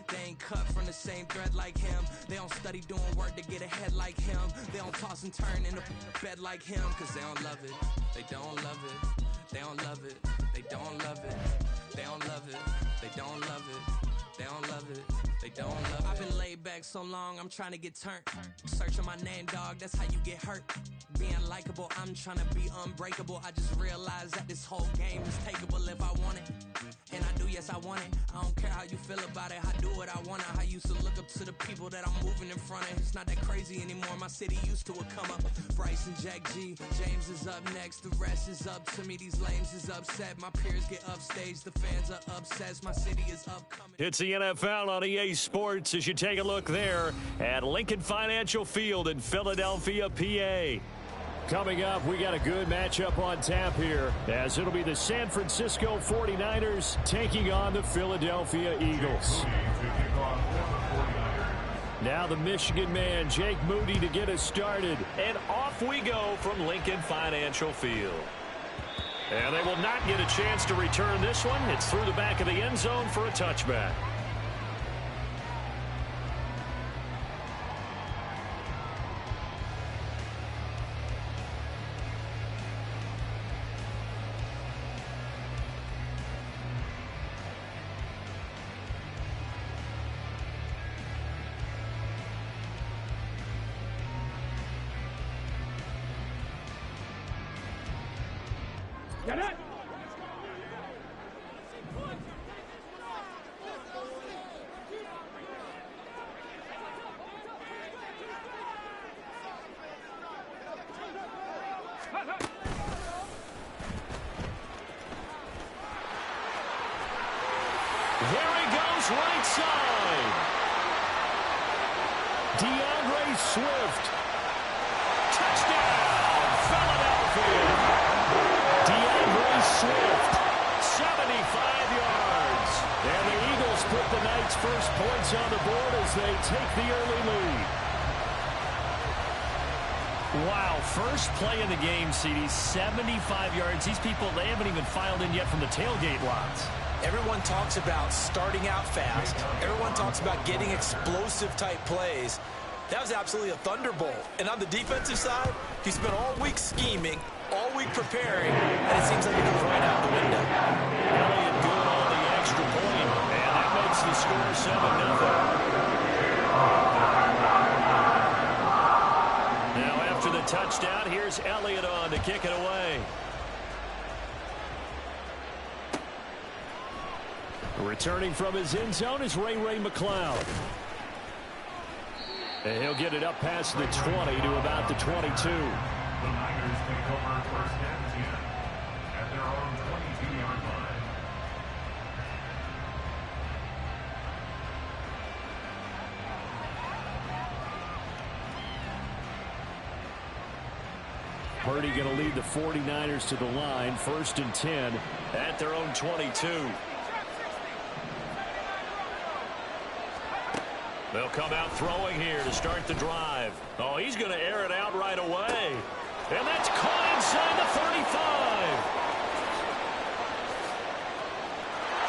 [SPEAKER 10] They ain't cut from the same thread like him. They don't study doing work to get ahead like him. They don't toss and turn in the bed like him. Cause they don't love it. They don't love it. They don't love it. They don't love it. They don't love it. They don't love it. They don't love it. They don't love it. I've been laid back so long, I'm trying to get turned. Searching my name, dog, that's how you get hurt. Being likable, I'm trying to be unbreakable. I just realized that this whole game is takeable if I want it. And I do, yes, I want it. I don't care how you feel about it. I do what I want. I used to look up to the people that I'm moving in front of. It's not that crazy anymore. My city used to it come up. Bryce and Jack G. James is up next. The rest is up to me. These lames is upset. My peers get upstage. The fans are obsessed. My city is upcoming.
[SPEAKER 5] It's the NFL on EA Sports as you take a look there at Lincoln Financial Field in Philadelphia, PA. Coming up, we got a good matchup on tap here, as it'll be the San Francisco 49ers taking on the Philadelphia Eagles. Now the Michigan man, Jake Moody, to get us started.
[SPEAKER 8] And off we go from Lincoln Financial Field. And they will not get a chance to return this one. It's through the back of the end zone for a touchback.
[SPEAKER 9] Get it!
[SPEAKER 8] There he goes, right side. DeAndre Swift. Touchdown, Philadelphia. DeAndre Swift, 75 yards. And the Eagles put the night's first points on the board as they take the early lead. Wow, first play in the game, CD, 75 yards. These people, they haven't even filed in yet from the tailgate lots.
[SPEAKER 7] Everyone talks about starting out fast. Everyone talks about getting explosive type plays. That was absolutely a thunderbolt. And on the defensive side, he spent all week scheming, all week preparing, and it seems like it goes right out the window.
[SPEAKER 8] Elliott good on the extra point, and that makes the score 7-0. Now after the touchdown, here's Elliott on to kick it away. Returning from his end zone is Ray McCloud. And he'll get it up past the 20 to about the 22.
[SPEAKER 6] The Niners take over first and 10 at their own 22-yard line.
[SPEAKER 5] Purdy going to lead the 49ers to the line, 1st and 10
[SPEAKER 8] at their own 22. They'll come out throwing here to start the drive. Oh, he's going to air it out right away. And that's caught inside the 35.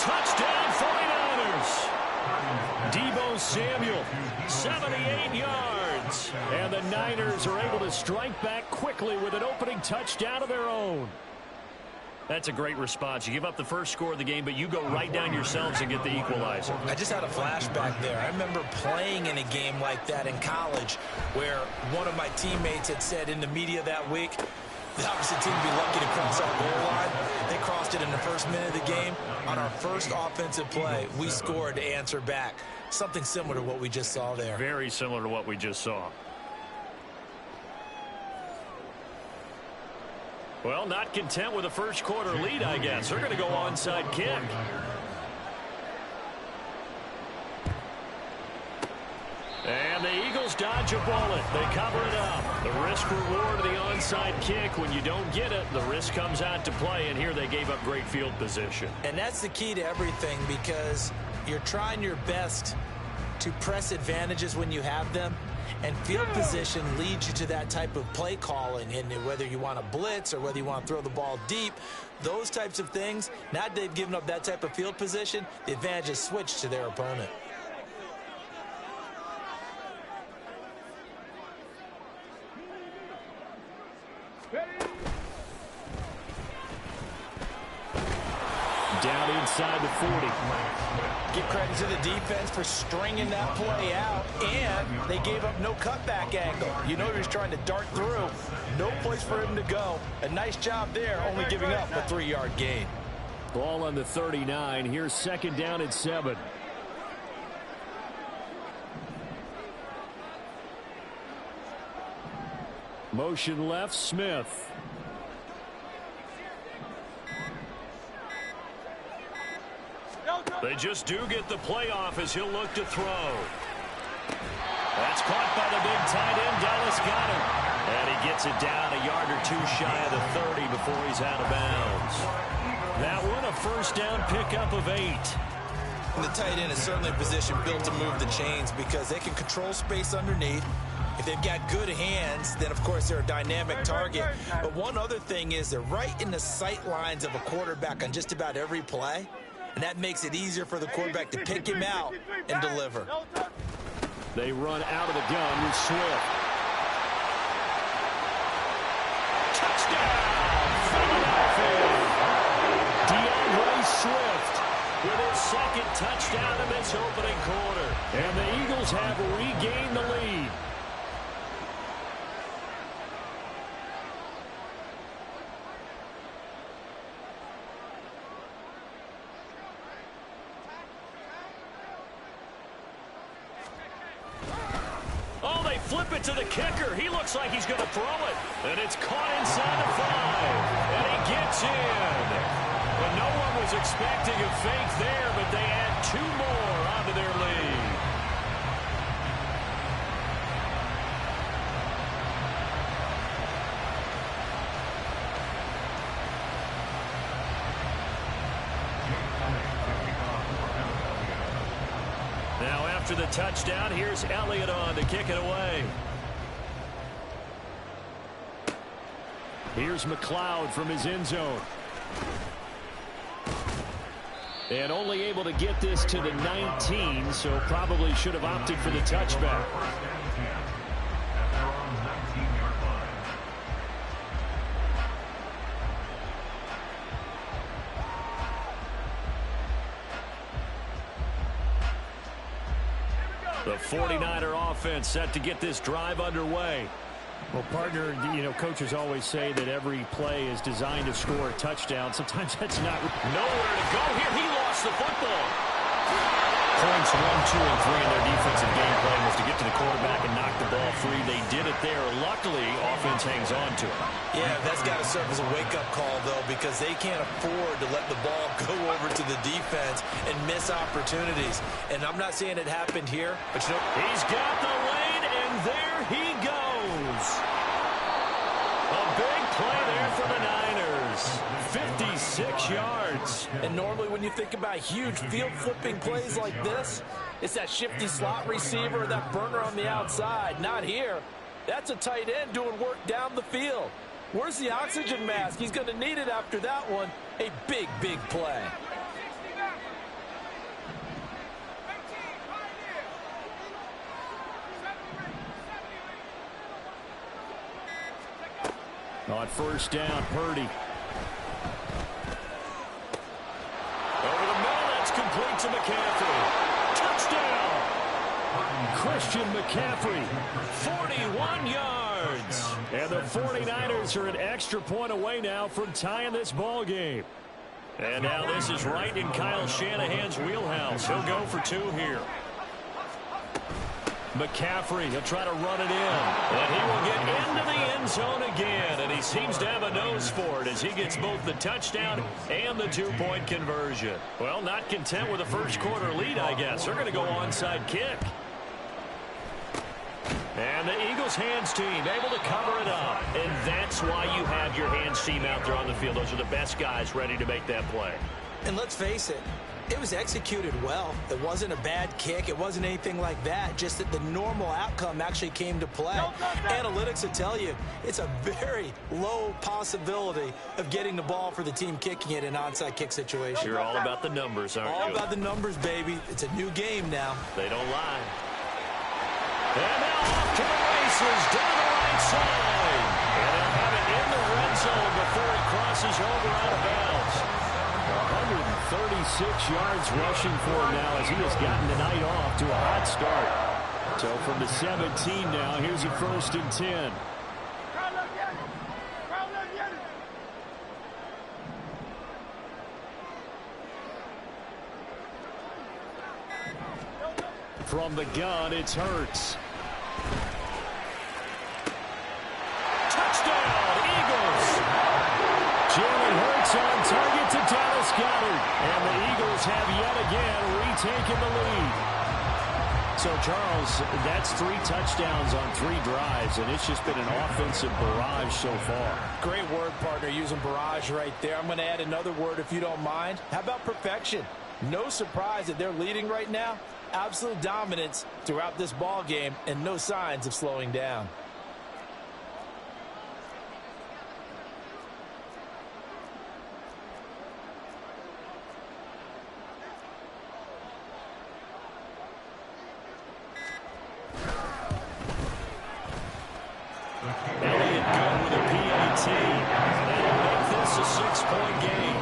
[SPEAKER 8] Touchdown 49ers. Deebo Samuel, 78 yards. And the Niners are able to strike back quickly with an opening touchdown of their own. That's a great response. You give up the first score of the game, but you go right down yourselves and get the equalizer.
[SPEAKER 7] I just had a flashback there. I remember playing in a game like that in college where one of my teammates had said in the media that week, The opposite team would be lucky to cross our goal line. They crossed it in the first minute of the game. On our first offensive play, we scored to answer back. Something similar to what we just saw there.
[SPEAKER 5] Very similar to what we just saw. Well, not content with a first quarter lead, I guess. They're going to go onside kick. And the Eagles dodge a bullet. They cover it up. The risk-reward of the onside kick. When you don't get it, the risk comes out to play, and here they gave up great field position.
[SPEAKER 7] And that's the key to everything, because you're trying your best to press advantages when you have them, and field position leads you to that type of play calling. And whether you want to blitz or whether you want to throw the ball deep, those types of things, now that they've given up that type of field position, the advantage is switched to their opponent.
[SPEAKER 5] Down inside the 40.
[SPEAKER 7] Give credit to the defense for stringing that play out, and they gave up no cutback angle. You know he was trying to dart through. No place for him to go. A nice job there, only giving up a 3-yard gain.
[SPEAKER 5] Ball on the 39. Here's second down at 7. Motion left, Smith. They just do get the playoff as he'll look to throw. That's caught by the big tight end, Dallas Goedert. And he gets it down a yard or two shy of the 30 before he's out of bounds. That one a first down pickup of 8.
[SPEAKER 7] And the tight end is certainly a position built to move the chains because they can control space underneath. If they've got good hands, then of course they're a dynamic target. But one other thing is they're right in the sight lines of a quarterback on just about every play. And that makes it easier for the quarterback to pick him out and deliver.
[SPEAKER 5] They run out of the gun with Swift. Touchdown! Philadelphia! DeAndre Swift with his second touchdown in this opening quarter. And the Eagles have regained the lead. Flip it to the kicker. He looks like he's going to throw it. And it's caught inside the 5. And he gets in. And no one was expecting a fake there, but they add 2 more onto their lead. Now after the touchdown, here's Elliott on to kick it away. Here's McLeod from his end zone. And only able to get this to the 19, so probably should have opted for the touchback. The 49er offense set to get this drive underway. Well, partner, you know, coaches always say that every play is designed to score a touchdown. Sometimes that's not. Nowhere to go here. He lost the football. Points 1, 2, and 3 in their defensive game plan was to get to the quarterback and knock the ball free. They did it there. Luckily, offense hangs on to it.
[SPEAKER 7] Yeah, that's got to serve as a wake-up call, though, because they can't afford to let the ball go over to the defense and miss opportunities. And I'm not saying it happened here, but you know.
[SPEAKER 5] He's got the lane, and there he goes. A big play there for the Niners. 56 yards.
[SPEAKER 7] And normally when you think about huge field flipping plays like this, it's that shifty slot receiver or that burner on the outside. Not here. That's a tight end doing work down the field. Where's the oxygen mask? He's going to need it after that one. A big, big play.
[SPEAKER 5] On first down, Purdy. Over the middle, that's complete to McCaffrey. Touchdown! Christian McCaffrey, 41 yards. yards. And the 49ers are an extra point away now from tying this ball game. And now this is right in Kyle Shanahan's wheelhouse. He'll go for 2 here. McCaffrey, he'll try to run it in. And he will get into the end zone again. And he seems to have a nose for it as he gets both the touchdown and the 2-point conversion. Well, not content with a first quarter lead, I guess. They're going to go onside kick. And the Eagles hands team able to cover it up. And that's why you have your hands team out there on the field. Those are the best guys ready to make that play.
[SPEAKER 7] And let's face it, it was executed well. It wasn't a bad kick. It wasn't anything like that. Just that the normal outcome actually came to play. Analytics will tell you it's a very low possibility of getting the ball for the team kicking it in an onside kick situation.
[SPEAKER 5] You're all about the numbers, aren't you?
[SPEAKER 7] All about the numbers, baby. It's a new game now.
[SPEAKER 5] They don't lie. And now off to the races down the right side. And they'll have it in the red zone before he crosses over out of bounds. 136 yards rushing for him now as he has gotten the night off to a hot start. So from the 17 now, here's a 1st and 10. From the gun, it's Hurts. Touchdown, Eagles! Jalen Hurts on target to Dallas Goedert. And the Eagles have yet again retaken the lead. So, Charles, that's 3 touchdowns on 3 drives, and it's just been an offensive barrage so far.
[SPEAKER 7] Great word, partner, using barrage right there. I'm going to add another word if you don't mind. How about perfection? No surprise that they're leading right now. Absolute dominance throughout this ball game and no signs of slowing down.
[SPEAKER 5] Elliott good with a PAT. That'll make this a 6-point game.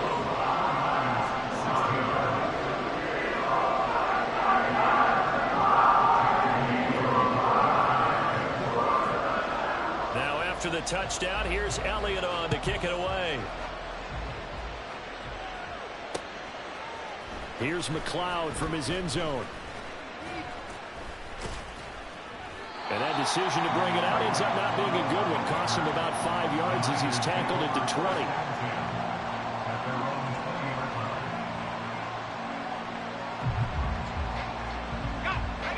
[SPEAKER 5] Now after the touchdown, here's Elliott on to kick it away. Here's McLeod from his end zone. And that decision to bring it out ends up not being a good one. Cost him about 5 yards as he's tackled at the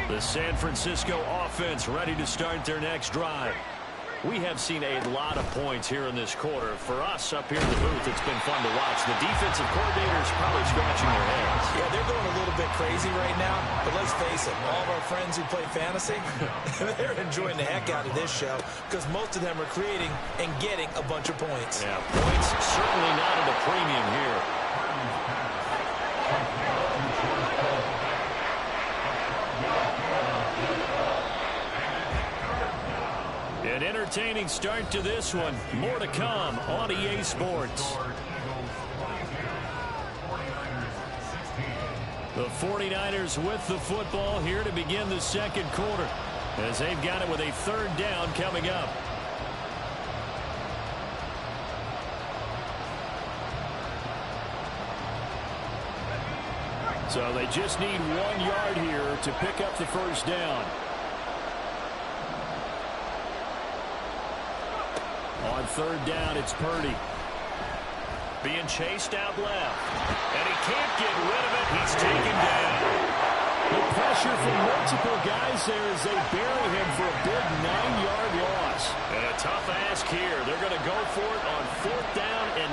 [SPEAKER 5] 20. The San Francisco offense ready to start their next drive. We have seen a lot of points here in this quarter. For us up here in the booth, it's been fun to watch. The defensive coordinators probably scratching their heads.
[SPEAKER 7] Yeah, they're going a little bit crazy right now. But let's face it, all of our friends who play fantasy, they're enjoying the heck out of this show because most of them are creating and getting a bunch of points.
[SPEAKER 5] Yeah, points certainly not at a premium here. An entertaining start to this one. More to come on EA Sports. The 49ers with the football here to begin the second quarter as they've got it with a 3rd down coming up. So they just need 1 yard here to pick up the 1st down. On 3rd down, it's Purdy. Being chased out left. And he can't get rid of it. He's taken down. The pressure from multiple guys there as they bury him for a big 9-yard loss. And a tough ask here. They're going to go for it on 4th down and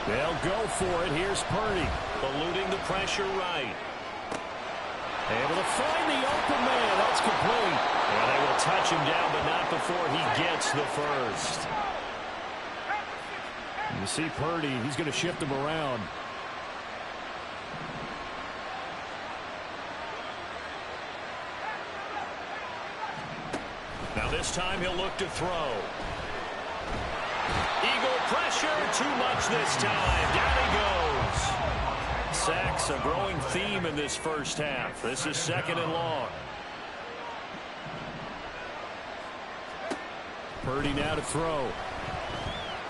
[SPEAKER 5] 9. They'll go for it. Here's Purdy. Eluding the pressure right. Able to find the open man. That's complete. And they will touch him down, but not before he gets the 1st. You see Purdy, he's going to shift him around. Now this time he'll look to throw. Eagle pressure, too much this time. Down he goes. Sacks, a growing theme in this first half. This is 2nd and long. Purdy now to throw.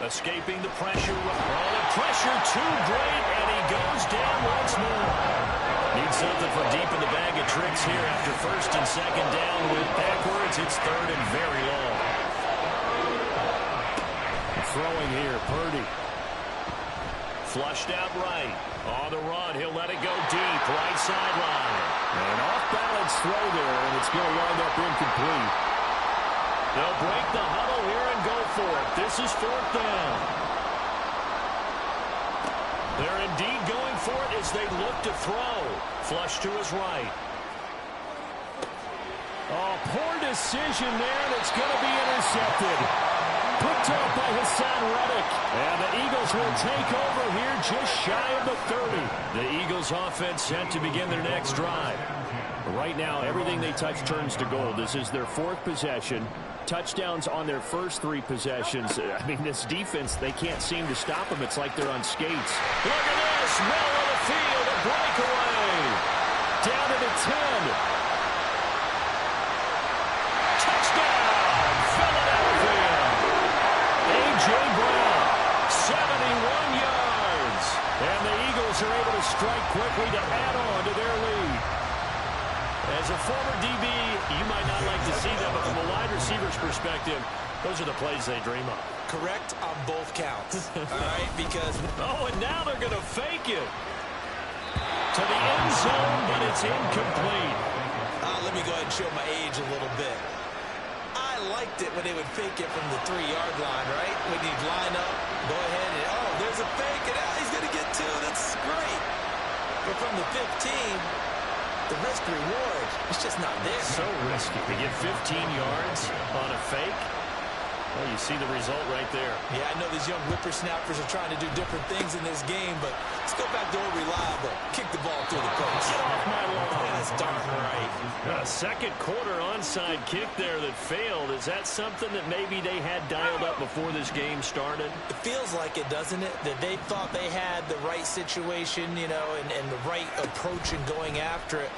[SPEAKER 8] Escaping the pressure. Oh, the pressure too great, and he goes down once more. Needs something from deep in the bag of tricks here after first and second down. With backwards, it's third and very long.
[SPEAKER 5] Throwing here, Purdy.
[SPEAKER 8] Flushed out right. On the run, he'll let it go deep. Right sideline.
[SPEAKER 5] An off-balance throw there, and it's going to wind up incomplete.
[SPEAKER 8] They'll break the huddle here and go for it. This is fourth down. They're indeed going for it as they look to throw. Flush to his right.
[SPEAKER 5] Oh, poor decision there, and it's going to be intercepted. Picked off by Hassan Reddick. And the Eagles will take over here just shy of the 30.
[SPEAKER 8] The Eagles offense set to begin their next drive.
[SPEAKER 5] Right now, everything they touch turns to gold. This is their fourth possession. Touchdowns on their first three possessions. I mean, this defense, they can't seem to stop them. It's like they're on skates.
[SPEAKER 8] Look at this. Middle of the field. A breakaway. Down to the 10. Touchdown. Philadelphia. A.J. Brown. 71 yards.
[SPEAKER 5] And the Eagles are able to strike quickly to add on to their lead.
[SPEAKER 8] As a former DB, you might not like to see that, but from a wide receiver's perspective, those are the plays they dream of.
[SPEAKER 7] Correct on both counts. All right, because...
[SPEAKER 8] Oh, and now they're going to fake it. To the end zone, but it's incomplete.
[SPEAKER 7] Let me go ahead and show my age a little bit. I liked it when they would fake it from the 3-yard line, right? When you'd line up, go ahead and, oh, there's a fake, and he's going to get 2. That's great. But from the 15... the risk-reward, it's just not there.
[SPEAKER 8] So risky to get 15 yards on a fake. Well, you see the result right there.
[SPEAKER 7] Yeah, I know these young whippersnappers are trying to do different things in this game, but let's go back to old reliable. Kick the ball through the post.
[SPEAKER 8] Get off my lawn.
[SPEAKER 7] That's darn right.
[SPEAKER 8] A second quarter onside kick there that failed. Is that something that maybe they had dialed up before this game started?
[SPEAKER 7] It feels like it, doesn't it? That they thought they had the right situation, you know, and the right approach in going after it.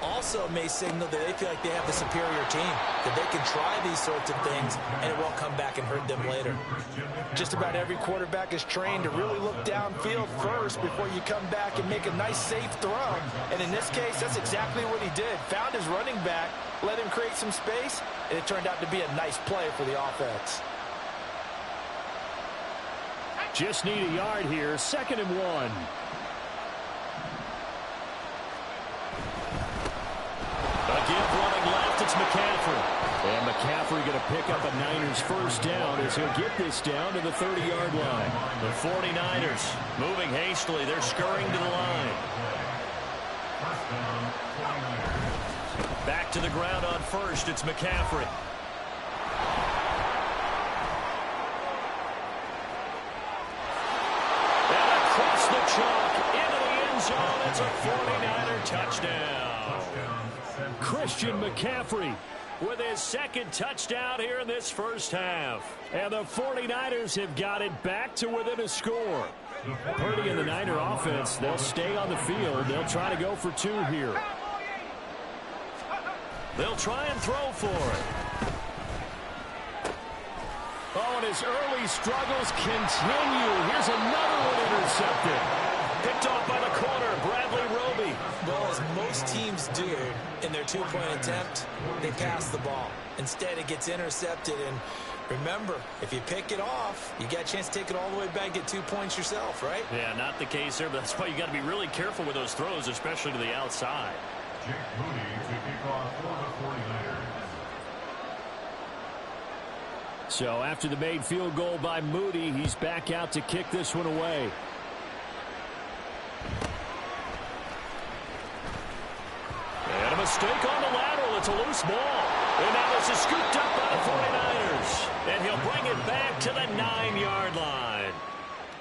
[SPEAKER 7] Also may signal that they feel like they have the superior team, that they can try these sorts of things, and it won't come back and hurt them later. Just about every quarterback is trained to really look downfield first before you come back and make a nice, safe throw. And in this case, that's exactly what he did. Found his running back, let him create some space, and it turned out to be a nice play for the offense.
[SPEAKER 5] Just need a yard here, 2nd and 1.
[SPEAKER 8] Again, running left, it's McCaffrey.
[SPEAKER 5] And McCaffrey going to pick up a Niners first down as he'll get this down to the 30-yard line.
[SPEAKER 8] The 49ers moving hastily. They're scurrying to the line. Back to the ground on first. It's McCaffrey. And across the chalk into the end zone. It's a 49er touchdown.
[SPEAKER 5] Christian McCaffrey
[SPEAKER 8] with his second touchdown here in this first half.
[SPEAKER 5] And the 49ers have got it back to within a score. Purdy and the Niner offense, they'll stay on the field. They'll try to go for 2 here.
[SPEAKER 8] They'll try and throw for it.
[SPEAKER 5] Oh, and his early struggles continue. Here's another one intercepted.
[SPEAKER 8] Picked off by the corner, Bradley Roby.
[SPEAKER 7] Well, as most teams do in their 2-point attempt, they pass the ball. Instead, it gets intercepted. And remember, if you pick it off, you got a chance to take it all the way back, get 2 points yourself, right?
[SPEAKER 8] Yeah, not the case here, but that's why you got to be really careful with those throws, especially to the outside.
[SPEAKER 6] Jake Moody to kick off for the 49ers.
[SPEAKER 5] So after the made field goal by Moody, he's back out to kick this one away.
[SPEAKER 8] And a mistake on the lateral. It's a loose ball. And now this is scooped up by the 49ers. And he'll bring it back to the 9-yard line.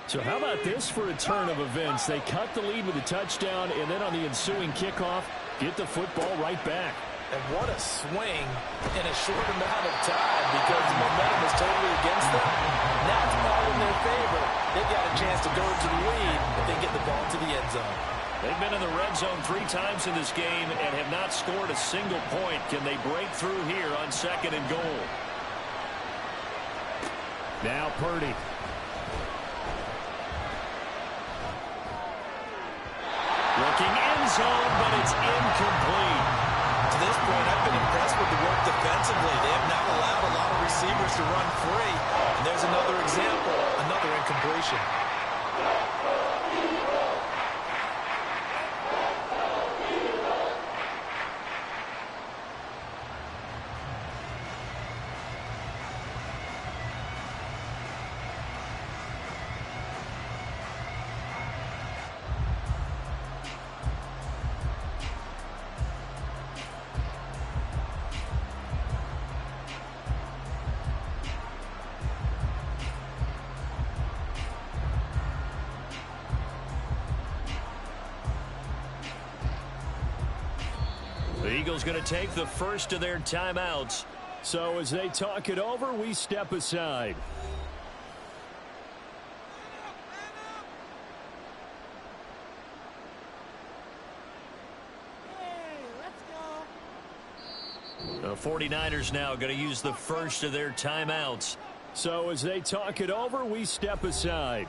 [SPEAKER 5] So how about this for a turn of events? They cut the lead with a touchdown, and then on the ensuing kickoff, get the football right back.
[SPEAKER 7] And what a swing in a short amount of time, because the momentum is totally against them. Now it's all in their favor. They've got a chance to go into the lead if they get the ball to the end zone.
[SPEAKER 8] They've been in the red zone 3 times in this game and have not scored a single point. Can they break through here on 2nd and goal?
[SPEAKER 5] Now Purdy. Looking end zone, but it's incomplete.
[SPEAKER 7] To this point, I've been impressed with the work defensively. They have not allowed a lot of receivers to run free. And there's another example, another incompletion.
[SPEAKER 5] The Eagles going to take the first of their timeouts. So as they talk it over, we step aside. The 49ers now going to use the first of their timeouts. So as they talk it over, we step aside.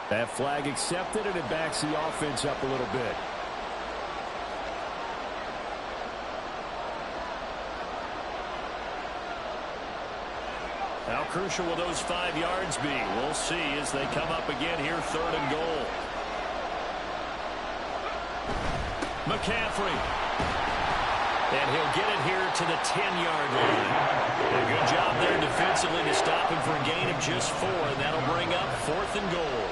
[SPEAKER 5] That flag accepted, and it backs the offense up a little bit. How crucial will those 5 yards be? We'll see as they come up again here, 3rd and goal. McCaffrey. And he'll get it here to the 10-yard line. A good job there defensively to stop him for a gain of just 4, and that'll bring up 4th and goal.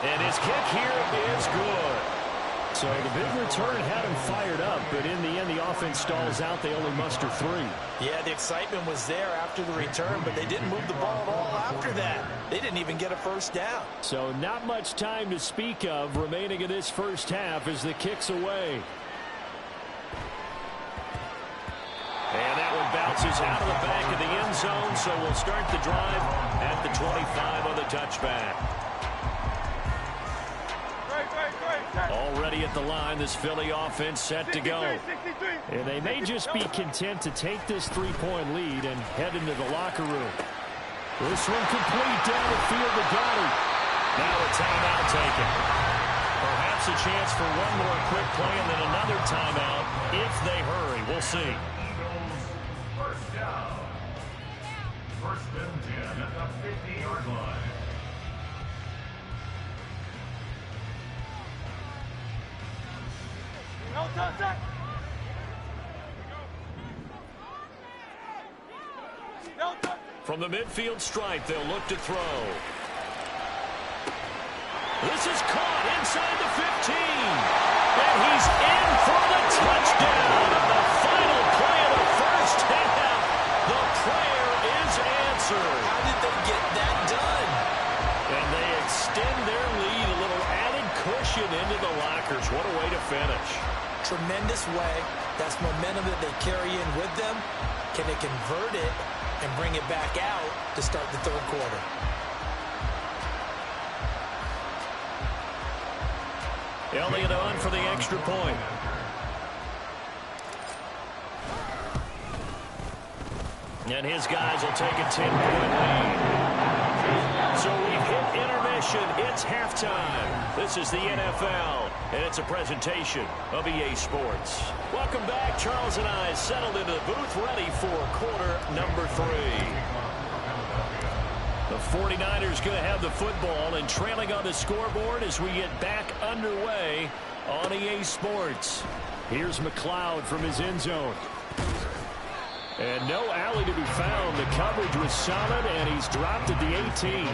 [SPEAKER 5] And his kick here is good. So the big return had him fired up, but in the end, the offense stalls out. They only muster 3.
[SPEAKER 7] Yeah, the excitement was there after the return, but they didn't move the ball at all after that. They didn't even get a first down.
[SPEAKER 5] So not much time to speak of remaining in this first half as the kick's away. And that one bounces out of the back of the end zone, so we'll start the drive at the 25 on the touchback. Already at the line, this Philly offense set to go. And they may just be content to take this 3-point lead and head into the locker room. This one complete down the field to Gotti. Now a timeout taken. Perhaps a chance for one more quick play and then another timeout if they hurry. We'll see.
[SPEAKER 6] First down. 1st and 10 at the 50-yard line.
[SPEAKER 5] From the midfield stripe, they'll look to throw. This is caught inside the 15. And he's in for the touchdown. The final play of the first half. The prayer is answered.
[SPEAKER 7] How did they get that done?
[SPEAKER 5] And they extend their lead, a little added cushion into the lockers. What a way to finish.
[SPEAKER 7] Tremendous way. That's momentum that they carry in with them. Can they convert it and bring it back out to start the 3rd quarter?
[SPEAKER 5] Elliott on for the extra point. And his guys will take a 10-point lead. So we've hit intermission. It's halftime. This is the NFL, and it's a presentation of EA Sports. Welcome back. Charles and I settled into the booth, ready for quarter number 3. The 49ers going to have the football and trailing on the scoreboard as we get back underway on EA Sports. Here's McLeod from his end zone. And no alley to be found. The coverage was solid, and he's dropped at the 18.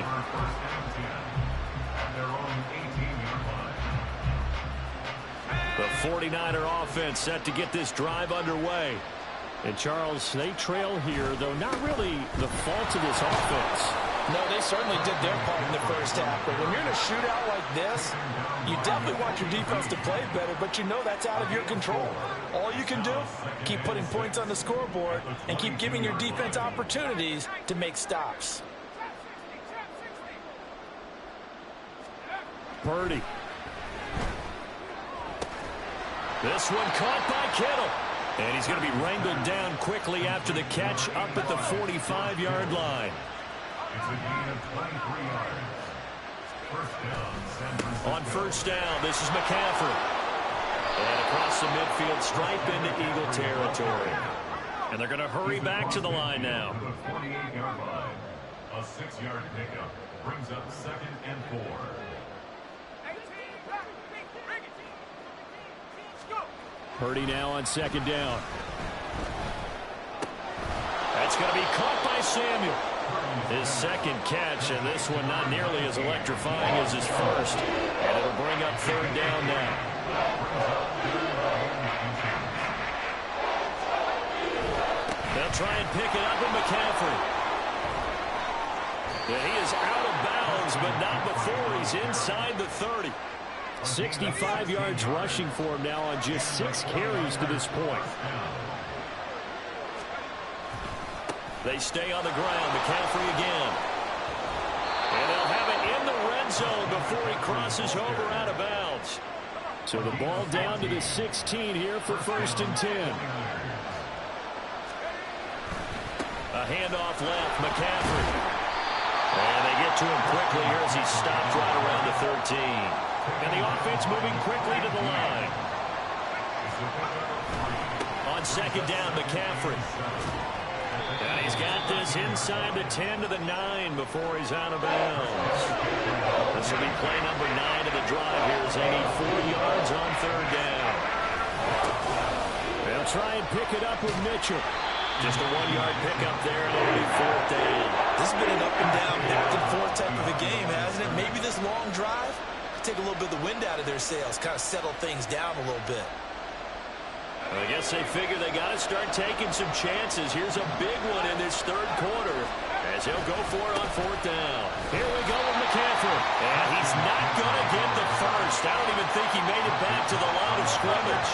[SPEAKER 5] The 49er offense set to get this drive underway. And, Charles, they trail here, though not really the fault of this offense.
[SPEAKER 7] No, they certainly did their part in the first half. But when you're in a shootout like this, you definitely want your defense to play better, but you know that's out of your control. All you can do, keep putting points on the scoreboard and keep giving your defense opportunities to make stops.
[SPEAKER 5] Purdy. This one caught by Kittle. And he's going to be wrangled down quickly after the catch up at the 45-yard line.
[SPEAKER 6] It's a gain of 23 yards. First down, San Francisco.
[SPEAKER 5] On first down, this is McCaffrey. And across the midfield stripe into Eagle territory. And they're going to hurry back to the line now.
[SPEAKER 6] To the 48-yard line. A 6-yard pickup brings up 2nd and 4.
[SPEAKER 5] Purdy now on 2nd down. That's going to be caught by Samuel. His 2nd catch, and this one not nearly as electrifying as his first. And it'll bring up 3rd down now. They'll try and pick it up with McCaffrey. And he is out of bounds, but not before he's inside the 30. 65 yards rushing for him now on just 6 carries to this point. They stay on the ground. McCaffrey again. And they'll have it in the red end zone before he crosses over out of bounds. So the ball down to the 16 here for 1st and 10. A handoff left, McCaffrey. And they get to him quickly here as he stopped right around the 13. And the offense moving quickly to the line. On 2nd down, McCaffrey. And he's got this inside the 10 to the 9 before he's out of bounds. This will be play number 9 of the drive here as they need 4 yards on 3rd down. They'll try and pick it up with Mitchell. Just a 1-yard pickup there, and it'll be 4th down.
[SPEAKER 7] This has been an up-and-down, back-and-forth type of a game, hasn't it? Maybe this long drive take a little bit of the wind out of their sails, kind of settle things down a little bit.
[SPEAKER 5] I guess they figure they got to start taking some chances. Here's a big one in this 3rd quarter as he'll go for it on 4th down. Here we go with McCaffrey. And he's not going to get the first. I don't even think he made it back to the line of scrimmage.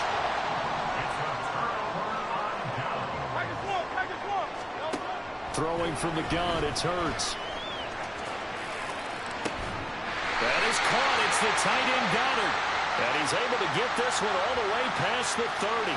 [SPEAKER 5] Throwing from the gun, it's Hurts. That is caught. It's the tight end Goddard. And he's able to get this one all the way past the 30.